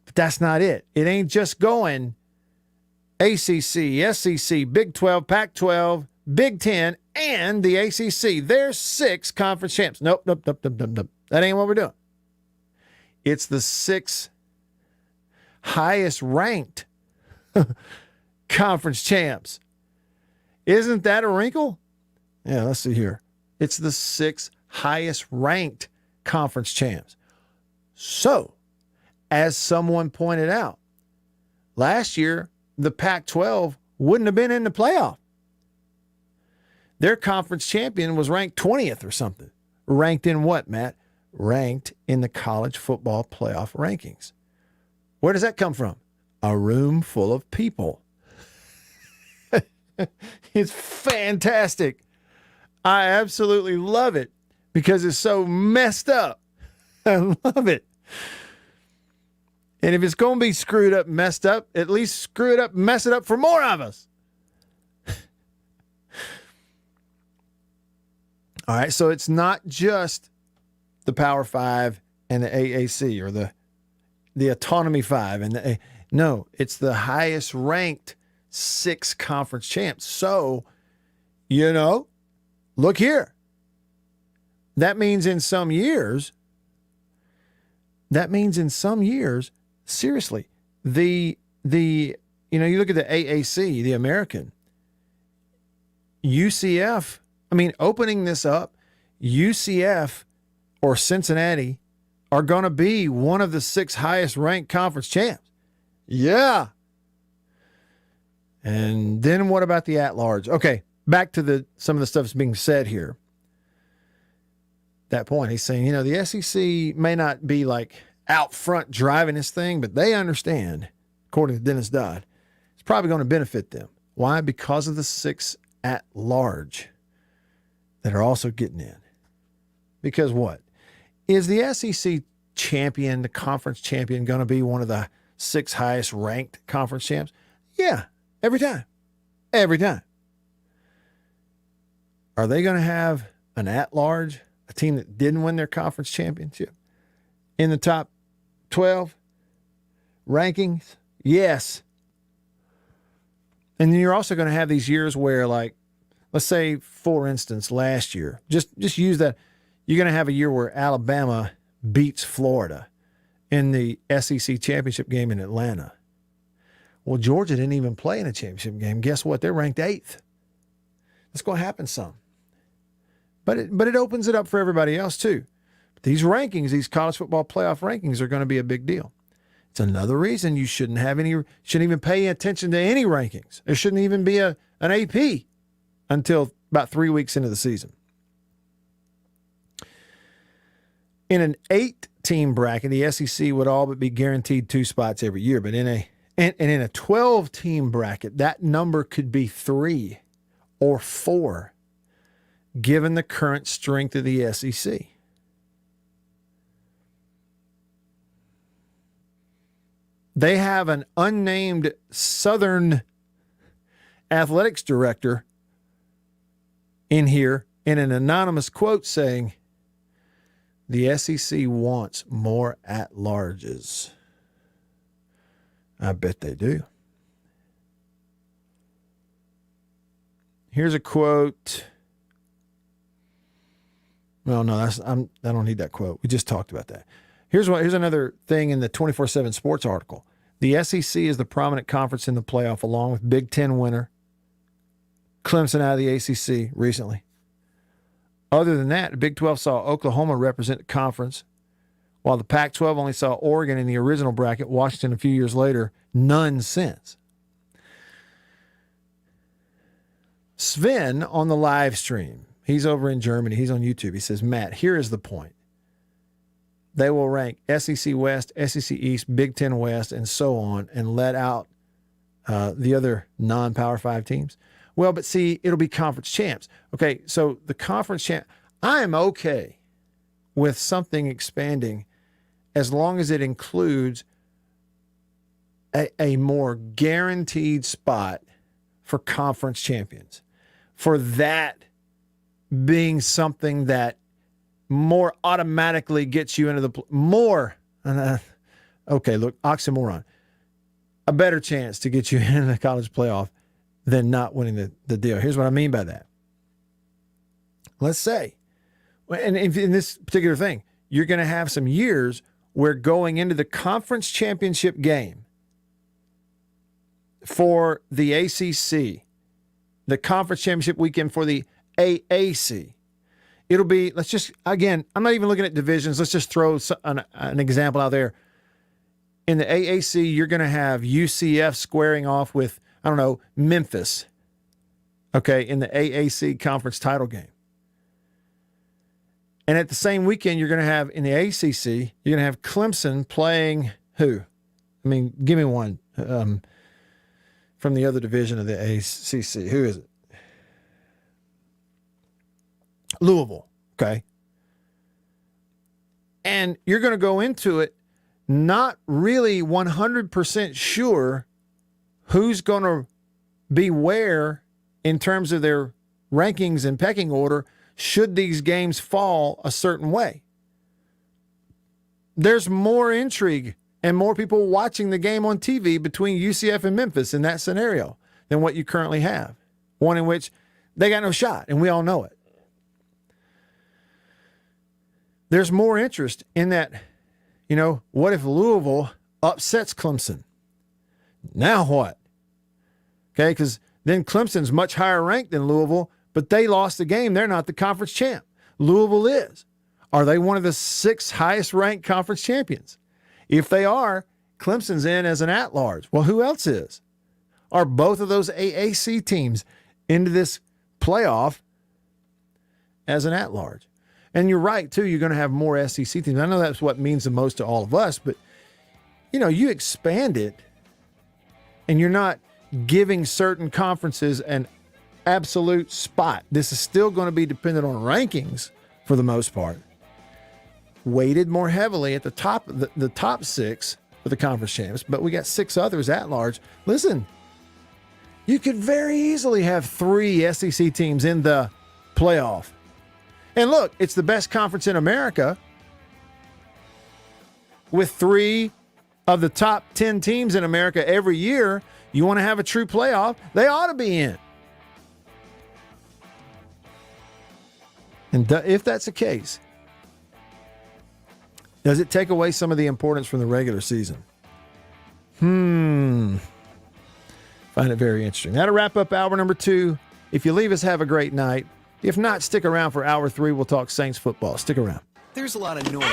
But that's not it. It ain't just going ACC, SEC, Big 12, Pac-12, Big 10, and the ACC. There's 6 conference champs. Nope. That ain't what we're doing. It's the 6 highest ranked conference champs. Isn't that a wrinkle? Yeah, let's see here. It's the 6 highest ranked conference champs. So, as someone pointed out, last year, the Pac-12 wouldn't have been in the playoff. Their conference champion was ranked 20th or something. Ranked in what, Matt? Ranked in the college football playoff rankings. Where does that come from? A room full of people. It's fantastic. I absolutely love it because it's so messed up. I love it. And if it's going to be screwed up, messed up, at least screw it up, mess it up for more of us. All right, so it's not just the Power 5 and the AAC or the Autonomy 5 and no, it's the highest ranked 6 conference champs. So, look here. That means in some years, seriously, you look at the AAC, the American, UCF, opening this up, UCF or Cincinnati are going to be one of the 6 highest ranked conference champs. Yeah. And then what about the at-large? Okay, back to some of the stuff that's being said here. That point, he's saying, the SEC may not be like out front driving this thing, but they understand, according to Dennis Dodd, it's probably going to benefit them. Why? Because of the 6 at-large that are also getting in. Because what? Is the SEC champion, the conference champion, going to be one of the 6 highest ranked conference champs? Yeah, every time. Every time. Are they going to have an at-large, a team that didn't win their conference championship, in the top 12 rankings? Yes. And then you're also going to have these years where, like, let's say, for instance, last year, just use that. You're going to have a year where Alabama beats Florida in the SEC championship game in Atlanta. Well, Georgia didn't even play in a championship game. Guess what? They're ranked 8th. That's going to happen some. But it opens it up for everybody else too. These rankings, these college football playoff rankings, are going to be a big deal. It's another reason you shouldn't even pay attention to any rankings. There shouldn't even be an AP until about 3 weeks into the season. In an 8-team bracket, the SEC would all but be guaranteed 2 spots every year. But in And in a 12-team bracket, that number could be 3 or 4, given the current strength of the SEC. They have an unnamed Southern athletics director in here in an anonymous quote saying, the SEC wants more at-larges. I bet they do. Here's a quote. Well, no, I don't need that quote. We just talked about that. Here's another thing in the 24/7 Sports article. The SEC is the prominent conference in the playoff, along with Big Ten winner Clemson out of the ACC recently. Other than that, the Big 12 saw Oklahoma represent the conference, while the Pac-12 only saw Oregon in the original bracket, Washington a few years later, none since. Sven on the live stream, he's over in Germany, he's on YouTube, he says, Matt, here is the point. They will rank SEC West, SEC East, Big Ten West, and so on, and let out the other non-Power 5 teams. Well, but see, it'll be conference champs. Okay, so the conference champ, I'm okay with something expanding as long as it includes a more guaranteed spot for conference champions. For that being something that more automatically gets you into the more. Okay, look, oxymoron. A better chance to get you into the college playoff than not winning the deal. Here's what I mean by that. Let's say, and in this particular thing, you're going to have some years where going into the conference championship game for the ACC, the conference championship weekend for the AAC, it'll be, let's just, again, I'm not even looking at divisions. Let's just throw an example out there. In the AAC, you're going to have UCF squaring off with, I don't know, Memphis, okay, in the AAC conference title game. And at the same weekend, you're going to have, in the ACC, you're going to have Clemson playing who? I mean, give me one from the other division of the ACC. Who is it? Louisville, okay? And you're going to go into it not really 100% sure who's going to be where in terms of their rankings and pecking order should these games fall a certain way. There's more intrigue and more people watching the game on TV between UCF and Memphis in that scenario than what you currently have. One in which they got no shot, and we all know it. There's more interest in that, what if Louisville upsets Clemson? Now what? Okay, because then Clemson's much higher ranked than Louisville, but they lost the game. They're not the conference champ. Louisville is. Are they one of the 6 highest ranked conference champions? If they are, Clemson's in as an at-large. Well, who else is? Are both of those AAC teams into this playoff as an at-large? And you're right, too. You're going to have more SEC teams. I know that's what means the most to all of us, but, you expand it, and you're not giving certain conferences an absolute spot. This is still going to be dependent on rankings for the most part. Weighted more heavily at the top, the top 6 for the conference champs, but we got 6 others at large. Listen, you could very easily have 3 SEC teams in the playoff. And look, it's the best conference in America with 3 of the top 10 teams in America every year. You want to have a true playoff, they ought to be in. And if that's the case, does it take away some of the importance from the regular season? Find it very interesting. That'll wrap up hour number 2. If you leave us, have a great night. If not, stick around for hour 3. We'll talk Saints football. Stick around. There's a lot of noise.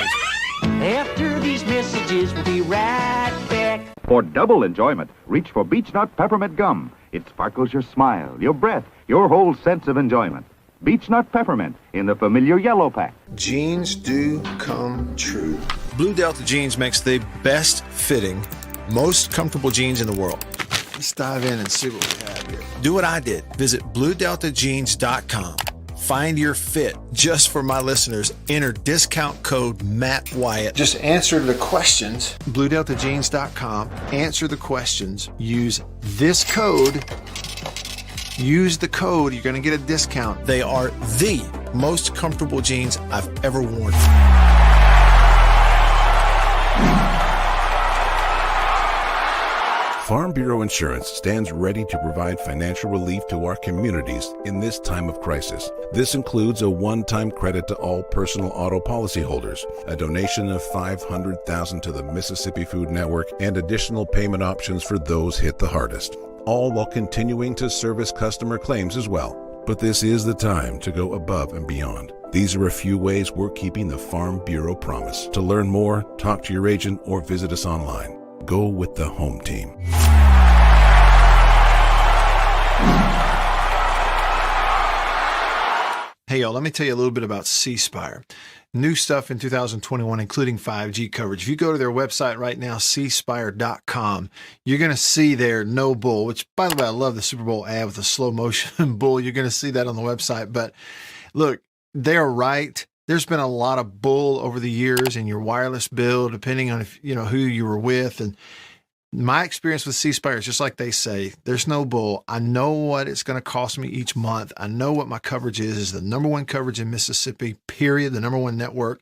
After these messages, we'll be right back. For double enjoyment, reach for Beech Nut Peppermint Gum. It sparkles your smile, your breath, your whole sense of enjoyment. Beech Nut Peppermint in the familiar yellow pack. Jeans do come true. Blue Delta Jeans makes the best fitting most comfortable jeans in the world. Let's dive in and see what we have here. Do what I did. Visit BlueDeltaJeans.com. Find your fit. Just for my listeners, enter discount code Matt Wyatt. Just answer the questions. BlueDeltaJeans.com. Answer the questions. Use this code. Use the code. You're going to get a discount. They are the most comfortable jeans I've ever worn. Farm Bureau Insurance stands ready to provide financial relief to our communities in this time of crisis. This includes a one-time credit to all personal auto policyholders, a donation of $500,000 to the Mississippi Food Network, and additional payment options for those hit the hardest, all while continuing to service customer claims as well. But this is the time to go above and beyond. These are a few ways we're keeping the Farm Bureau promise. To learn more, talk to your agent or visit us online. Go with the home team. Hey, y'all, let me tell you a little bit about C Spire. New stuff in 2021, including 5G coverage. If you go to their website right now, cspire.com, you're going to see their no bull, which, by the way, I love the Super Bowl ad with the slow motion bull. You're going to see that on the website. But look, they're right. There's been a lot of bull over the years in your wireless bill, depending on if, who you were with. And my experience with C Spire is just like they say, there's no bull. I know what it's going to cost me each month. I know what my coverage is the number one coverage in Mississippi, period, the number one network.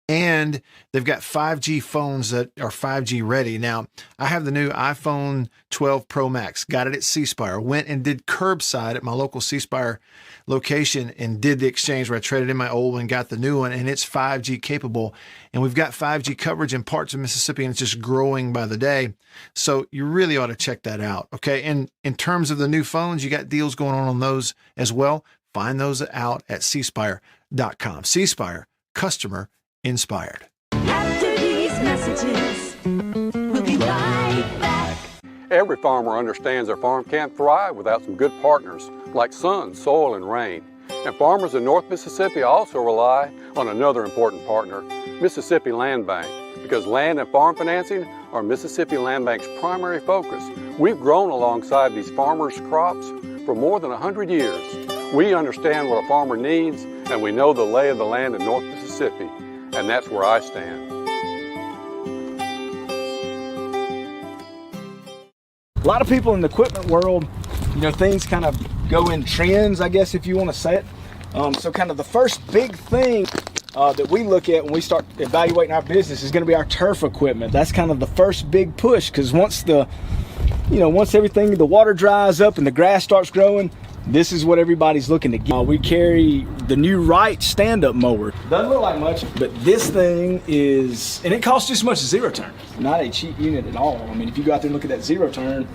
And they've got 5G phones that are 5G ready. Now, I have the new iPhone 12 Pro Max, got it at C Spire, went and did curbside at my local C Spire location and did the exchange where I traded in my old one, got the new one, and it's 5G capable. And we've got 5G coverage in parts of Mississippi, and it's just growing by the day. So you really ought to check that out, okay? And in terms of the new phones, you got deals going on those as well. Find those out at cspire.com. C Spire, customer inspired. After these messages, we'll be right back. Every farmer understands their farm can't thrive without some good partners like sun, soil, and rain. And farmers in North Mississippi also rely on another important partner, Mississippi Land Bank, because land and farm financing are Mississippi Land Bank's primary focus. We've grown alongside these farmers' crops for more than 100 years. We understand what a farmer needs, and we know the lay of the land in North Mississippi. And that's where I stand. A lot of people in the equipment world, things kind of go in trends, I guess, if you want to say it. So kind of the first big thing that we look at when we start evaluating our business is going to be our turf equipment. That's kind of the first big push, because once everything, the water dries up and the grass starts growing, this is what everybody's looking to get. We carry the new Wright stand-up mower. Doesn't look like much, but this thing is, and it costs just as much as zero turn. Not a cheap unit at all. I mean, if you go out there and look at that zero turn,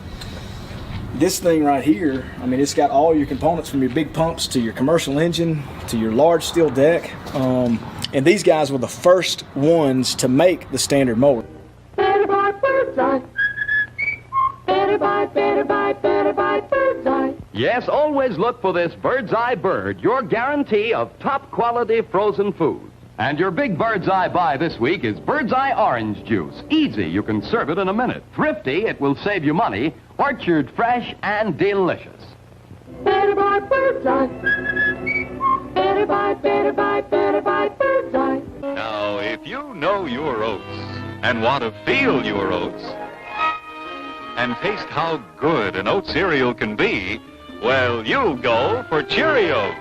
this thing right here, I mean, it's got all your components from your big pumps to your commercial engine to your large steel deck. And these guys were the first ones to make the standard mower. Better buy Bird's Eye. Better buy Bird's Eye. Yes, always look for this Bird's Eye Bird, your guarantee of top quality frozen food. And your big Bird's Eye buy this week is Bird's Eye Orange Juice. Easy, you can serve it in a minute. Thrifty, it will save you money. Orchard fresh and delicious. Better buy Bird's Eye. Better buy Bird's Eye. Now, if you know your oats and want to feel your oats and taste how good an oat cereal can be, well, you'll go for Cheerios.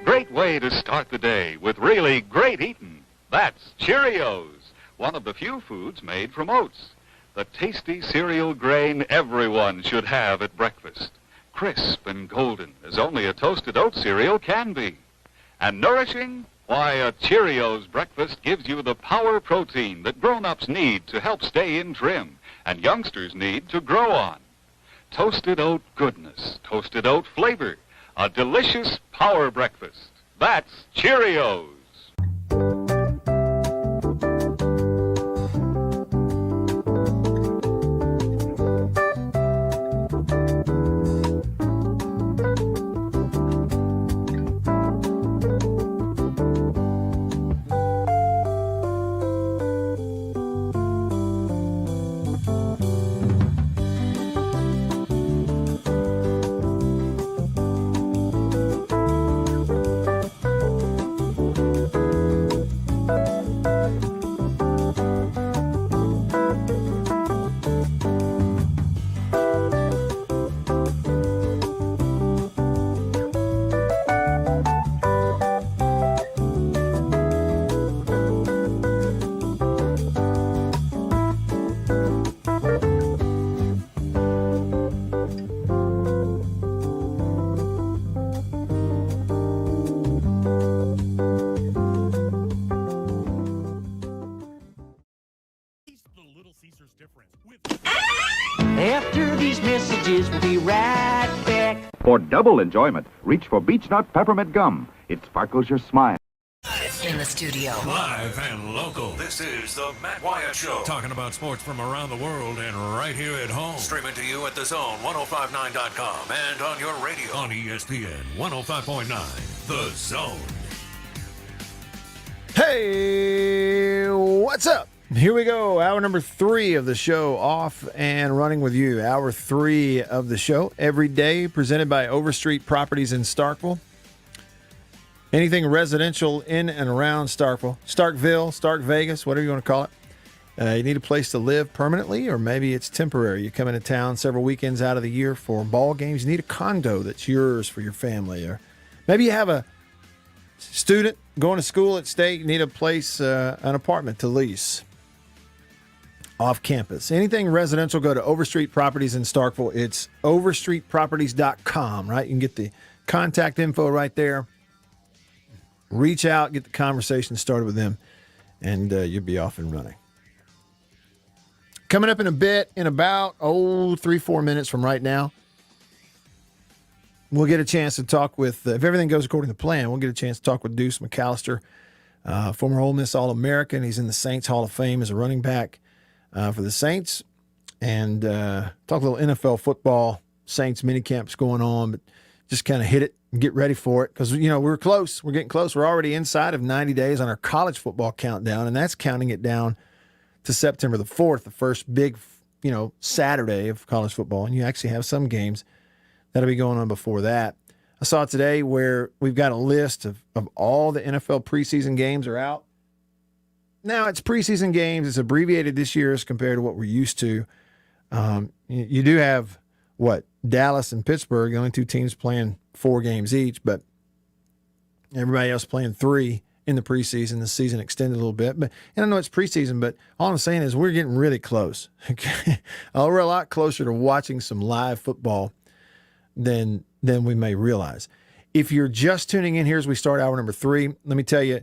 Great way to start the day with really great eating. That's Cheerios, one of the few foods made from oats. The tasty cereal grain everyone should have at breakfast. Crisp and golden as only a toasted oat cereal can be. And nourishing? Why, a Cheerios breakfast gives you the power protein that grown-ups need to help stay in trim and youngsters need to grow on. Toasted oat goodness, toasted oat flavor, a delicious power breakfast. That's Cheerios. After these messages, we'll be right back. For double enjoyment, reach for Beech Nut Peppermint Gum. It sparkles your smile. In the studio. Live and local. This is the Matt Wyatt Show. Talking about sports from around the world and right here at home. Streaming to you at the Zone 1059.com and on your radio on ESPN 105.9. The Zone. Hey, what's up? Here we go. Hour number 3 of the show, off and running with you. Hour 3 of the show, every day, presented by Overstreet Properties in Starkville. Anything residential in and around Starkville, Stark Vegas, whatever you want to call it. You need a place to live permanently, or maybe it's temporary. You come into town several weekends out of the year for ball games. You need a condo that's yours for your family. Or maybe you have a student going to school at state. You need a place, an apartment to lease off campus. Anything residential, go to Overstreet Properties in Starkville. It's overstreetproperties.com, right? You can get the contact info right there. Reach out, get the conversation started with them, and you'll be off and running. Coming up in a bit, in about 3-4 minutes from right now, we'll get a chance to talk with, if everything goes according to plan, we'll get a chance to talk with Deuce McAllister, former Ole Miss All-American. He's in the Saints Hall of Fame as a running back for the Saints, and talk a little NFL football. Saints minicamps going on, but just kind of hit it and get ready for it because, we're close. We're getting close. We're already inside of 90 days on our college football countdown, and that's counting it down to September the 4th, the first big, Saturday of college football. And you actually have some games that'll be going on before that. I saw today where we've got a list of all the NFL preseason games are out. Now, it's preseason games. It's abbreviated this year as compared to what we're used to. You do have, Dallas and Pittsburgh, the only two teams playing 4 games each, but everybody else playing 3 in the preseason. The season extended a little bit, and I know it's preseason, but all I'm saying is we're getting really close. Okay? We're a lot closer to watching some live football than we may realize. If you're just tuning in here as we start hour number 3, let me tell you,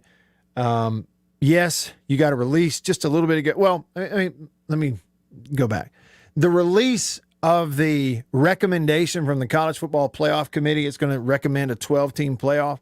yes, you got to release just a little bit ago. Well, let me go back. The release of the recommendation from the College Football Playoff Committee, it's going to recommend a 12-team playoff.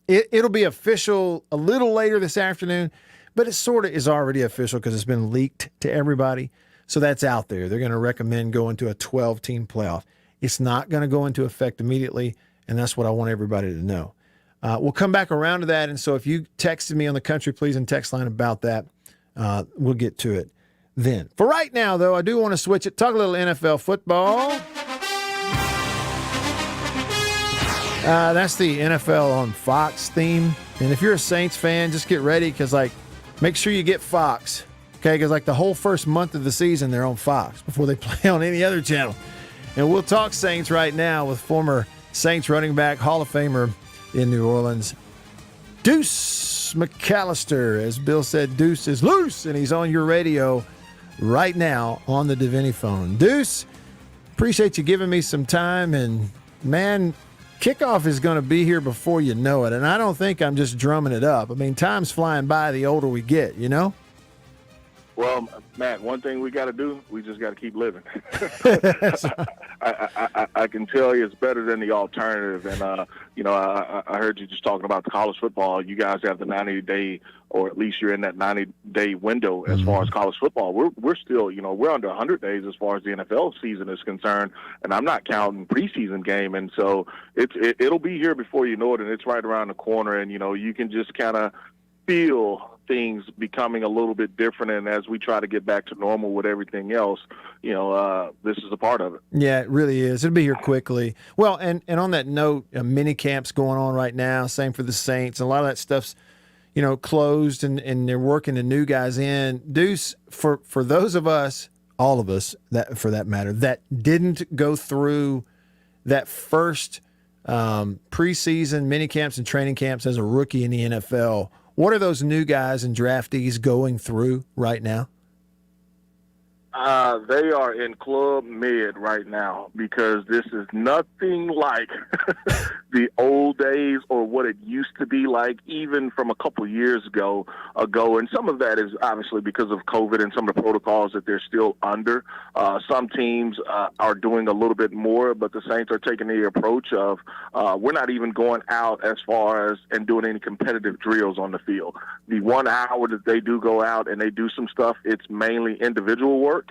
It'll be official a little later this afternoon, but it sort of is already official because it's been leaked to everybody. So that's out there. They're going to recommend going to a 12-team playoff. It's not going to go into effect immediately, and that's what I want everybody to know. We'll come back around to that, and so if you texted me on the Country Pleasing text line about that, we'll get to it then. For right now, though, I do want to switch it, talk a little NFL football. That's the NFL on Fox theme. And if you're a Saints fan, just get ready because, make sure you get Fox. Okay, because, the whole first month of the season, they're on Fox before they play on any other channel. And we'll talk Saints right now with former Saints running back, Hall of Famer in New Orleans, Deuce McAllister. As Bill said, Deuce is loose, and he's on your radio right now on the Davini phone. Deuce, appreciate you giving me some time, and man, kickoff is going to be here before you know it, and I don't think I'm just drumming it up. I mean, time's flying by the older we get, Well, Matt, one thing we got to do, we just got to keep living. I can tell you it's better than the alternative. And, I heard you just talking about the college football. You guys have the 90-day, or at least you're in that 90-day window as far as college football. We're still, we're under 100 days as far as the NFL season is concerned, and I'm not counting preseason game. And so it'll be here before you know it, and it's right around the corner. And, you can just kind of feel things becoming a little bit different, and as we try to get back to normal with everything else, this is a part of it. Yeah, it really is. It'll be here quickly. Well, and on that note, mini camps going on right now, same for the Saints. A lot of that stuff's, closed, and they're working the new guys in. Deuce, for those of us, all of us, that for that matter, that didn't go through that first preseason mini camps and training camps as a rookie in the NFL, what are those new guys and draftees going through right now? They are in Club Med right now because this is nothing like the old days or what it used to be like even from a couple years ago. And some of that is obviously because of COVID and some of the protocols that they're still under. Some teams are doing a little bit more, but the Saints are taking the approach of we're not even going out as far as and doing any competitive drills on the field. The 1 hour that they do go out and they do some stuff, it's mainly individual work.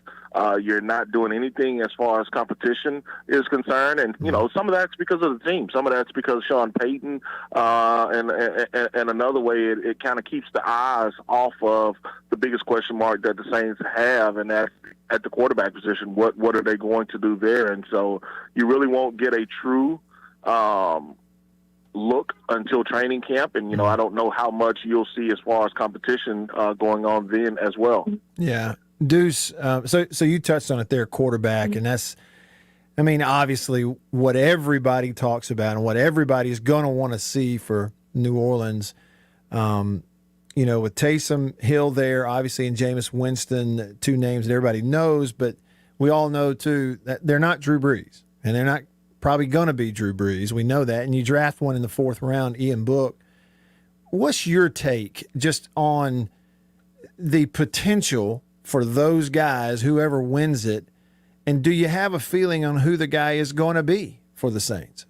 You're not doing anything as far as competition is concerned. And, some of that's because of the team. Some of that's because Sean Payton, and another way it kind of keeps the eyes off of the biggest question mark that the Saints have, and that's at the quarterback position. What are they going to do there? And so you really won't get a true look until training camp. And, I don't know how much you'll see as far as competition going on then as well. Yeah. Deuce, so you touched on it there, quarterback, and that's, obviously what everybody talks about and what everybody's going to want to see for New Orleans. With Taysom Hill there, obviously, and Jameis Winston, two names that everybody knows, but we all know, too, that they're not Drew Brees, and they're not probably going to be Drew Brees. We know that, and you draft one in the 4th round, Ian Book. What's your take just on the potential for those guys, whoever wins it, and do you have a feeling on who the guy is going to be for the Saints?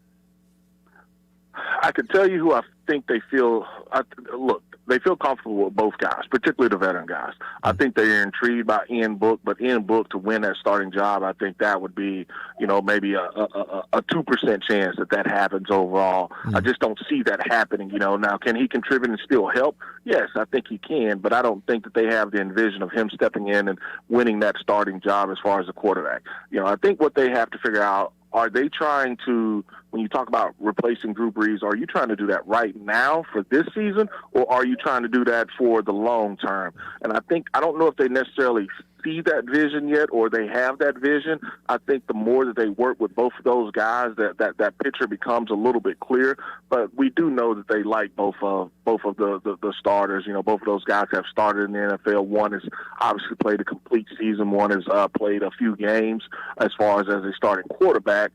I can tell you who I think they feel. They feel comfortable with both guys, particularly the veteran guys. I think they're intrigued by Ian Book, but Ian Book to win that starting job, I think that would be, maybe a 2% chance that happens overall. I just don't see that happening. Now can he contribute and still help? Yes, I think he can, but I don't think that they have the envision of him stepping in and winning that starting job as far as a quarterback. I think what they have to figure out, are they trying to, when you talk about replacing Drew Brees, are you trying to do that right now for this season, or are you trying to do that for the long term? And I don't know if they necessarily see that vision yet, or they have that vision. I think the more that they work with both of those guys, that picture becomes a little bit clear. But we do know that they like both of the starters. Both of those guys have started in the NFL. One has obviously played a complete season. One has played a few games as far as a starting quarterback.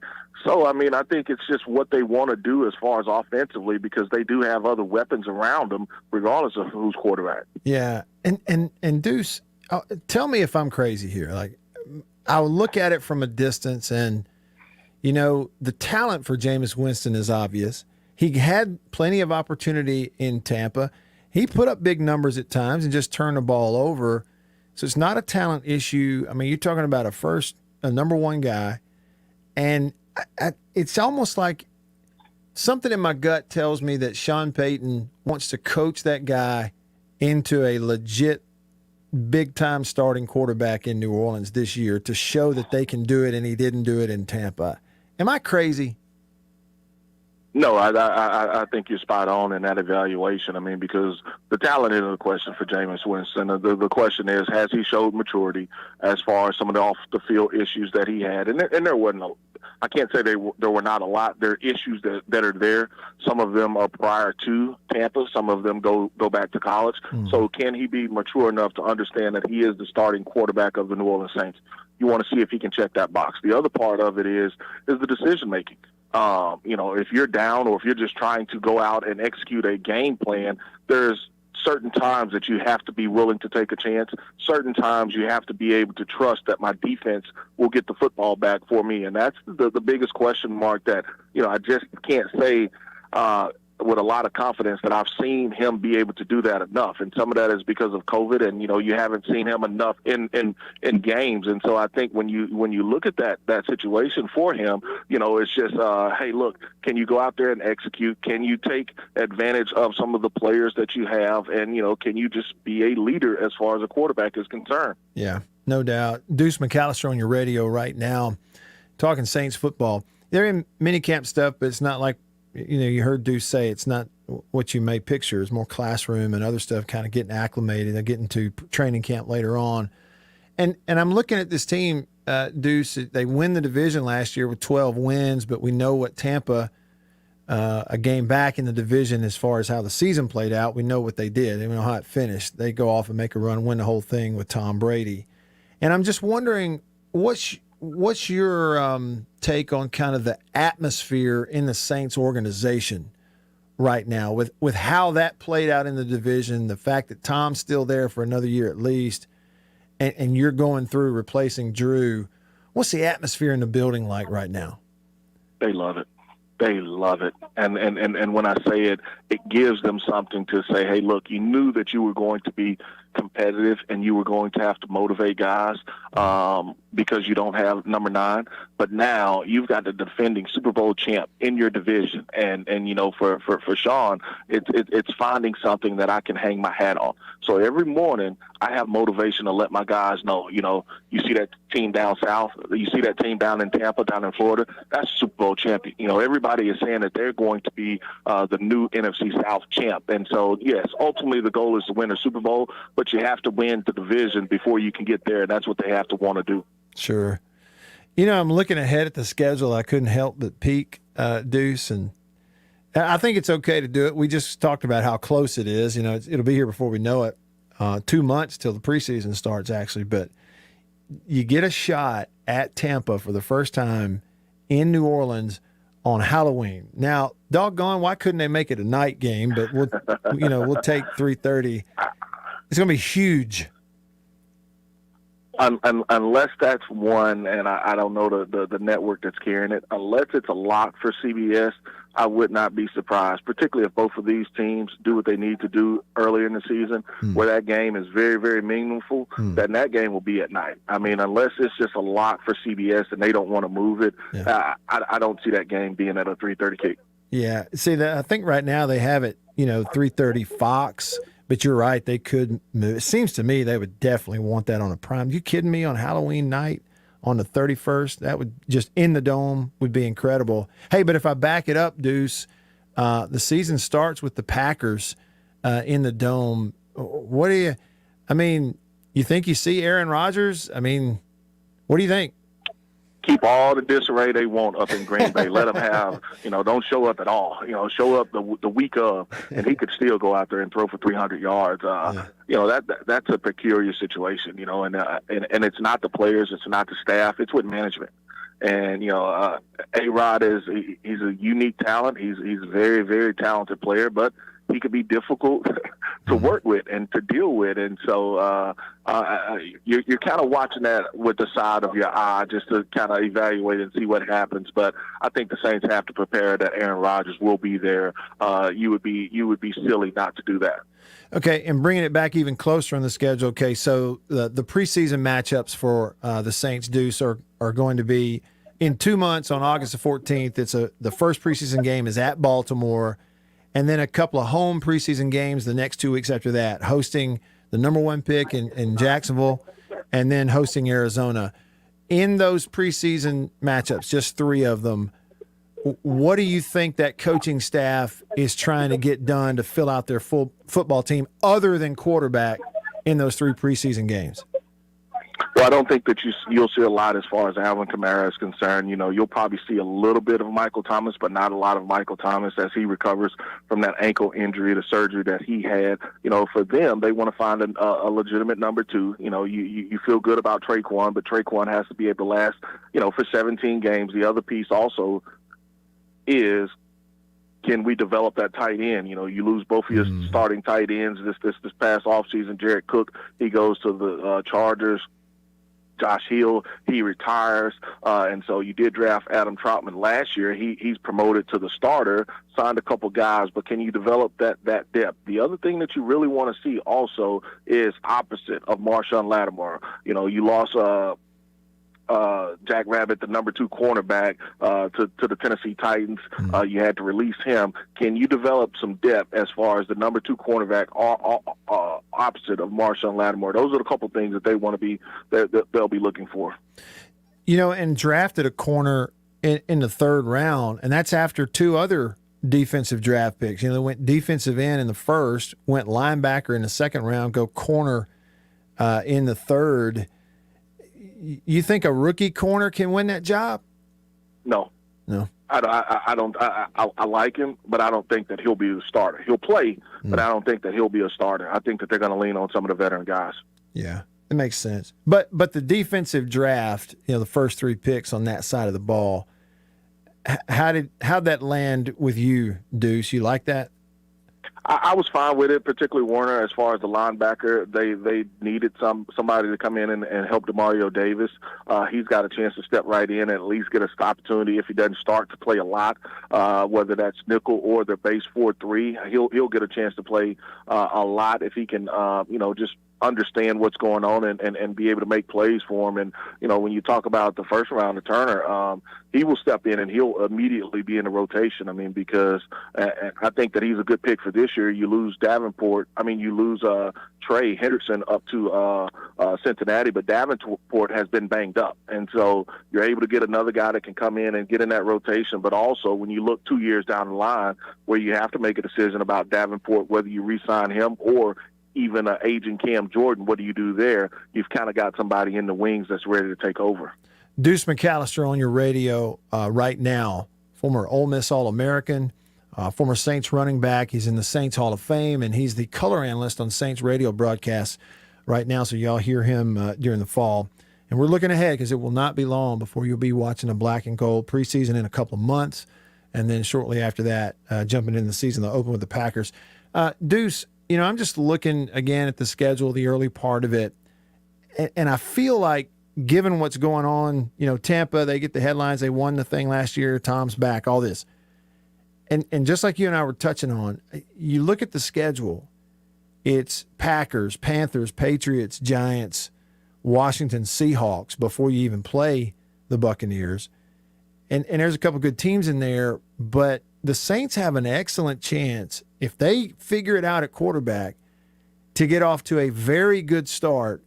So, I think it's just what they want to do as far as offensively, because they do have other weapons around them, regardless of who's quarterback. Yeah, and Deuce, tell me if I'm crazy here. Like, I'll look at it from a distance, and the talent for Jameis Winston is obvious. He had plenty of opportunity in Tampa. He put up big numbers at times and just turned the ball over. So it's not a talent issue. You're talking about a number one guy, and it's almost like something in my gut tells me that Sean Payton wants to coach that guy into a legit big-time starting quarterback in New Orleans this year to show that they can do it, and he didn't do it in Tampa. Am I crazy? No, I think you're spot on in that evaluation. Because the talent isn't a question for Jameis Winston. The question is, has he showed maturity as far as some of the off-the-field issues that he had? And there wasn't I can't say there were not a lot. There are issues that are there. Some of them are prior to Tampa. Some of them go back to college. So can he be mature enough to understand that he is the starting quarterback of the New Orleans Saints? You want to see if he can check that box. The other part of it is the decision-making. If you're down or if you're just trying to go out and execute a game plan, there's certain times that you have to be willing to take a chance. Certain times you have to be able to trust that my defense will get the football back for me. And that's the biggest question mark that, I just can't say with a lot of confidence that I've seen him be able to do that enough. And some of that is because of COVID, and you haven't seen him enough in games. And so I think when you look at that situation for him, it's just hey, look, can you go out there and execute? Can you take advantage of some of the players that you have? And can you just be a leader as far as a quarterback is concerned? Yeah, no doubt. Deuce McAllister on your radio right now, talking Saints football. They're in minicamp stuff, but it's not like, you heard Deuce say it's not what you may picture. It's more classroom and other stuff, kind of getting acclimated. They're getting to training camp later on. And I'm looking at this team, Deuce. They win the division last year with 12 wins, but we know what Tampa, a game back in the division as far as how the season played out, we know what they did. We know how it finished. They go off and make a run, win the whole thing with Tom Brady. And I'm just wondering, what's your take on kind of the atmosphere in the Saints organization right now with how that played out in the division, the fact that Tom's still there for another year at least, and you're going through replacing Drew. What's the atmosphere in the building like right now? They love it. They love it. And when I say it, it gives them something to say, hey, look, you knew that you were going to be competitive and you were going to have to motivate guys because you don't have number 9. But now you've got the defending Super Bowl champ in your division. And you know, for Sean, it's finding something that I can hang my hat on. So every morning I have motivation to let my guys know, you know, you see that team down south, you see that team down in Tampa, down in Florida, that's Super Bowl champion. You know, everybody is saying that they're going to be the new NFC South champ. And so, yes, ultimately the goal is to win a Super Bowl, but you have to win the division before you can get there. And that's what they have to want to do. Sure. You know, I'm looking ahead at the schedule. I couldn't help but peek, Deuce, and I think it's okay to do it. We just talked about how close it is. You know, it'll be here before we know it. 2 months till the preseason starts, actually. But you get a shot at Tampa for the first time in New Orleans on Halloween. Now, doggone, why couldn't they make it a night game? But we'll take 3:30. It's going to be huge. Unless that's one, and I don't know the network that's carrying it, unless it's a lock for CBS, I would not be surprised, particularly if both of these teams do what they need to do earlier in the season, where that game is very, very meaningful, then that game will be at night. I mean, unless it's just a lock for CBS and they don't want to move it, I don't see that game being at a 3:30 kick. Yeah. See, I think right now they have it, 3:30 Fox. But you're right, they could move. It seems to me they would definitely want that on a prime. You kidding me? On Halloween night on the 31st? That would just in the dome would be incredible. Hey, but if I back it up, Deuce, the season starts with the Packers in the dome. What do you think you see Aaron Rodgers? I mean, what do you think? Keep all the disarray they want up in Green Bay. Let them have, don't show up at all. Show up the week of, and he could still go out there and throw for 300 yards. That's a peculiar situation, and it's not the players, it's not the staff, it's with management. And, A-Rod he's a unique talent. He's a very, very talented player, but he could be difficult to work with and to deal with. And so you're kind of watching that with the side of your eye just to kind of evaluate and see what happens. But I think the Saints have to prepare that Aaron Rodgers will be there. You would be silly not to do that. Okay, and bringing it back even closer on the schedule. Okay, so the preseason matchups for the Saints, Deuce, are going to be in 2 months on August the 14th. The first preseason game is at Baltimore. And then a couple of home preseason games the next 2 weeks after that, hosting the number 1 pick in Jacksonville and then hosting Arizona. In those preseason matchups, just 3 of them, what do you think that coaching staff is trying to get done to fill out their full football team other than quarterback in those 3 preseason games? Well, I don't think that you'll see a lot as far as Alvin Kamara is concerned. You'll probably see a little bit of Michael Thomas, but not a lot of Michael Thomas as he recovers from that ankle injury, the surgery that he had. For them, they want to find a legitimate number 2. You feel good about Traquan, but Traquan has to be able to last, for 17 games. The other piece also is, can we develop that tight end? You lose both of your starting tight ends this past offseason. Jared Cook, he goes to the Chargers. Josh Hill, he retires, and so you did draft Adam Troutman last year. He's promoted to the starter, signed a couple guys, but can you develop that depth? The other thing that you really want to see also is opposite of Marshawn Lattimore. You lost Jack Rabbit, the number 2 cornerback, to the Tennessee Titans. You had to release him. Can you develop some depth as far as the number 2 cornerback opposite of Marshawn Lattimore? Those are the couple things that they want to be that they'll be looking for. And drafted a corner in the 3rd round, and that's after 2 other defensive draft picks. They went defensive end in the 1st, went linebacker in the 2nd round, go corner in the 3rd. You think a rookie corner can win that job? No. I don't. I like him, but I don't think that he'll be the starter. He'll play, but I don't think that he'll be a starter. I think that they're going to lean on some of the veteran guys. Yeah. It makes sense. But the defensive draft, the first 3 picks on that side of the ball, how'd that land with you, Deuce? You like that? I was fine with it, particularly Warner. As far as the linebacker, they needed somebody to come in and help DeMario Davis. He's got a chance to step right in and at least get an opportunity if he doesn't start to play a lot, whether that's nickel or the base 4-3. He'll get a chance to play a lot if he can, just understand what's going on and be able to make plays for him. And, when you talk about the first round of Turner, he will step in and he'll immediately be in the rotation. I mean, because I think that he's a good pick for this year. You lose Trey Henderson up to Cincinnati, but Davenport has been banged up. And so you're able to get another guy that can come in and get in that rotation. But also when you look 2 years down the line where you have to make a decision about Davenport, whether you re-sign him or even aging Cam Jordan, what do you do there? You've kind of got somebody in the wings that's ready to take over. Deuce McAllister on your radio right now, former Ole Miss All-American, former Saints running back. He's in the Saints Hall of Fame, and he's the color analyst on Saints radio broadcasts right now, so y'all hear him during the fall. And we're looking ahead because it will not be long before you'll be watching a black and gold preseason in a couple of months, and then shortly after that, jumping into the season, they'll open with the Packers. Deuce, I'm just looking again at the schedule, the early part of it, and I feel like given what's going on, Tampa, they get the headlines, they won the thing last year, Tom's back, all this. And just like you and I were touching on, you look at the schedule, it's Packers, Panthers, Patriots, Giants, Washington, Seahawks before you even play the Buccaneers. And there's a couple good teams in there, but the Saints have an excellent chance, if they figure it out at quarterback, to get off to a very good start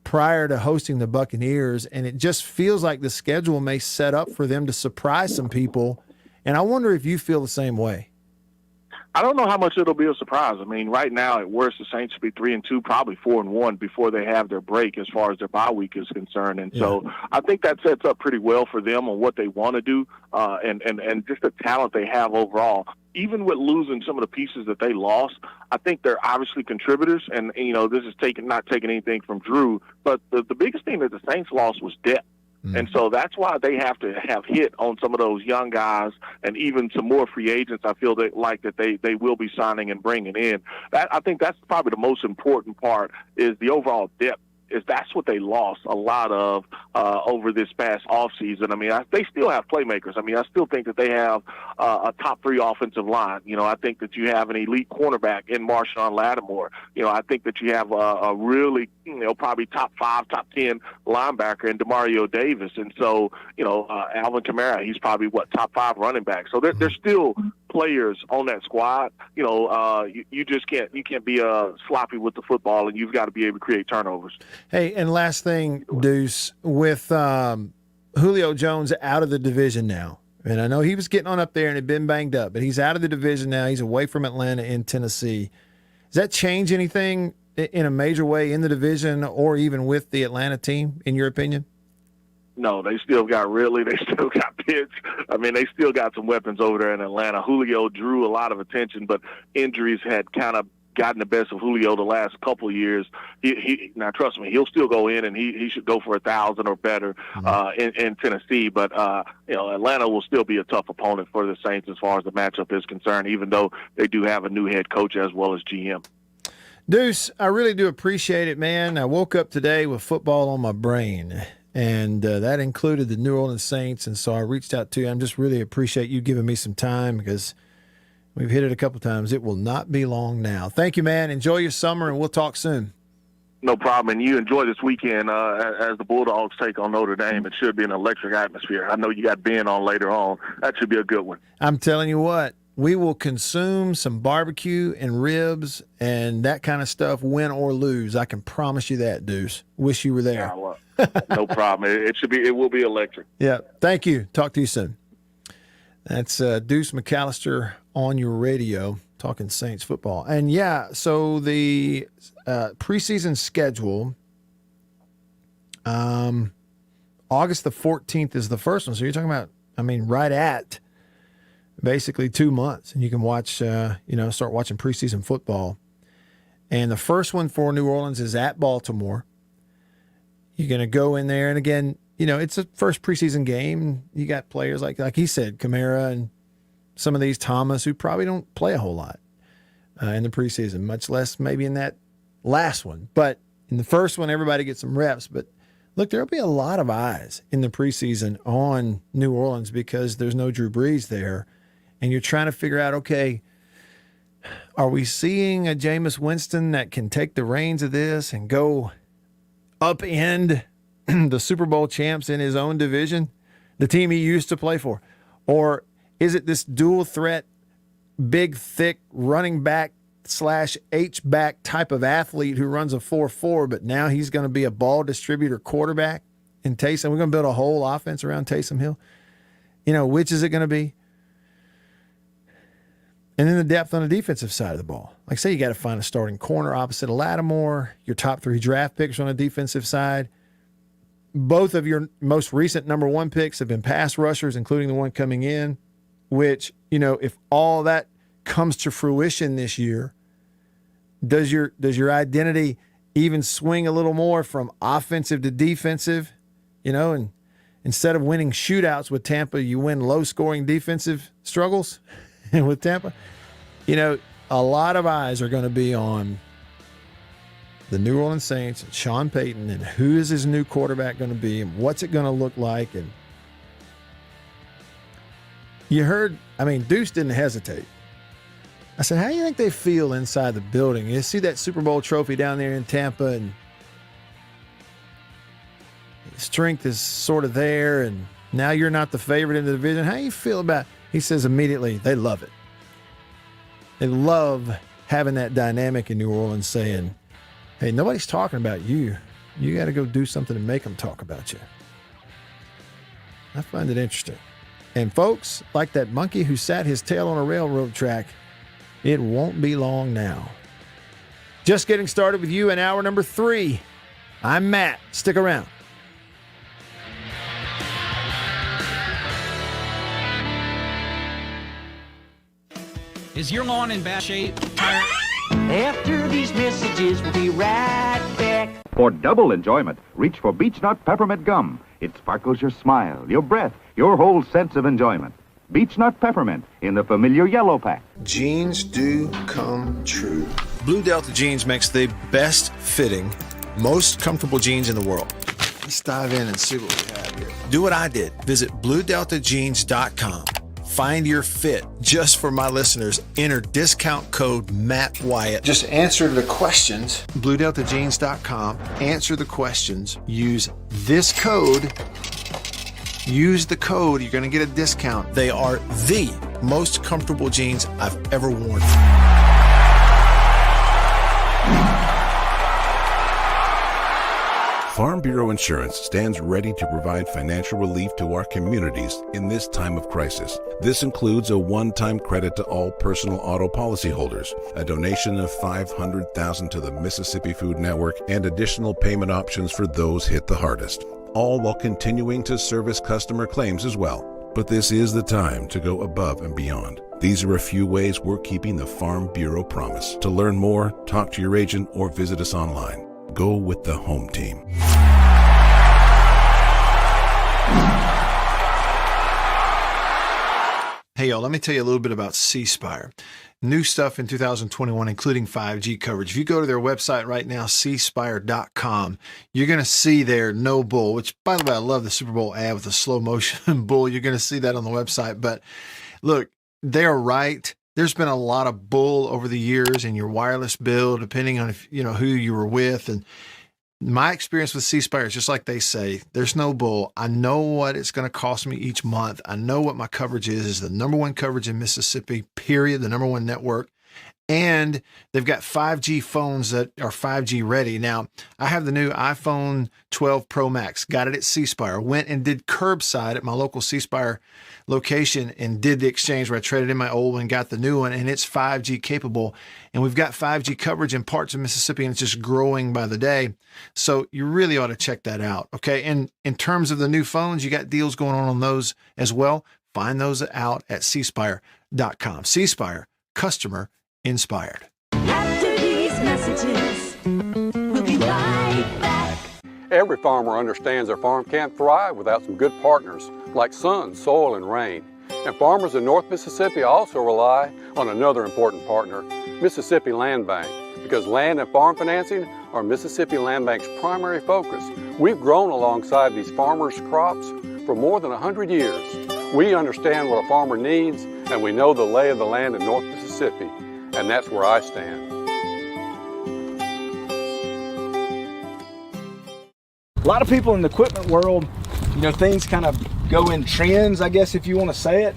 prior to hosting the Buccaneers. And it just feels like the schedule may set up for them to surprise some people. And I wonder if you feel the same way. I don't know how much it'll be a surprise. I mean, right now, at worst, the Saints will be 3-2, probably 4-1 before they have their break as far as their bye week is concerned. And so I think that sets up pretty well for them on what they want to do and just the talent they have overall. Even with losing some of the pieces that they lost, I think they're obviously contributors. And, this is not taking anything from Drew, but the biggest thing that the Saints lost was depth. And so that's why they have to have hit on some of those young guys and even some more free agents. I feel that they will be signing and bringing in. I think that's probably the most important part is the overall depth. That's what they lost a lot of over this past offseason. I mean, they still have playmakers. I mean, I still think that they have a top 3 offensive line. I think that you have an elite cornerback in Marshawn Lattimore. I think that you have a really, probably top 5, top 10 linebacker in DeMario Davis. And so, Alvin Kamara, he's probably top 5 running back. So there's still players on that squad. You just can't be sloppy with the football, and you've got to be able to create turnovers. Hey, and last thing, Deuce, with Julio Jones out of the division now, and I know he was getting on up there and had been banged up, but he's out of the division now. He's away from Atlanta in Tennessee. Does that change anything in a major way in the division or even with the Atlanta team, in your opinion? No, they still got Pitts. I mean, they still got some weapons over there in Atlanta. Julio drew a lot of attention, but injuries had kind of gotten the best of Julio the last couple of years. Now, trust me, he'll still go in and he should go for 1,000 or better in Tennessee. But Atlanta will still be a tough opponent for the Saints as far as the matchup is concerned, even though they do have a new head coach as well as GM. Deuce, I really do appreciate it, man. I woke up today with football on my brain, and that included the New Orleans Saints, and so I reached out to you. I just really appreciate you giving me some time because we've hit it a couple times. It will not be long now. Thank you, man. Enjoy your summer, and we'll talk soon. No problem. And you enjoy this weekend as the Bulldogs take on Notre Dame. It should be an electric atmosphere. I know you got Ben on later on. That should be a good one. I'm telling you what, we will consume some barbecue and ribs and that kind of stuff, win or lose. I can promise you that, Deuce. Wish you were there. Yeah, well, no problem. It will be electric. Yeah. Thank you. Talk to you soon. That's Deuce McAllister on your radio talking Saints football. And yeah, so the preseason schedule, August the 14th is the first one. So you're talking about, right at basically 2 months, and you can watch, start watching preseason football. And the first one for New Orleans is at Baltimore. You're going to go in there, and again, it's a first preseason game. You got players like he said, Kamara and some of these Thomas, who probably don't play a whole lot in the preseason, much less maybe in that last one. But in the first one, everybody gets some reps. But look, there'll be a lot of eyes in the preseason on New Orleans because there's no Drew Brees there, and you're trying to figure out, okay, are we seeing a Jameis Winston that can take the reins of this and go upend the Super Bowl champs in his own division, the team he used to play for? Or is it this dual threat, big, thick running back / H-back type of athlete who runs a 4.4, but now he's going to be a ball distributor quarterback in Taysom? We're going to build a whole offense around Taysom Hill. Which is it going to be? And then the depth on the defensive side of the ball. Like I say, you got to find a starting corner opposite of Lattimore, your top 3 draft picks on the defensive side. Both of your most recent number 1 picks have been pass rushers, including the one coming in, which, if all that comes to fruition this year, does your identity even swing a little more from offensive to defensive? And instead of winning shootouts with Tampa, you win low-scoring defensive struggles with Tampa. A lot of eyes are going to be on the New Orleans Saints and Sean Payton and who is his new quarterback going to be and what's it going to look like. And you heard, Deuce didn't hesitate. I said, how do you think they feel inside the building? You see that Super Bowl trophy down there in Tampa, and strength is sort of there, and now you're not the favorite in the division. How do you feel about it? He says immediately, they love it. They love having that dynamic in New Orleans saying, hey, nobody's talking about you. You got to go do something to make them talk about you. I find it interesting. And folks, like that monkey who sat his tail on a railroad track, it won't be long now. Just getting started with you in hour number 3. I'm Matt. Stick around. Is your lawn in bad shape? After these messages, we'll be right back. For double enjoyment, reach for Beech Nut Peppermint Gum. It sparkles your smile, your breath, your whole sense of enjoyment. Beech Nut Peppermint in the familiar yellow pack. Jeans do come true. Blue Delta Jeans makes the best fitting, most comfortable jeans in the world. Let's dive in and see what we have here. Do what I did. Visit BlueDeltaJeans.com. Find your fit. Just for my listeners, enter discount code Matt Wyatt. Just answer the questions. BlueDeltaJeans.com. Answer the questions. Use this code. Use the code. You're going to get a discount. They are the most comfortable jeans I've ever worn. Farm Bureau Insurance stands ready to provide financial relief to our communities in this time of crisis. This includes a one-time credit to all personal auto policyholders, a donation of $500,000 to the Mississippi Food Network, and additional payment options for those hit the hardest, all while continuing to service customer claims as well. But this is the time to go above and beyond. These are a few ways we're keeping the Farm Bureau promise. To learn more, talk to your agent or visit us online. Go with the home team. Hey, y'all, let me tell you a little bit about C Spire. New stuff in 2021, including 5G coverage. If you go to their website right now, cspire.com, you're going to see their no bull, which, by the way, I love the Super Bowl ad with the slow motion bull. You're going to see that on the website. But look, they're right. There's been a lot of bull over the years in your wireless bill, depending on if, who you were with. And my experience with C Spire is just like they say, there's no bull. I know what it's going to cost me each month. I know what my coverage is the number one coverage in Mississippi, period, the number one network. And they've got 5G phones that are 5G ready. Now, I have the new iPhone 12 Pro Max, got it at C Spire, went and did curbside at my local C Spire location and did the exchange where I traded in my old one, got the new one, and it's 5G capable. And we've got 5G coverage in parts of Mississippi, and it's just growing by the day. So you really ought to check that out, okay? And in terms of the new phones, you got deals going on those as well. Find those out at cspire.com. C Spire, customer inspired. After these messages, we'll be right back. Every farmer understands their farm can't thrive without some good partners like sun, soil, and rain. And farmers in North Mississippi also rely on another important partner, Mississippi Land Bank, because land and farm financing are Mississippi Land Bank's primary focus. We've grown alongside these farmers' crops for more than 100 years. We understand what a farmer needs, and we know the lay of the land in North Mississippi, and that's where I stand. A lot of people in the equipment world, things kind of go in trends, I guess, if you want to say it.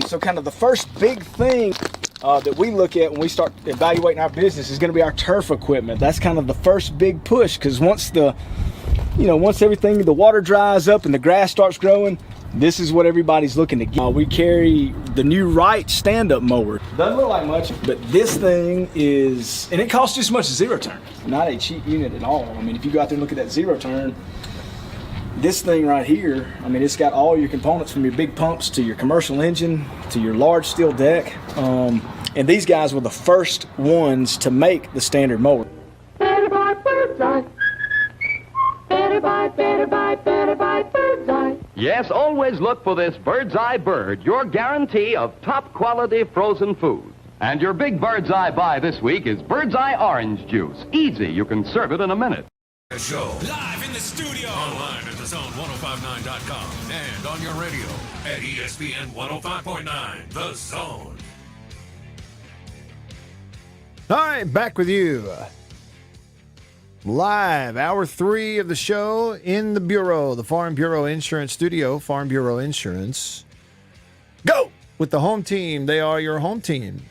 So kind of the first big thing that we look at when we start evaluating our business is going to be our turf equipment. That's kind of the first big push, because once everything, the water dries up and the grass starts growing, this is what everybody's looking to get. We carry the new Wright stand-up mower. Doesn't look like much, but this thing is, and it costs just as much as zero turn. Not a cheap unit at all. I mean, if you go out there and look at that zero turn, this thing right here, I mean, it's got all your components from your big pumps to your commercial engine to your large steel deck. And these guys were the first ones to make the standard mower. Better buy Bird's Eye. Better buy Bird's Eye. Yes, always look for this Bird's Eye Bird, your guarantee of top quality frozen food. And your big Bird's Eye buy this week is Bird's Eye Orange Juice. Easy, you can serve it in a minute. Show live in the studio, online at thezone1059.com, and on your radio at ESPN 105.9 The Zone. All right, back with you. Live, hour 3 of the show in the Bureau, the Farm Bureau Insurance Studio, Farm Bureau Insurance. Go with the home team. They are your home team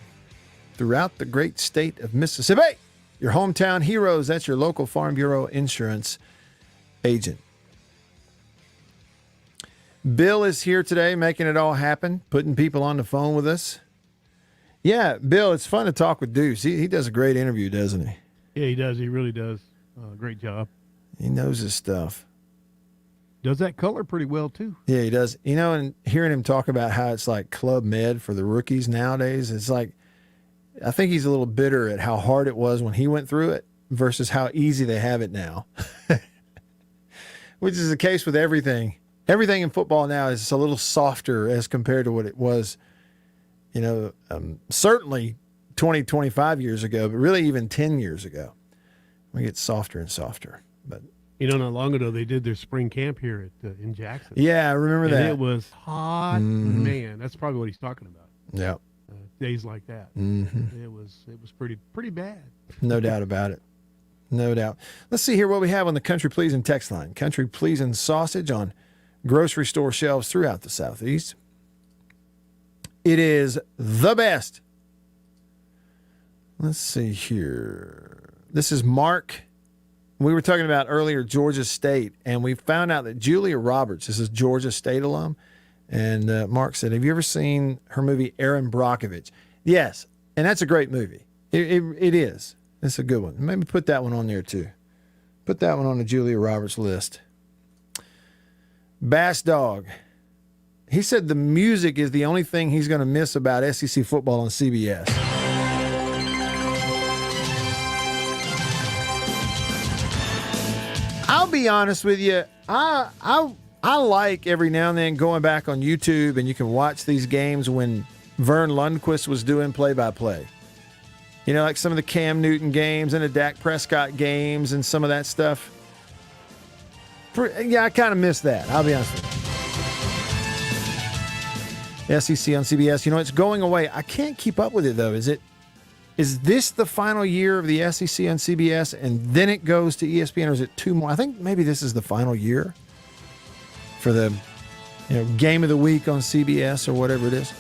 throughout the great state of Mississippi. Your hometown heroes, that's your local Farm Bureau Insurance agent. Bill is here today making it all happen, putting people on the phone with us. Yeah, Bill, it's fun to talk with Deuce. He does a great interview, doesn't he? Yeah, he does. He really does. Great job. He knows his stuff. Does that color pretty well, too. Yeah, he does. And hearing him talk about how it's like Club Med for the rookies nowadays, it's like, I think he's a little bitter at how hard it was when he went through it versus how easy they have it now. Which is the case with everything. Everything in football now is a little softer as compared to what it was, certainly 20, 25 years ago, but really even 10 years ago. We get softer and softer. But not long ago they did their spring camp here in Jackson. Yeah, I remember and that. It was hot. Mm-hmm. Man, that's probably what he's talking about. Yeah. Days like that. Mm-hmm. It was pretty bad. No doubt about it. No doubt. Let's see here what we have on the Country Pleasin' text line. Country Pleasin' sausage on grocery store shelves throughout the Southeast. It is the best. Let's see here. This is Mark. We were talking about earlier Georgia State, and we found out that Julia Roberts is a Georgia State alum. And Mark said, have you ever seen her movie Erin Brockovich? Yes, and that's a great movie. It is. It's a good one. Maybe put that one on there too. Put that one on the Julia Roberts list. Bass Dog. He said the music is the only thing he's going to miss about SEC football on CBS. I'll be honest with you. I like every now and then going back on YouTube and you can watch these games when Vern Lundquist was doing play-by-play. Like some of the Cam Newton games and the Dak Prescott games and some of that stuff. Yeah, I kind of miss that. I'll be honest with you. SEC on CBS. It's going away. I can't keep up with it, though. Is this the final year of the SEC on CBS and then it goes to ESPN, or is it 2 more? I think maybe this is the final year for the game of the week on CBS or whatever it is.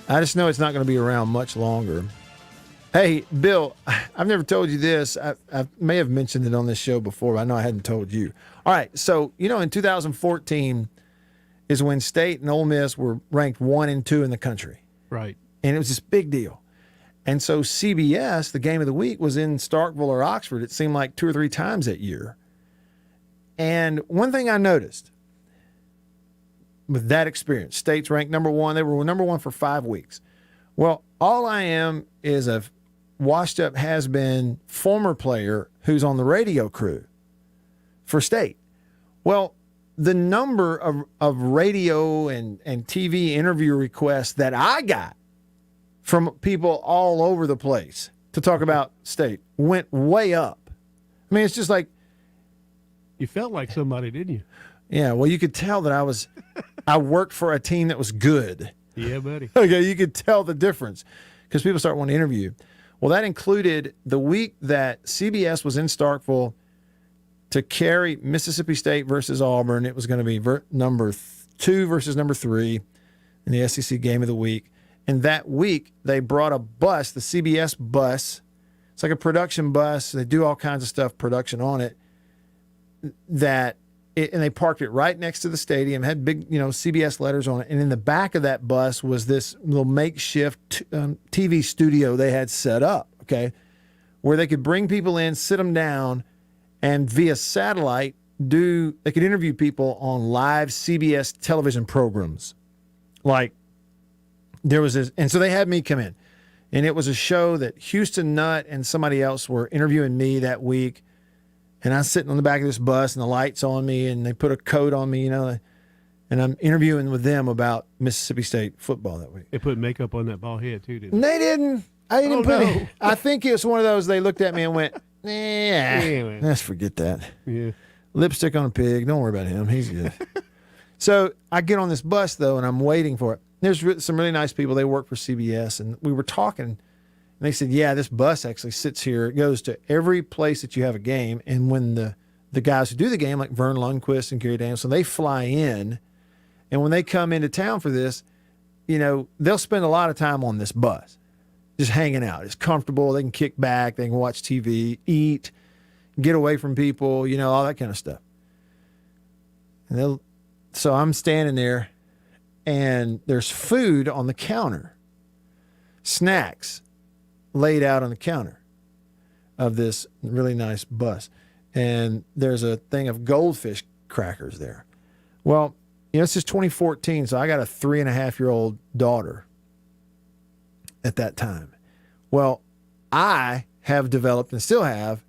I just know it's not going to be around much longer. Hey, Bill, I've never told you this. I may have mentioned it on this show before, but I know I hadn't told you. All right, so, in 2014 is when State and Ole Miss were ranked 1 and 2 in the country. Right. And it was this big deal. And so CBS, the game of the week, was in Starkville or Oxford, it seemed like 2 or 3 times that year. And one thing I noticed with that experience, State's ranked number 1. They were number 1 for 5 weeks. Well, all I am is a washed-up has-been former player who's on the radio crew. for state. Well, the number of radio and TV interview requests that I got from people all over the place to talk about state went way up. I mean, it's just like, you felt like somebody, didn't you? Yeah, well, you could tell that I worked for a team that was good. Yeah, buddy. Okay, you could tell the difference because people start wanting to interview. Well, that included the week that CBS was in Starkville to carry Mississippi State versus Auburn. It was going to be number 2 versus number 3 in the SEC game of the week. And that week, they brought a bus, the CBS bus. It's like a production bus. They do all kinds of stuff, production on it. And they parked it right next to the stadium, had big, CBS letters on it. And in the back of that bus was this little makeshift TV studio they had set up, okay, where they could bring people in, sit them down, and via satellite they could interview people on live CBS television programs. Like, there was this, and so they had me come in. And it was a show that Houston Nutt and somebody else were interviewing me that week. And I'm sitting on the back of this bus, and the light's on me, and they put a coat on me, and I'm interviewing with them about Mississippi State football that week. They put makeup on that bald head, too, didn't they? They didn't. I didn't put no. it. I think it was one of those, they looked at me and went, let's forget that. Yeah. Lipstick on a pig. Don't worry about him. He's good. So I get on this bus, though, and I'm waiting for it. There's some really nice people. They work for CBS, and we were talking. And they said, yeah, this bus actually sits here. It goes to every place that you have a game. And when the guys who do the game, like Vern Lundquist and Gary Danielson, they fly in. And when they come into town for this, they'll spend a lot of time on this bus, just hanging out. It's comfortable. They can kick back. They can watch TV, eat, get away from people, all that kind of stuff. And so I'm standing there, and there's food on the counter, snacks laid out on the counter of this really nice bus. And there's a thing of goldfish crackers there. Well, this is 2014, so I got a 3.5-year-old daughter at that time. Well, I have developed and still have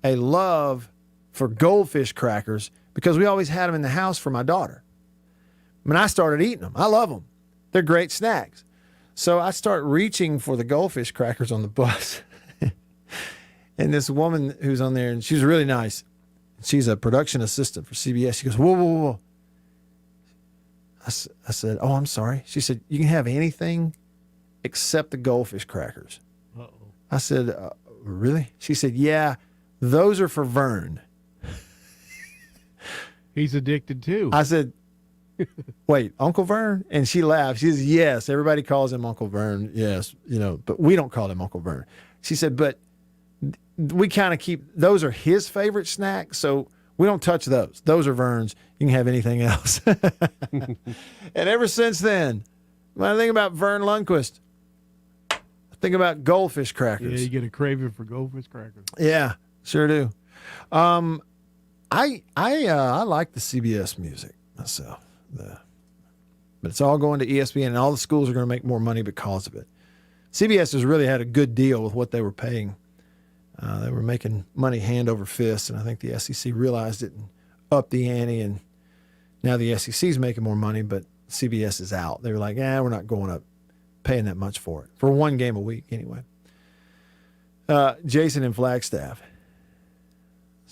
a love for goldfish crackers because we always had them in the house for my daughter. When I started eating them, I love them. They're great snacks. So I start reaching for the goldfish crackers on the bus. And this woman who's on there, and she's really nice. She's a production assistant for CBS. She goes, whoa, whoa, whoa. I said, oh, I'm sorry. She said, you can have anything except the goldfish crackers. Uh-oh. I said, really? She said, yeah, those are for Vern. He's addicted too. I said, wait, Uncle Vern? And she laughed. She says, yes, everybody calls him Uncle Vern. Yes, but we don't call him Uncle Vern. She said, but we kind of keep, those are his favorite snacks, so we don't touch those. Those are Vern's. You can have anything else. And ever since then, when I think about Vern Lundquist, I think about goldfish crackers. Yeah, you get a craving for goldfish crackers. Yeah, sure do. I like the CBS music myself. But it's all going to ESPN, and all the schools are going to make more money because of it. CBS has really had a good deal with what they were paying. They were making money hand over fist, and I think the SEC realized it and upped the ante, and now the SEC is making more money, but CBS is out. They were like, we're not going up paying that much for it. For one game a week, anyway. Jason in Flagstaff.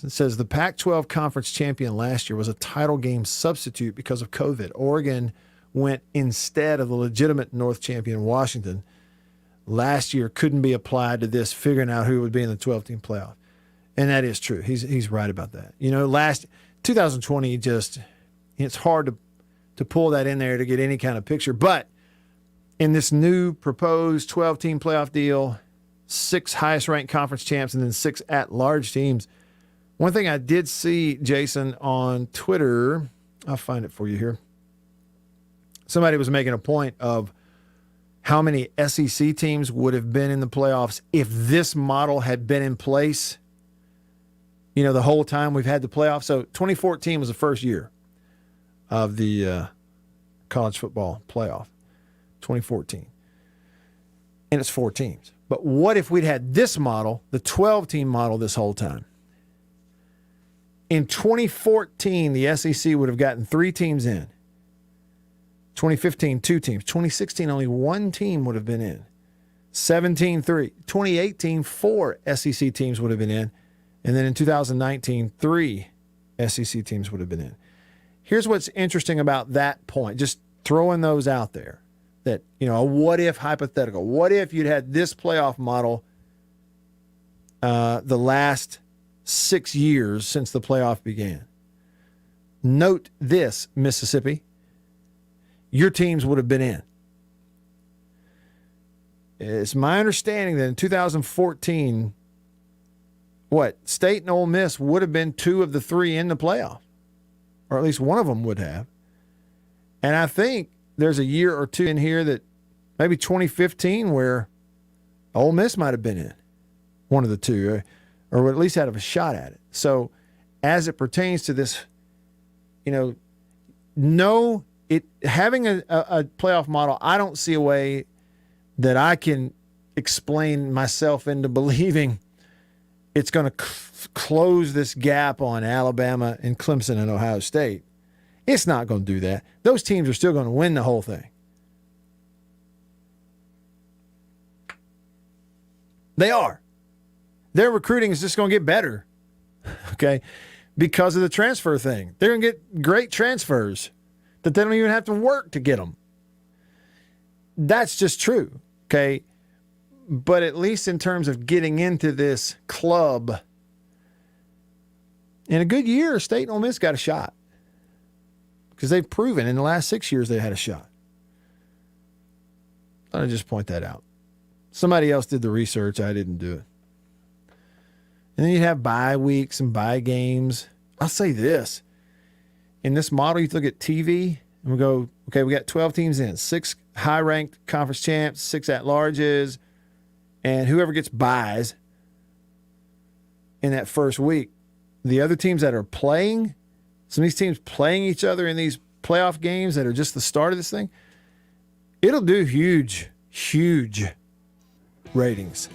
It says the Pac-12 conference champion last year was a title game substitute because of COVID. Oregon went instead of the legitimate North champion Washington. Last year couldn't be applied to this, figuring out who would be in the 12-team playoff. And that is true. He's right about that. 2020 it's hard to pull that in there to get any kind of picture. But in this new proposed 12-team playoff deal, 6 highest-ranked conference champs and then 6 at-large teams. One thing I did see, Jason, on Twitter, I'll find it for you here. Somebody was making a point of how many SEC teams would have been in the playoffs if this model had been in place, the whole time we've had the playoffs. So 2014 was the first year of the college football playoff, 2014. And it's 4 teams. But what if we'd had this model, the 12-team model, this whole time? In 2014, the SEC would have gotten 3 teams in. 2015, 2 teams. 2016, only 1 team would have been in. 17, 3. 2018, 4 SEC teams would have been in. And then in 2019, 3 SEC teams would have been in. Here's what's interesting about that point, just throwing those out there, that, a what-if hypothetical. What if you'd had this playoff model the last 6 years since the playoff began? Note this, Mississippi. Your teams would have been in. It's my understanding that in 2014, State and Ole Miss would have been 2 of the 3 in the playoff, or at least one of them would have. And I think there's a year or 2 in here that maybe 2015 where Ole Miss might have been in, one of the 2, or at least had a shot at it. So as it pertains to this, having a playoff model, I don't see a way that I can explain myself into believing it's going to close this gap on Alabama and Clemson and Ohio State. It's not going to do that. Those teams are still going to win the whole thing. They are. Their recruiting is just going to get better, okay, because of the transfer thing. They're going to get great transfers that they don't even have to work to get them. That's just true, okay? But at least in terms of getting into this club, in a good year, State and Ole Miss got a shot because they've proven in the last 6 years they had a shot. I'll just point that out. Somebody else did the research. I didn't do it. And then you'd have bye weeks and bye games. I'll say this. In this model, you look at TV, and we go, okay, we got 12 teams in, 6 high-ranked conference champs, 6 at-larges, and whoever gets byes in that first week. The other teams that are playing, some of these teams playing each other in these playoff games that are just the start of this thing, it'll do huge, huge ratings.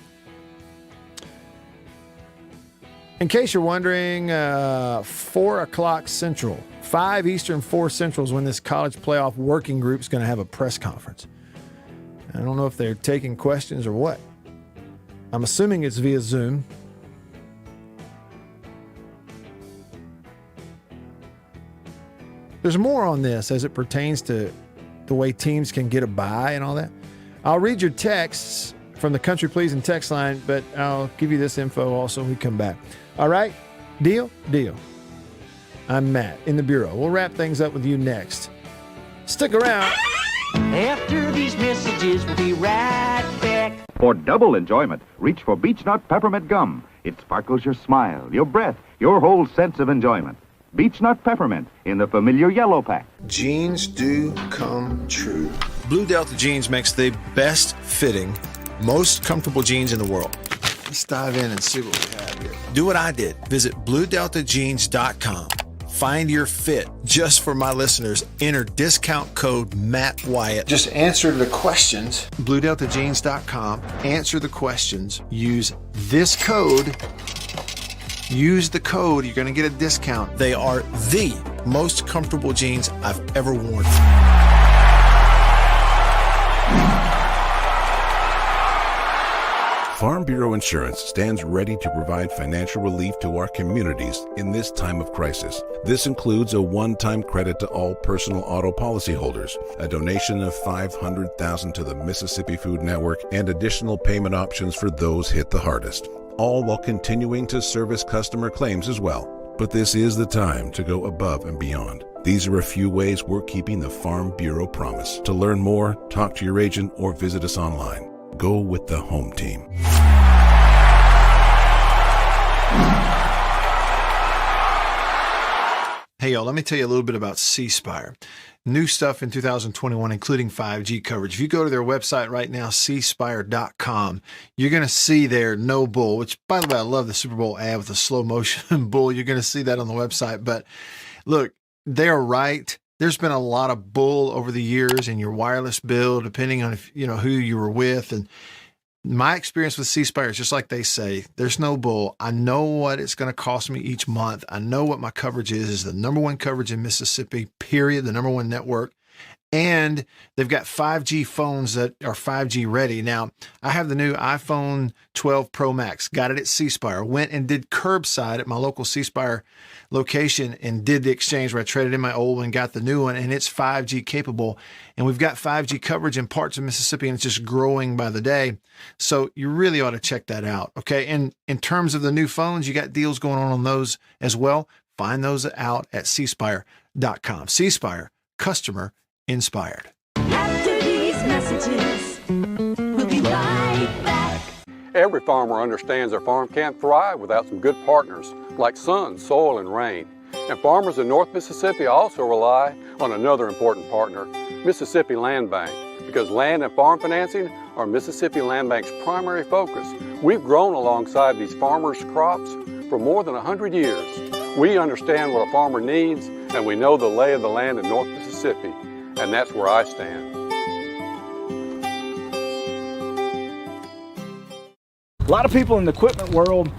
In case you're wondering, 4 o'clock Central, 5 Eastern, 4 Central is when this college playoff working group is going to have a press conference. I don't know if they're taking questions or what. I'm assuming it's via Zoom. There's more on this as it pertains to the way teams can get a bye and all that. I'll read your texts from the Country Pleasing text line, but I'll give you this info also when we come back. All right? Deal? Deal. I'm Matt in the Bureau. We'll wrap things up with you next. Stick around. After these messages, we'll be right back. For double enjoyment, reach for Beech Nut Peppermint Gum. It sparkles your smile, your breath, your whole sense of enjoyment. Beech Nut Peppermint in the familiar yellow pack. Jeans do come true. Blue Delta Jeans makes the best fitting, most comfortable jeans in the world. Let's dive in and see what we have here. Do what I did. Visit BlueDeltaJeans.com. Find your fit. Just for my listeners, enter discount code Matt Wyatt. Just answer the questions. BlueDeltaJeans.com. Answer the questions. Use this code. Use the code. You're going to get a discount. They are the most comfortable jeans I've ever worn. Farm Bureau Insurance stands ready to provide financial relief to our communities in this time of crisis. This includes a one-time credit to all personal auto policyholders, a donation of $500,000 to the Mississippi Food Network, and additional payment options for those hit the hardest, all while continuing to service customer claims as well. But this is the time to go above and beyond. These are a few ways we're keeping the Farm Bureau promise. To learn more, talk to your agent or visit us online. Go with the home team. Hey, y'all, let me tell you a little bit about C Spire. New stuff in 2021, including 5G coverage. If you go to their website right now, cspire.com, you're going to see their no bull, which, by the way, I love the Super Bowl ad with the slow motion bull. You're going to see that on the website. But look, they're right. There's been a lot of bull over the years in your wireless bill, depending on if, who you were with. And My experience with C Spire is just like they say, there's no bull. I know what it's going to cost me each month. I know what my coverage is the number one coverage in Mississippi, period, the number one network. And they've got 5G phones that are 5G ready. Now, I have the new iPhone 12 Pro Max, got it at C Spire, went and did curbside at my local C Spire location and did the exchange where I traded in my old one, got the new one, and it's 5G capable. And we've got 5G coverage in parts of Mississippi, and it's just growing by the day. So you really ought to check that out. Okay. And in terms of the new phones, you got deals going on those as well. Find those out at cspire.com. C Spire, customer inspired. After these messages, we'll be right back. Every farmer understands their farm can't thrive without some good partners like sun, soil, and rain. And farmers in North Mississippi also rely on another important partner, Mississippi Land Bank, because land and farm financing are Mississippi Land Bank's primary focus. We've grown alongside these farmers' crops for more than 100 years. We understand what a farmer needs, and we know the lay of the land in North Mississippi, and that's where I stand. A lot of people in the equipment world,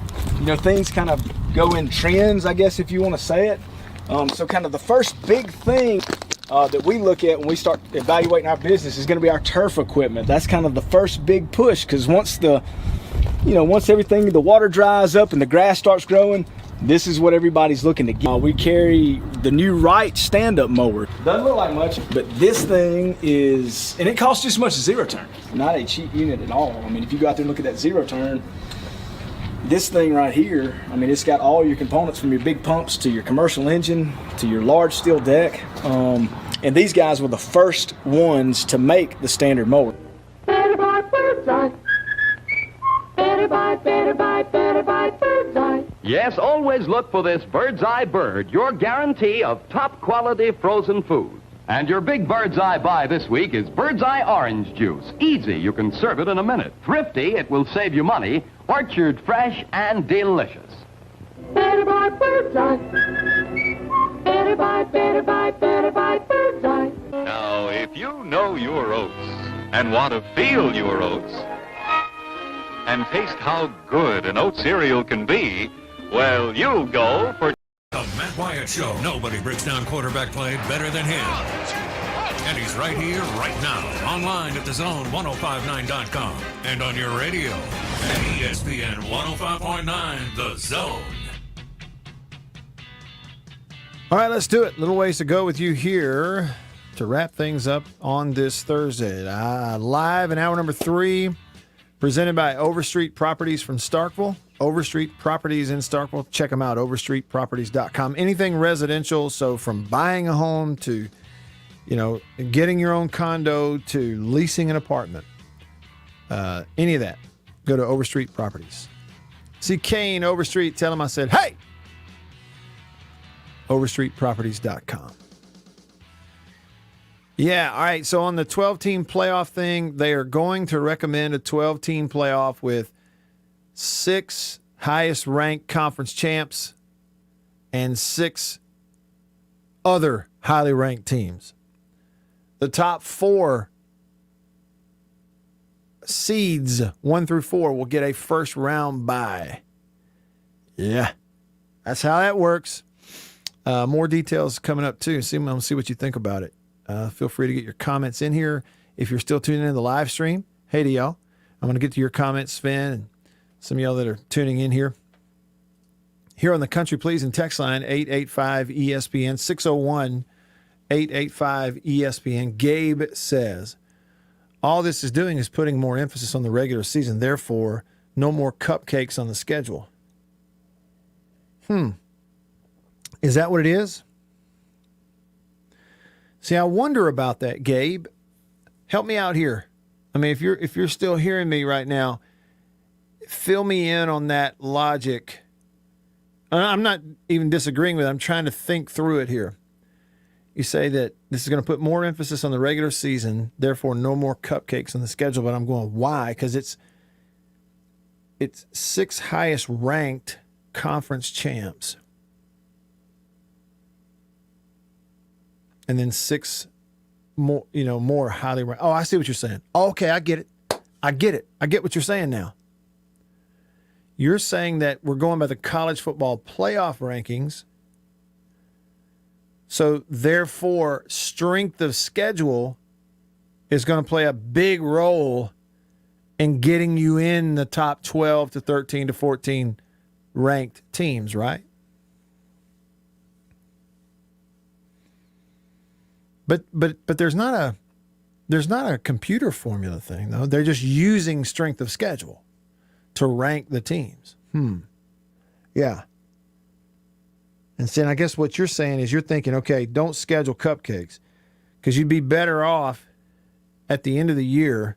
things kind of go in trends, I guess, if you want to say it. So kind of the first big thing that we look at when we start evaluating our business is going to be our turf equipment. That's kind of the first big push, because once everything, the water dries up and the grass starts growing, this is what everybody's looking to get. We carry the new Wright stand-up mower. Doesn't look like much, but this thing is, and it costs just as much as zero turn. Not a cheap unit at all. I mean, if you go out there and look at that zero turn, this thing right here, I mean, it's got all your components from your big pumps to your commercial engine to your large steel deck. And these guys were the first ones to make the standard mower. Better buy Bird's Eye. Better buy Bird's Eye. Yes, always look for this Bird's Eye Bird, your guarantee of top quality frozen food. And your big Bird's Eye buy this week is Bird's Eye Orange Juice. Easy, you can serve it in a minute. Thrifty, it will save you money. Orchard fresh and delicious. Better buy Bird's Eye. Better buy Bird's Eye. Now, if you know your oats and want to feel your oats and taste how good an oat cereal can be, well, you'll go for The Matt Wyatt Show. Nobody breaks down quarterback play better than him. And he's right here, right now, online at thezone1059.com and on your radio at ESPN 105.9 The Zone. All right, let's do it. Little ways to go with you here to wrap things up on this Thursday. Live in hour number 3, presented by Overstreet Properties from Starkville. Overstreet Properties in Starkville. Check them out, overstreetproperties.com. Anything residential, so from buying a home to, getting your own condo to leasing an apartment. Any of that, go to Overstreet Properties. See Kane Overstreet, tell him I said, hey! Overstreetproperties.com. Yeah, all right. So on the 12-team playoff thing, they are going to recommend a 12-team playoff with 6 highest-ranked conference champs and 6 other highly ranked teams. The top 4 seeds, 1 through 4, will get a first-round bye. Yeah, that's how that works. More details coming up, too. I'm going to see what you think about it. Feel free to get your comments in here. If you're still tuning in the live stream, hey to y'all. I'm going to get to your comments, Sven, and some of y'all that are tuning in here. Here on the Country Please and text line, 885-ESPN, 601-885-ESPN. Gabe says, all this is doing is putting more emphasis on the regular season. Therefore, no more cupcakes on the schedule. Is that what it is? See, I wonder about that, Gabe. Help me out here. I mean, if you're still hearing me right now, fill me in on that logic. I'm not even disagreeing with it. I'm trying to think through it here. You say that this is going to put more emphasis on the regular season, therefore no more cupcakes on the schedule, but I'm going, why? Because it's 6 highest ranked conference champs. And then 6 more, more highly ranked. Oh, I see what you're saying. Oh, okay, I get it. I get it. I get what you're saying now. You're saying that we're going by the college football playoff rankings. So, therefore, strength of schedule is going to play a big role in getting you in the top 12 to 13 to 14 ranked teams, right? But there's not a computer formula thing, though. They're just using strength of schedule to rank the teams. Yeah. And then I guess what you're saying is you're thinking, okay, don't schedule cupcakes because you'd be better off at the end of the year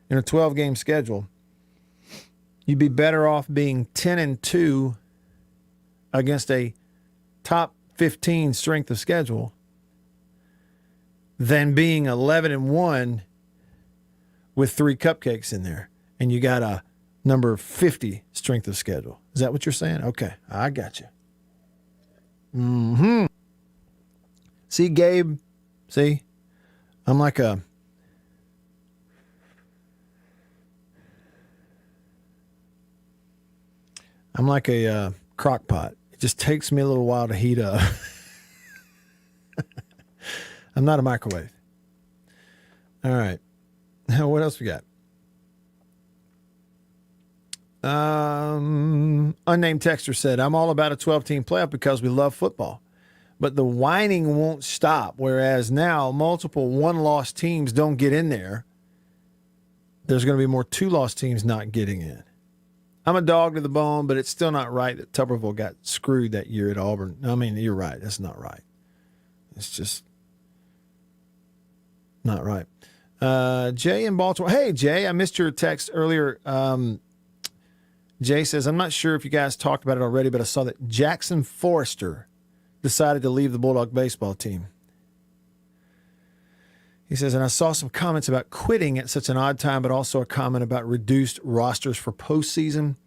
in a 12-game schedule. You'd be better off being 10-2 against a top 15 strength of schedule than being 11-1 with 3 cupcakes in there, and you got a number 50 strength of schedule. Is that what you're saying? Okay, I got you. See, Gabe, see, I'm like a crock pot. It just takes me a little while to heat up. I'm not a microwave. All right. Now, what else we got? Unnamed texter said, I'm all about a 12-team playoff because we love football. But the whining won't stop, whereas now multiple one-loss teams don't get in there. There's going to be more two-loss teams not getting in. I'm a dog to the bone, but it's still not right that Tuberville got screwed that year at Auburn. I mean, you're right. That's not right. It's just not right. Jay in Baltimore. Hey, Jay, I missed your text earlier. Jay says, I'm not sure if you guys talked about it already, but I saw that Jackson Forrester decided to leave the Bulldog baseball team. He says, and I saw some comments about quitting at such an odd time, but also a comment about reduced rosters for postseason.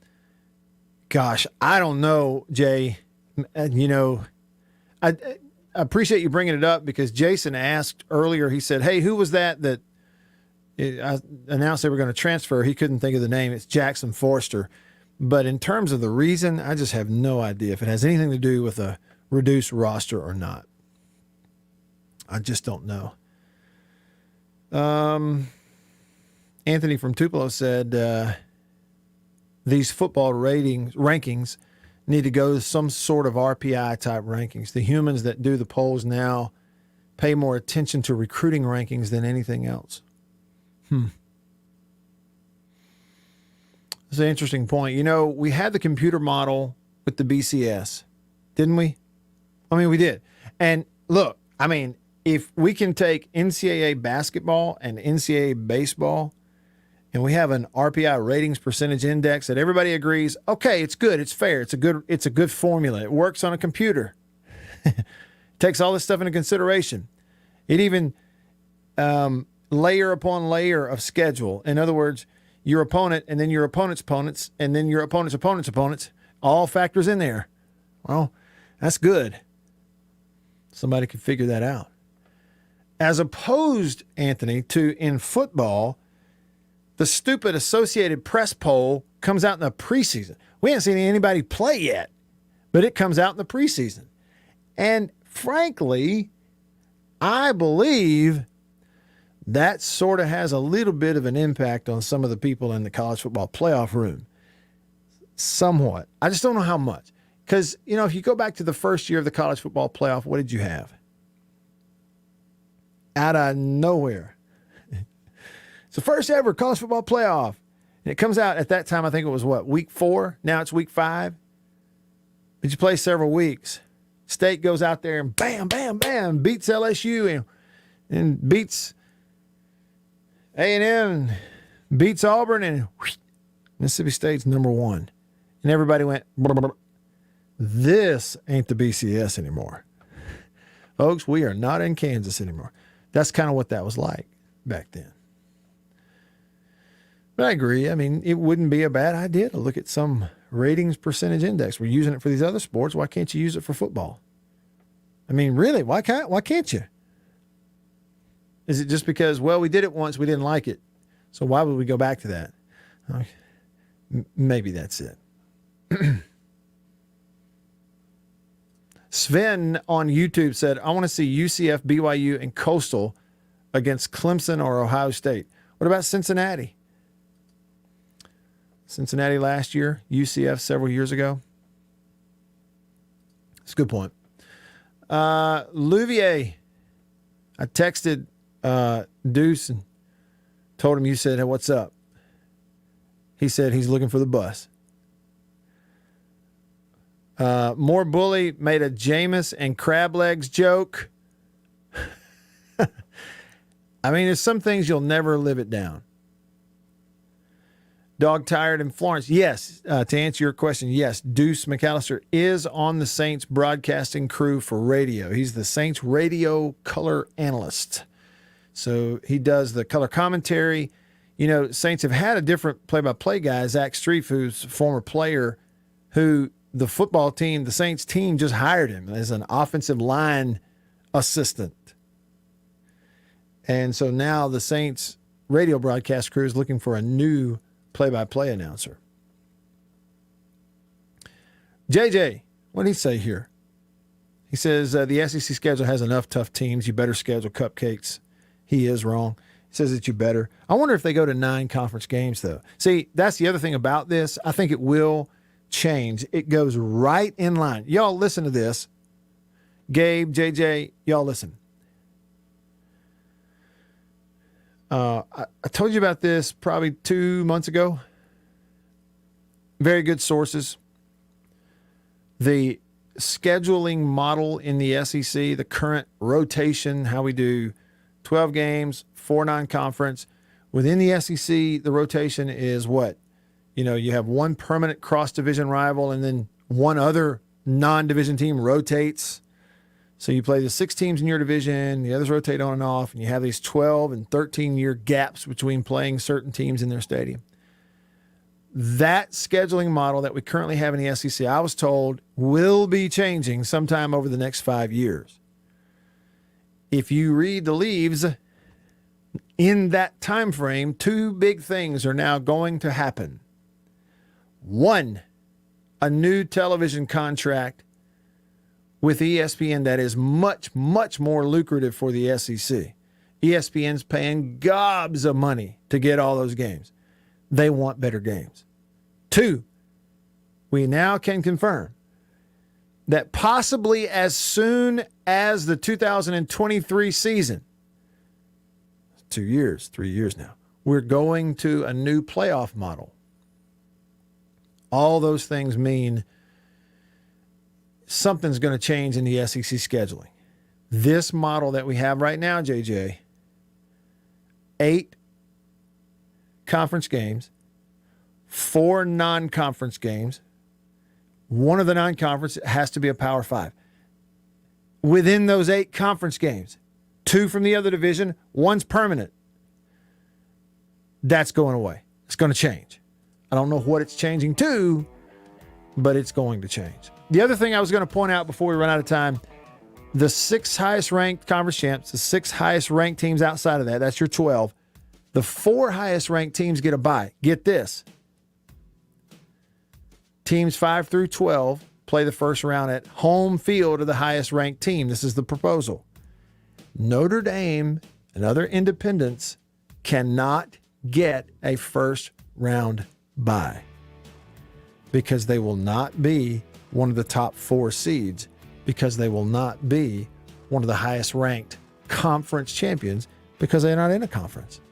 Gosh, I don't know, Jay. You know, I appreciate you bringing it up because Jason asked earlier, he said, hey, who was that I announced they were going to transfer? He couldn't think of the name. It's Jackson Forrester. But in terms of the reason, I just have no idea if it has anything to do with a reduced roster or not. I just don't know. Anthony from Tupelo said these football rankings need to go to some sort of RPI type rankings. The humans that do the polls now pay more attention to recruiting rankings than anything else. That's an interesting point. You know, we had the computer model with the BCS, didn't we? I mean, we did. And look, I mean, if we can take NCAA basketball and NCAA baseball and we have an RPI ratings percentage index that everybody agrees, okay, it's good, it's fair, it's a good formula. It works on a computer. Takes all this stuff into consideration. It even layer upon layer of schedule. In other words, your opponent and then your opponent's opponents and then your opponent's opponent's opponents all factors in there. Well, that's good. Somebody can figure that out. As opposed, Anthony, to in football, the stupid Associated Press poll comes out in the preseason. We haven't seen anybody play yet, but it comes out in the preseason. And frankly, I believe that sort of has a little bit of an impact on some of the people in the college football playoff room. Somewhat. I just don't know how much. Because, you know, if you go back to the first year of the college football playoff, what did you have? Out of nowhere. It's the first ever college football playoff. And it comes out at that time, I think it was what, week 4? Now it's week 5. But you play several weeks. State goes out there and bam, bam, bam, beats LSU and beats A&M, and beats Auburn, and whoosh, Mississippi State's number 1. And everybody went, blah, blah, blah. This ain't the BCS anymore. Folks, we are not in Kansas anymore. That's kind of what that was like back then. But I agree. I mean, it wouldn't be a bad idea to look at some ratings percentage index. We're using it for these other sports. Why can't you use it for football? I mean, really, why can't you? Is it just because, well, we did it once, we didn't like it, So why would we go back to that? Okay. Maybe that's it. Sven on YouTube said, I want to see UCF, BYU, and Coastal against Clemson or Ohio State. What about Cincinnati? Cincinnati last year, UCF several years ago. It's a good point. Louvier, I texted Deuce and told him you said, hey, what's up? He said he's looking for the bus. More Bully made a Jameis and crab legs joke. I mean, there's some things you'll never live it down. Dog Tired in Florence. Yes, to answer your question, yes, Deuce McAllister is on the Saints broadcasting crew for radio. He's the Saints radio color analyst. So he does the color commentary. You know, Saints have had a different play-by-play guy, Zach Streif, who's a former player, who the football team, the Saints team, just hired him as an offensive line assistant. And so now the Saints radio broadcast crew is looking for a new play-by-play announcer. JJ, what did he say here? He says the SEC schedule has enough tough teams. You better schedule cupcakes. He is wrong. He says that you better. I wonder if they go to 9 conference games, though. See, that's the other thing about this. I think it will change. It goes right in line. Y'all listen to this. Gabe, JJ, y'all listen. I told you about this probably 2 months ago. Very good sources. The scheduling model in the SEC, the current rotation, how we do 12 games, 4 non-conference. Within the SEC, the rotation is what? You know, you have one permanent cross-division rival and then one other non-division team rotates. So you play the 6 teams in your division, the others rotate on and off, and you have these 12 and 13-year gaps between playing certain teams in their stadium. That scheduling model that we currently have in the SEC, I was told, will be changing sometime over the next 5 years. If you read the leaves, in that time frame, 2 big things are now going to happen. 1, a new television contract with ESPN that is much, much more lucrative for the SEC. ESPN's paying gobs of money to get all those games. They want better games. 2, we now can confirm that possibly as soon as the 2023 season, 2 years, 3 years now, we're going to a new playoff model. All those things mean something's going to change in the SEC scheduling. This model that we have right now, JJ, 8 conference games, 4 non-conference games. One of the non-conference has to be a Power 5. Within those 8 conference games, 2 from the other division, 1's permanent. That's going away. It's going to change. I don't know what it's changing to, but it's going to change. The other thing I was going to point out before we run out of time, the 6 highest ranked conference champs, the 6 highest ranked teams outside of that, that's your 12. The 4 highest ranked teams get a bye. Get this. Teams 5 through 12 play the first round at home field of the highest ranked team. This is the proposal. Notre Dame and other independents cannot get a first round bye because they will not be one of the top 4 seeds, because they will not be one of the highest ranked conference champions because they're not in a conference.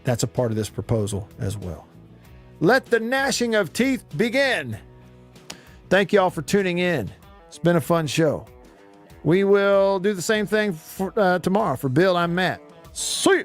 That's a part of this proposal as well. Let the gnashing of teeth begin. Thank you all for tuning in. It's been a fun show. We will do the same thing for tomorrow. For Bill, I'm Matt. See you.